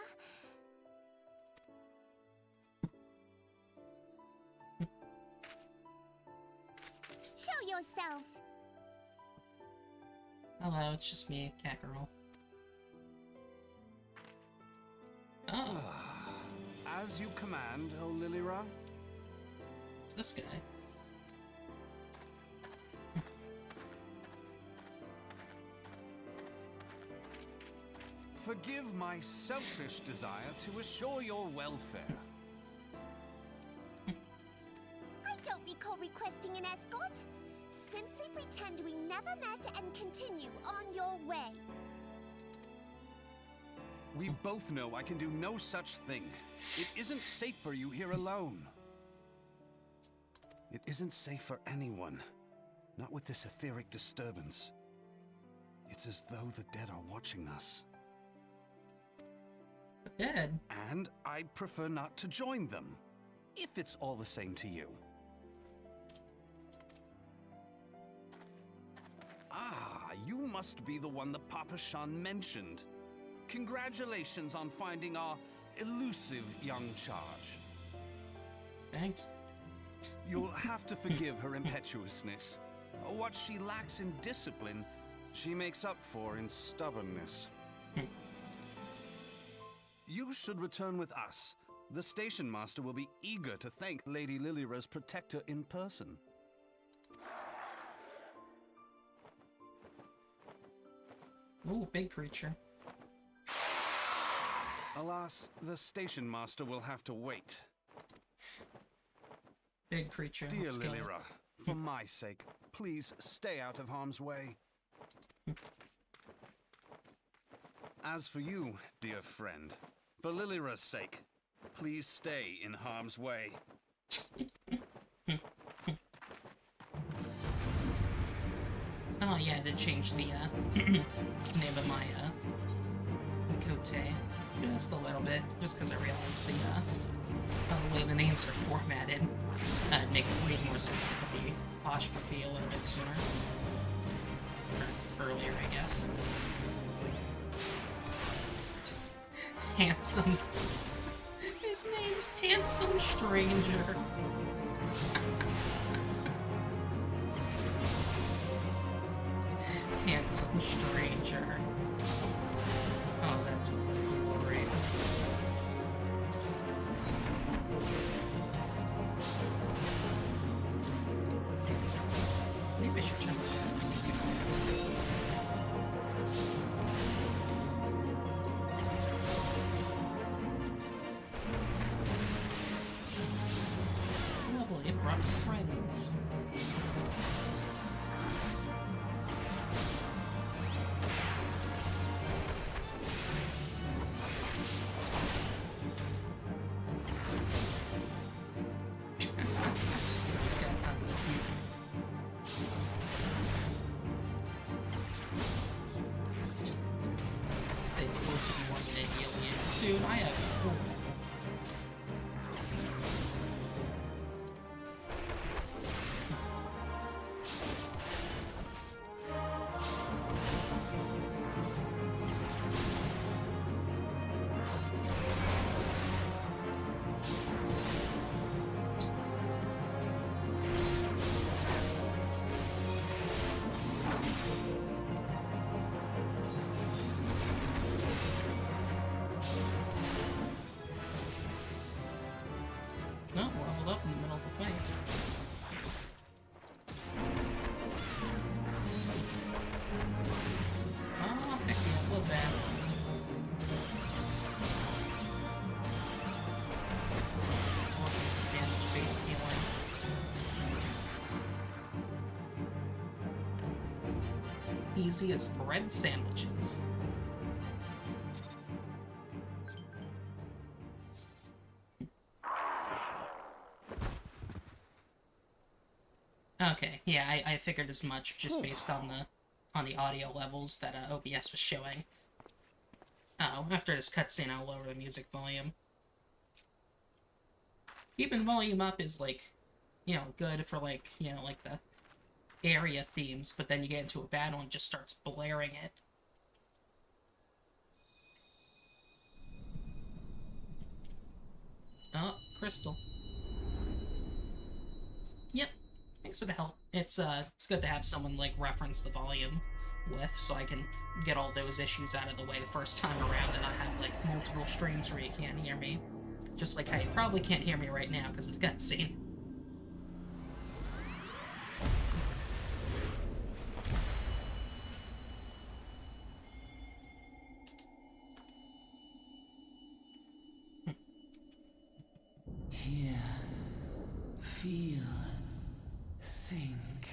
Show yourself. Hello, it's just me, Cat Girl. Oh. As you command, O Lilira. It's this guy. Forgive my selfish desire to assure your welfare. requesting an escort? Simply pretend we never met and continue on your way. We both know I can do no such thing. It isn't safe for you here alone. It isn't safe for anyone. Not with this etheric disturbance. It's as though the dead are watching us. The dead? And I'd prefer not to join them, if it's all the same to you. Ah, you must be the one that Papa Shan mentioned. Congratulations on finding our elusive young charge. Thanks. You'll have to forgive her impetuousness. What she lacks in discipline, she makes up for in stubbornness. You should return with us. The station master will be eager to thank Lady Lilira's protector in person. Ooh, big creature. Alas, the station master will have to wait. Big creature. Dear Let's kill it. Lilira, for my sake, please stay out of harm's way. As for you, dear friend, for Lilira's sake, please stay in harm's way. Oh yeah, I did change the name of my miqo'te just a little bit, just because I realized the way the names are formatted make way more sense to put the apostrophe a little bit sooner. Or earlier, I guess. Handsome. His name's Handsome Stranger. Handsome Stranger. Oh, that's glorious. Maybe I should turn the music down. Lovely, it brought friends. Stay close if you want me to heal you. Dude, I have full health. No, leveled up in the middle of the fight. Oh, heck yeah, a little bad. I'll do some damage-based healing. Easy as bread sandwiches. Okay, yeah, I figured as much just based on the audio levels that OBS was showing. Oh, after this cutscene, I'll lower the music volume. Keeping volume up is like, you know, good for like, you know, like the area themes, but then you get into a battle and just starts blaring it. Oh, crystal. Yep. Thanks for the help. It's good to have someone, like, reference the volume with, so I can get all those issues out of the way the first time around and not have, like, multiple streams where you can't hear me. Just like how you probably can't hear me right now, because of the cutscene. Here, feel think.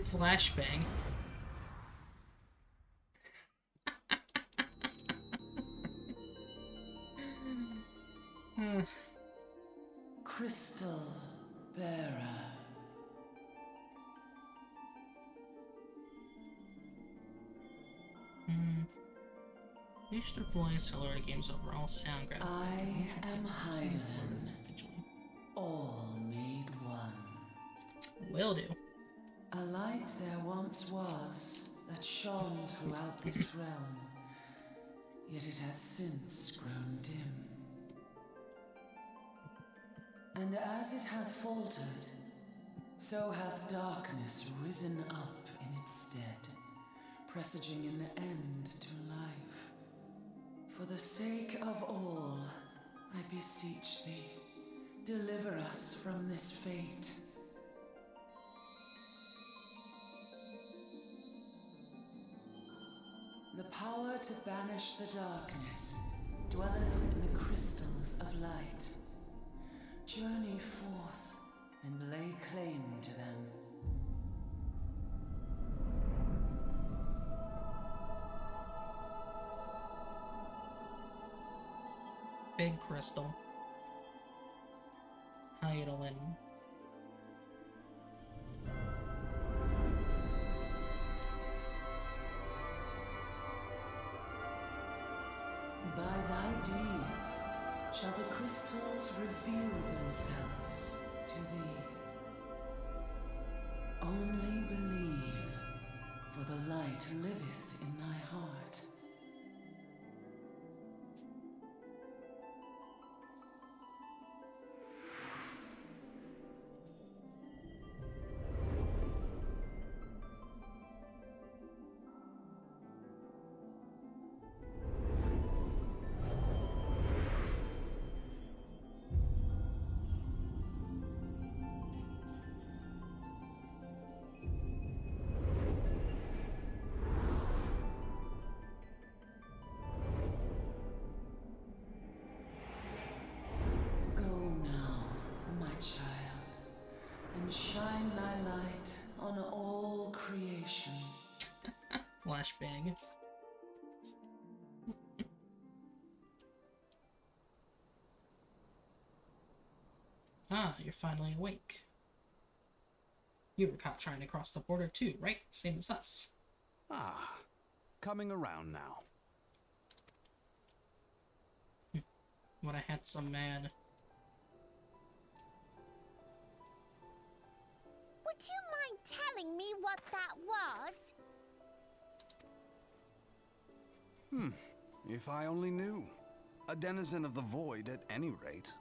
Flashbang. Crystal Bearer. Reach their voice, hello to game's overall sound graphics. I am Hydaelyn, all made one. Will do. A light there once was that shone throughout this realm, yet it hath since grown dim. And as it hath faltered, so hath darkness risen up in its stead, presaging an end to life. For the sake of all, I beseech thee, deliver us from this fate. The power to banish the darkness dwelleth in the crystals of light. Journey forth and lay claim to them. Big crystal. Hydaelyn. By thy deeds shall the crystals reveal themselves to thee. Only believe, for the light liveth in thy heart. Shine thy light on all creation. Flashbang. Ah, you're finally awake. You were caught trying to cross the border too, right? Same as us. Ah, coming around now. What a handsome man. Would you mind telling me what that was? If I only knew. A denizen of the void at any rate.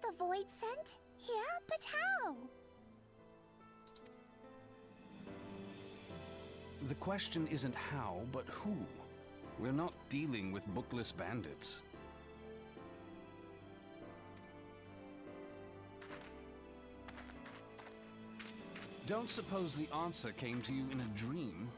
The void sent? Here? But how? The question isn't how, but who. We're not dealing with bookless bandits. Don't suppose the answer came to you in a dream?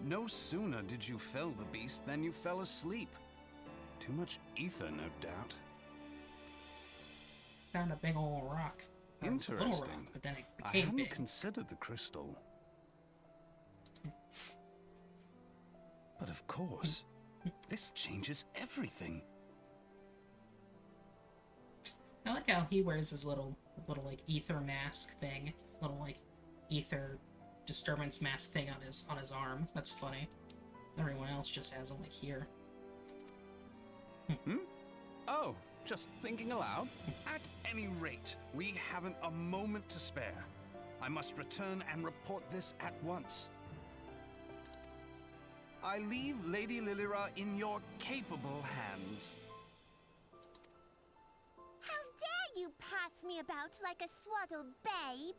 No sooner did you fell the beast than you fell asleep. Too much ether, no doubt. Found a big old rock. Interesting. Little rock, but then it I became hadn't big. considered the crystal. But of course, this changes everything. I like how he wears his little like ether mask thing, little like ether disturbance mask thing on his arm. That's funny. Everyone else just has them like here. Oh, just thinking aloud. At any rate, we haven't a moment to spare. I must return and report this at once. I leave Lady Lilira in your capable hands. How dare you pass me about like a swaddled babe.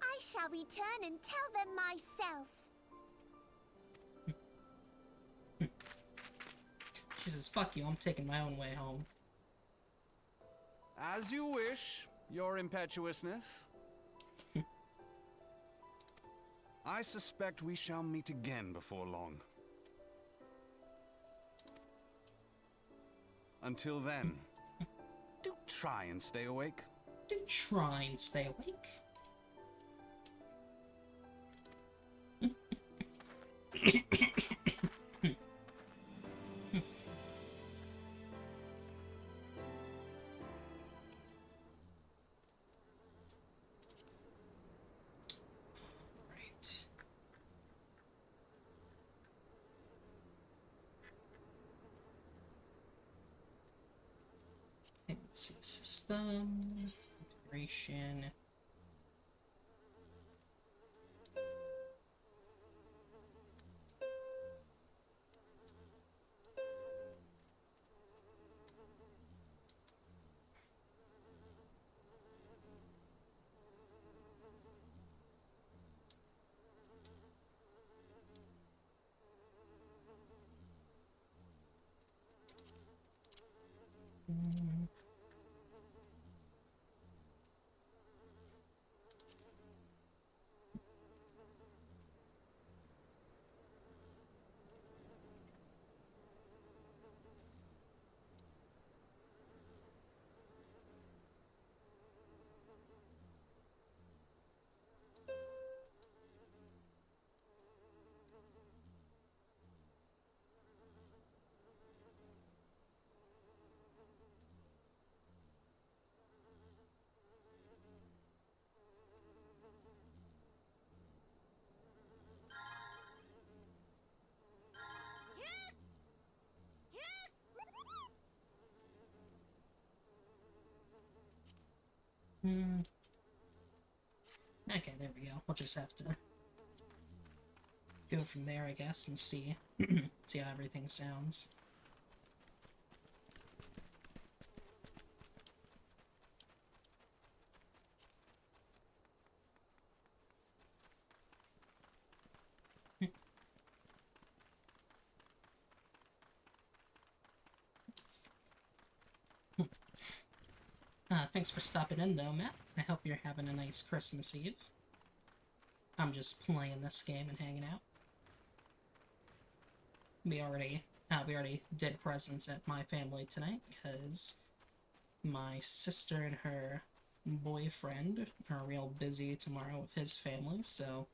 I shall return and tell them myself. She says, fuck you, I'm taking my own way home. As you wish, your impetuousness. I suspect we shall meet again before long. Until then, do try and stay awake. Do try and stay awake. Let's see, system, configuration. Okay, there we go. We'll just have to go from there, I guess, and see see how everything sounds. Thanks for stopping in, though, Matt. I hope you're having a nice Christmas Eve. I'm just playing this game and hanging out. We already did presents at my family tonight, because my sister and her boyfriend are real busy tomorrow with his family, so...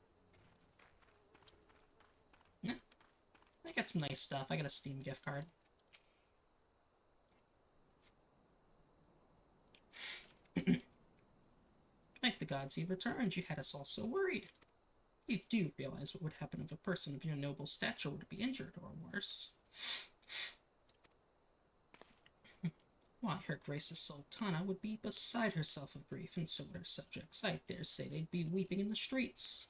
yeah. I got some nice stuff. I got a Steam gift card. Thank the gods you returned. You had us all so worried. You do realize what would happen if a person of your noble stature would be injured, or worse. Why, Her Grace's Sultana would be beside herself of grief, and so would her subjects. I dare say they'd be weeping in the streets.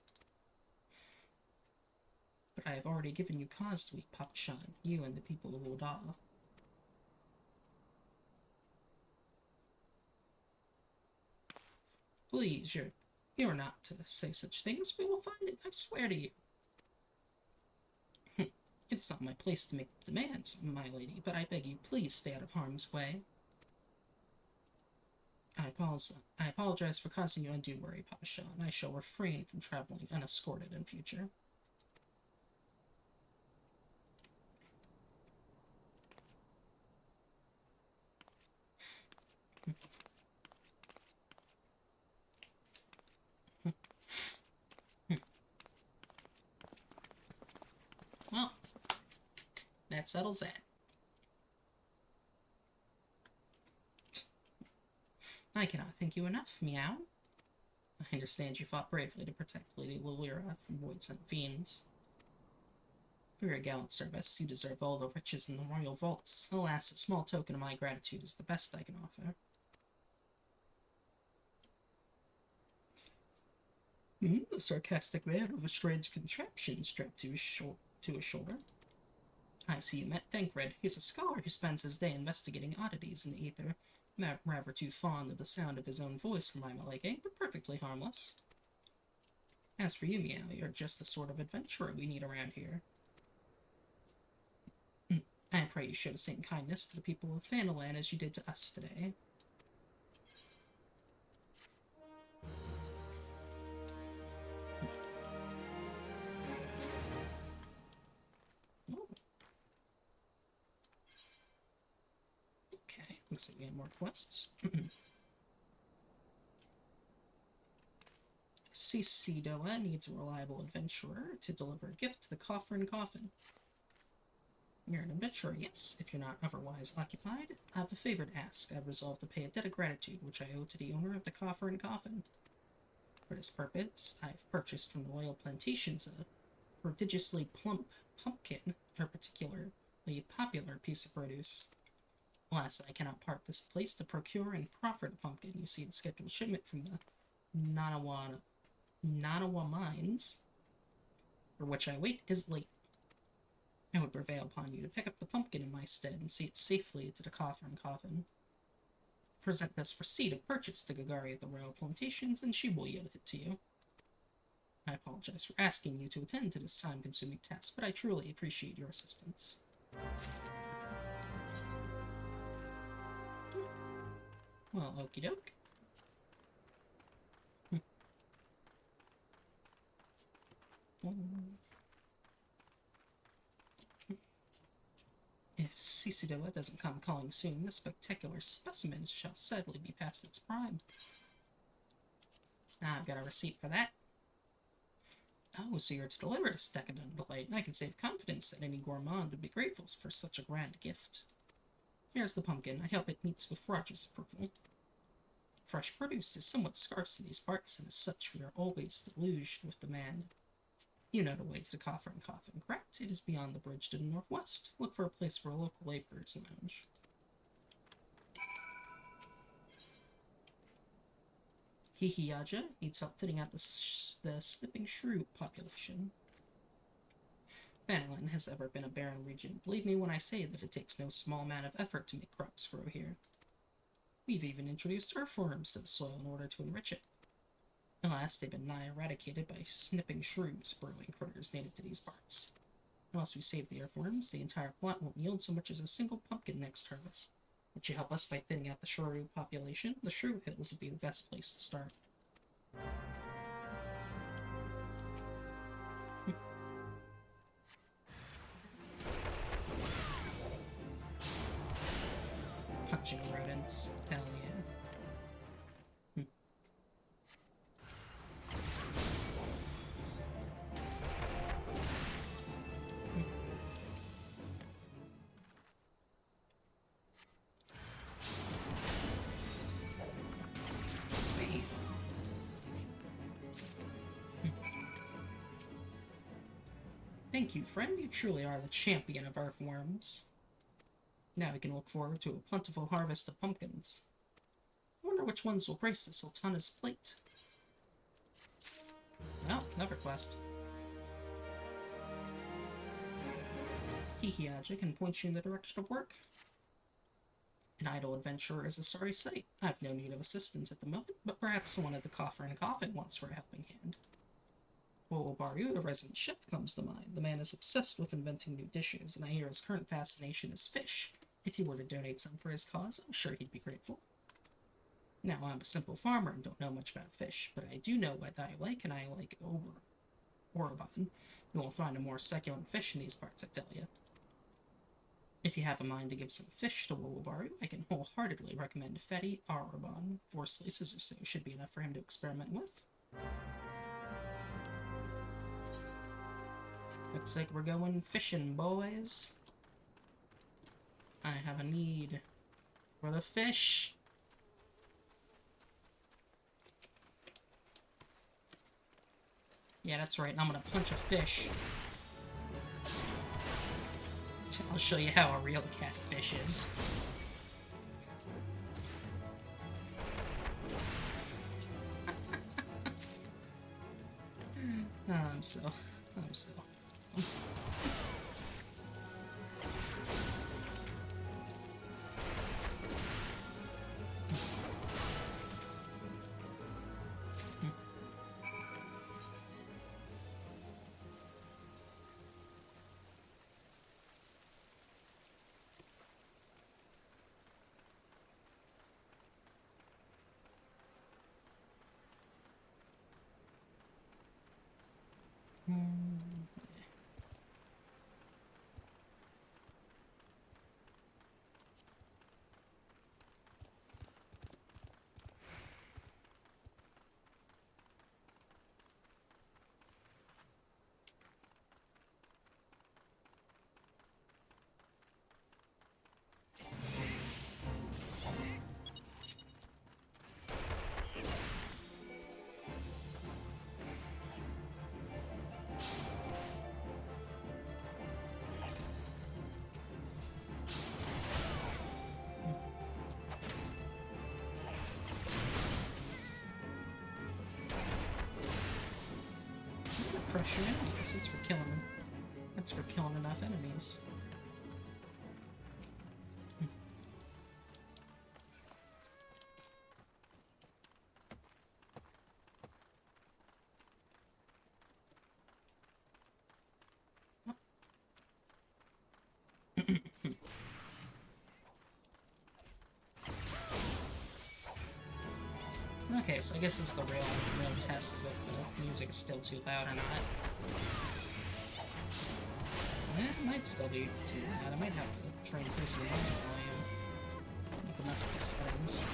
But I have already given you cause to weep, Papa Shan, you and the people of ul'dah. Please, you're not to say such things. We will find it, I swear to you. It's not my place to make demands, my lady, but I beg you, please stay out of harm's way. I apologize for causing you undue worry, Papa Shan. I shall refrain from traveling unescorted in future. Well, that settles that. I cannot thank you enough, Meow. I understand you fought bravely to protect Lady Lilira from void-sent fiends. For your gallant service, you deserve all the riches in the royal vaults. Alas, a small token of my gratitude is the best I can offer. A sarcastic man with a strange contraption strapped to his shoulder. I see you met Thancred. He's a scholar who spends his day investigating oddities in the ether. Not rather too fond of the sound of his own voice for my liking, but perfectly harmless. As for you, Meow, you're just the sort of adventurer we need around here. I pray you show the same kindness to the people of Fanaland as you did to us today. Oh. Okay, looks like we have more quests. Cicidoa needs a reliable adventurer to deliver a gift to the Coffer and Coffin. You're an adventurer, yes, if you're not otherwise occupied. I have a favor to ask. I've resolved to pay a debt of gratitude which I owe to the owner of the Coffer and Coffin. For this purpose, I've purchased from the Loyal Plantations a prodigiously plump pumpkin, a particularly popular piece of produce. Alas, I cannot part this place to procure and proffer the pumpkin. You see, the scheduled shipment from the Nanawa mines, for which I wait, is late. I would prevail upon you to pick up the pumpkin in my stead and see it safely to the Coffer and Coffin. Present this receipt of purchase to Gagari at the Royal Plantations, and she will yield it to you. I apologize for asking you to attend to this time-consuming task, but I truly appreciate your assistance. Well, okie doke. If Cicidoa doesn't come calling soon, this spectacular specimen shall sadly be past its prime. I've got a receipt for that. Oh, so you're to deliver this decadent delight, and I can say with confidence that any gourmand would be grateful for such a grand gift. Here's the pumpkin. I hope it meets with Roger's approval. Fresh produce is somewhat scarce in these parts, and as such we are always deluged with demand. You know the way to the Coffer and Coffin, correct? It is beyond the bridge to the northwest. Look for a place for a local laborers lounge. Hihiyaja needs help fitting out the snipping shrew population. Fanaland has ever been a barren region. Believe me when I say that it takes no small amount of effort to make crops grow here. We've even introduced earthworms to the soil in order to enrich it. Alas, they've been nigh eradicated by snipping shrews, burrowing critters native to these parts. Unless we save the earthworms, the entire plot won't yield so much as a single pumpkin next harvest. Would you help us by thinning out the shrew population? The shrew hills would be the best place to start. Punching rodents. Hell yeah. Thank you, friend. You truly are the champion of earthworms. Now we can look forward to a plentiful harvest of pumpkins. I wonder which ones will grace the Sultana's plate. Oh, another quest. Hihiyaja can point you in the direction of work. An idle adventurer is a sorry sight. I have no need of assistance at the moment, but perhaps someone at the Coffer and Coffin wants for a helping hand. Wowobaru, the resident chef, comes to mind. The man is obsessed with inventing new dishes, and I hear his current fascination is fish. If you were to donate some for his cause, I'm sure he'd be grateful. Now, I'm a simple farmer and don't know much about fish, but I do know what I like, and I like Oroban. You won't find a more succulent fish in these parts, I tell you. If you have a mind to give some fish to Wowobaru, I can wholeheartedly recommend Fetty Oroban. 4 slices or so should be enough for him to experiment with. Looks like we're going fishing, boys. I have a need for the fish. Yeah, that's right. I'm gonna punch a fish. I'll show you how a real catfish is. I'm so. refresh your enemies. That's for killing. That's for killing enough enemies. Okay, so I guess it's the real test of if the music's still too loud or not. It might still be too loud. I might have to try increasing the volume. Need to mess with the settings.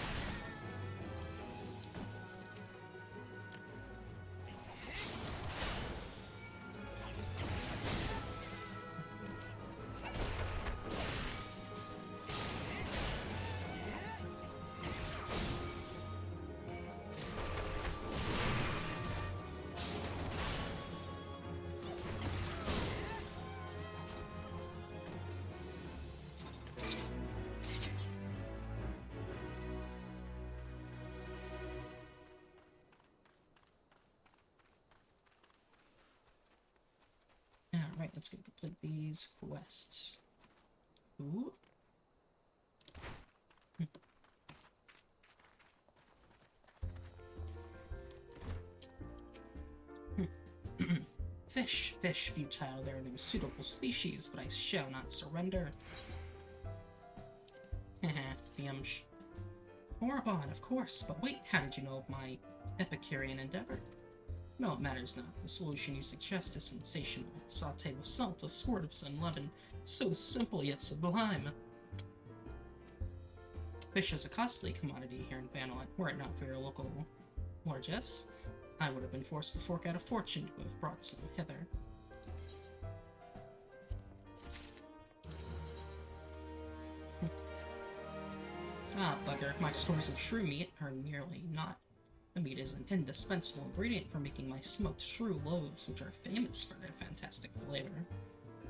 Alright, let's go complete these quests. Ooh. Fish, futile, there are no suitable species, but I shall not surrender. The Moribond, of course, but wait, how did you know of my Epicurean endeavor? No, it matters not. The solution you suggest is sensational. Sauté with salt, a squirt of sun leaven. So simple yet sublime. Fish is a costly commodity here in Vanillin. Were it not for your local largesse, I would have been forced to fork out a fortune to have brought some hither. Ah, bugger, my stores of shrew meat are nearly not. The meat is an indispensable ingredient for making my smoked shrew loaves, which are famous for their fantastic flavor.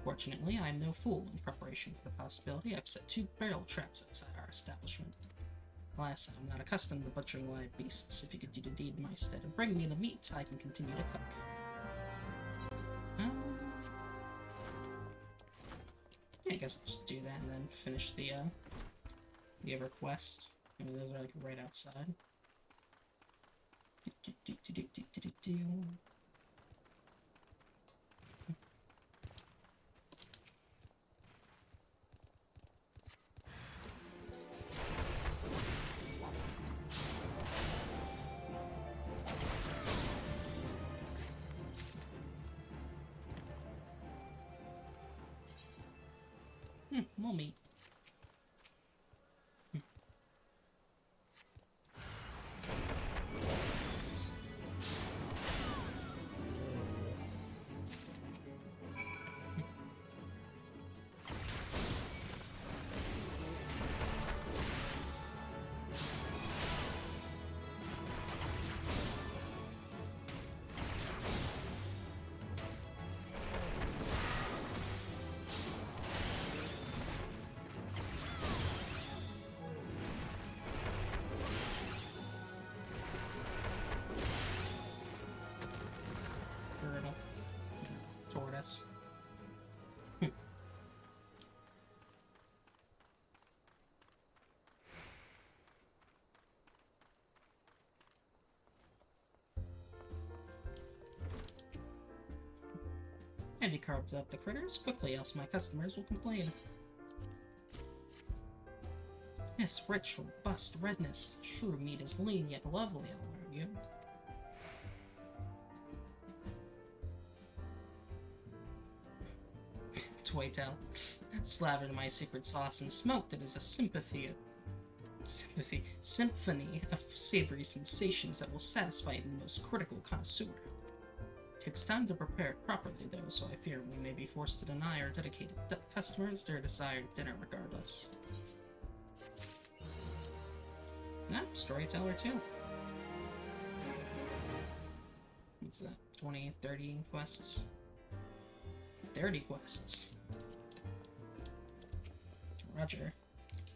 Fortunately, I am no fool. In preparation for the possibility, I've set 2 barrel traps outside our establishment. Alas, I am not accustomed to butchering live beasts. If you could do the deed in my stead and bring me the meat, I can continue to cook. Yeah, I guess I'll just do that and then finish the other quest. Maybe those are like right outside. More meat. Tortoise. And he carved up the critters quickly, else my customers will complain. Yes, rich, robust redness. Shrew meat is lean yet lovely, I'll argue. Toytail. Slathered in my secret sauce and smoked it as a symphony of savory sensations that will satisfy even the most critical connoisseur. It takes time to prepare it properly, though, so I fear we may be forced to deny our dedicated customers their desired dinner regardless. Storyteller too. What's that? 20, 30 quests? 30 quests. Roger.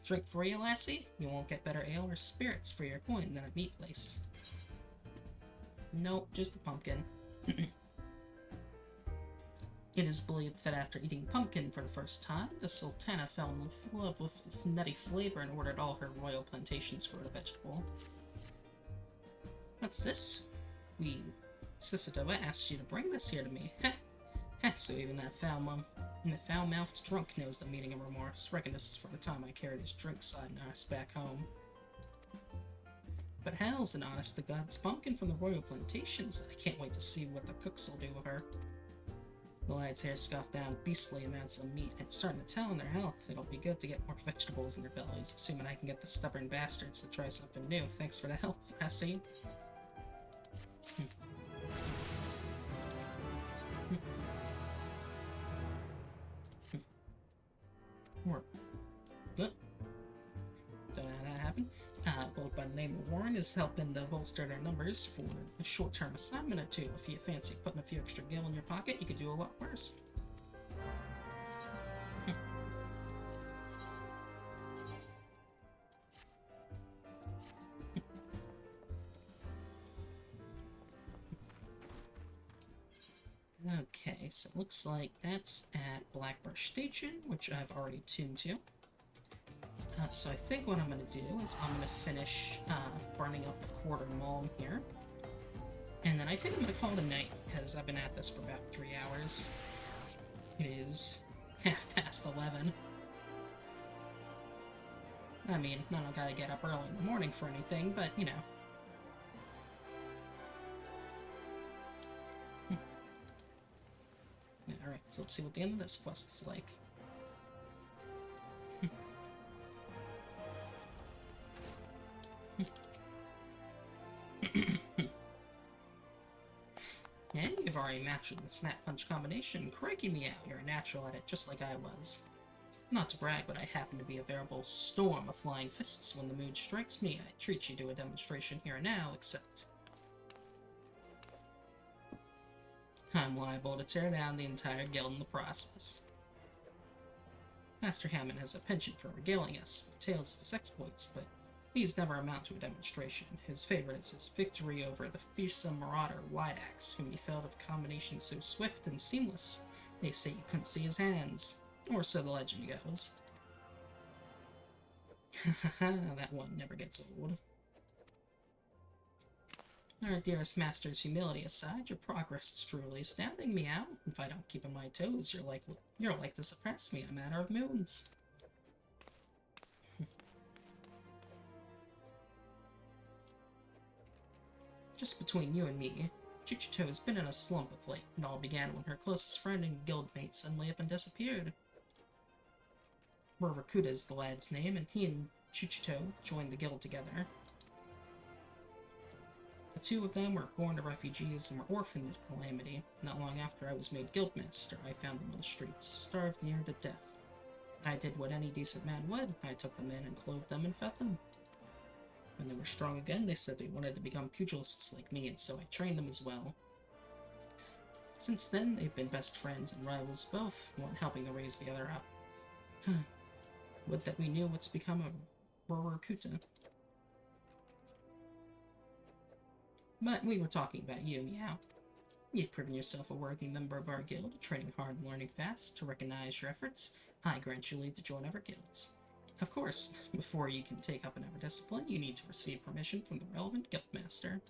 Drink for you, lassie? You won't get better ale or spirits for your coin than a meat place. Nope, just a pumpkin. It is believed that after eating pumpkin for the first time, the Sultana fell in love with the nutty flavor and ordered all her royal plantations grow the vegetable. What's this? Sisadova asked you to bring this here to me. Heh, so even that foul-mouthed drunk knows the meaning of remorse. Reckon this is for the time I carried his drink side ass back home. But hell's an honest-to-God's pumpkin from the royal plantations. I can't wait to see what the cooks will do with her. The lad's hair scoffed down beastly amounts of meat. It's starting to tell on their health. It'll be good to get more vegetables in their bellies, assuming I can get the stubborn bastards to try something new. Thanks for the help, Lassie. Don't know how that happened. Bold by the name of Warren is helping to bolster their numbers for a short-term assignment or two. If you fancy putting a few extra gil in your pocket, you could do a lot worse. Okay, so it looks like that's at Blackbrush Station, which I've already tuned to. So I think what I'm going to do is I'm going to finish burning up the quarter mall here. And then I think I'm going to call it a night, because I've been at this for about 3 hours. It is 11:30. I mean, I don't gotta get up early in the morning for anything, but, you know. Alright, so let's see what the end of this quest is like. Yeah, you've already mastered the Snap Punch combination. Crikey me out, you're a natural at it, just like I was. Not to brag, but I happen to be a veritable storm of flying fists. When the mood strikes me, I treat you to a demonstration here and now, except I'm liable to tear down the entire guild in the process. Master Hammond has a penchant for regaling us with tales of his exploits, but these never amount to a demonstration. His favorite is his victory over the fearsome marauder Wide-Axe, whom he felled with a combination so swift and seamless, they say you couldn't see his hands. Or so the legend goes. That one never gets old. Our dearest master's humility aside, your progress is truly astounding, Meow. If I don't keep on my toes, you're like to suppress me in a matter of moons. Just between you and me, Chuchito has been in a slump of late. It all began when her closest friend and guildmate suddenly up and disappeared. Rakuta is the lad's name, and he and Chuchito joined the guild together. The two of them were born to refugees and were orphaned at Calamity. Not long after I was made guildmaster, I found them on the streets, starved near to death. I did what any decent man would. I took them in and clothed them and fed them. When they were strong again, they said they wanted to become pugilists like me, and so I trained them as well. Since then, they've been best friends and rivals both, one helping to raise the other up. Would that we knew what's become of Rakuta. But we were talking about you, Meow. You've proven yourself a worthy member of our guild, training hard and learning fast. To recognize your efforts, I grant you leave to join other guilds. Of course, before you can take up another discipline, you need to receive permission from the relevant guildmaster.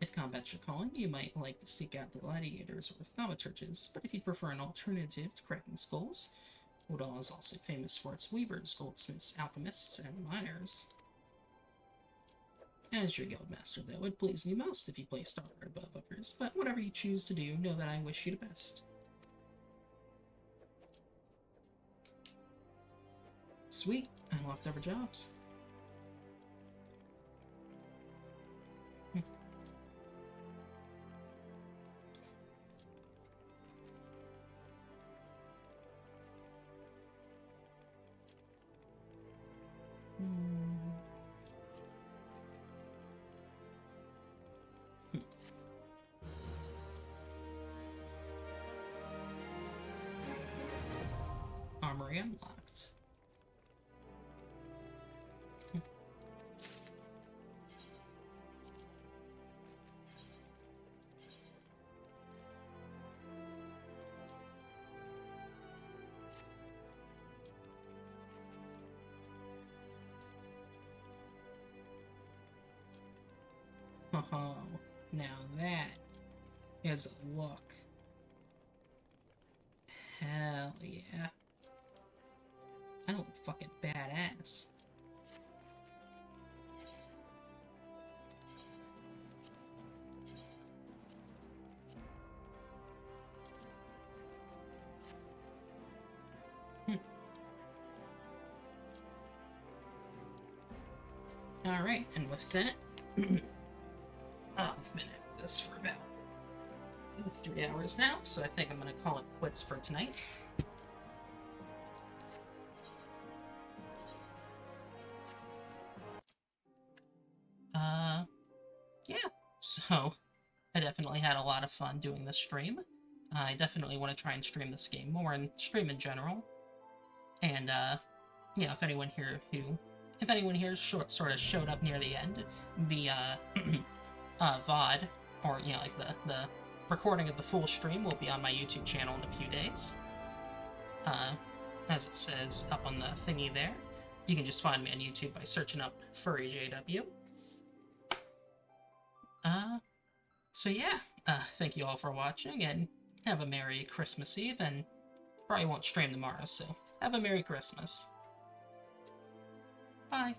If combat's your calling, you might like to seek out the gladiators or thaumaturges, but if you prefer an alternative to cracking skulls, ul'dah is also famous for its weavers, goldsmiths, alchemists, and miners. As your guildmaster, though, it'd please me most if you placed honor above others, but whatever you choose to do, know that I wish you the best. Sweet, and leftover jobs. Armory unlocked. Oh, now that is a look. Hell yeah. I look fucking badass. Alright, and with that, I've been at this for about 3 hours now, so I think I'm gonna call it quits for tonight. Yeah, so I definitely had a lot of fun doing this stream. I definitely want to try and stream this game more, and stream in general. And, yeah, if anyone here sort of showed up near the end, the, VOD, or, you know, like the recording of the full stream will be on my YouTube channel in a few days. As it says up on the thingy there. You can just find me on YouTube by searching up FurryJW. So yeah, thank you all for watching, and have a Merry Christmas Eve, and probably won't stream tomorrow, so have a Merry Christmas. Bye.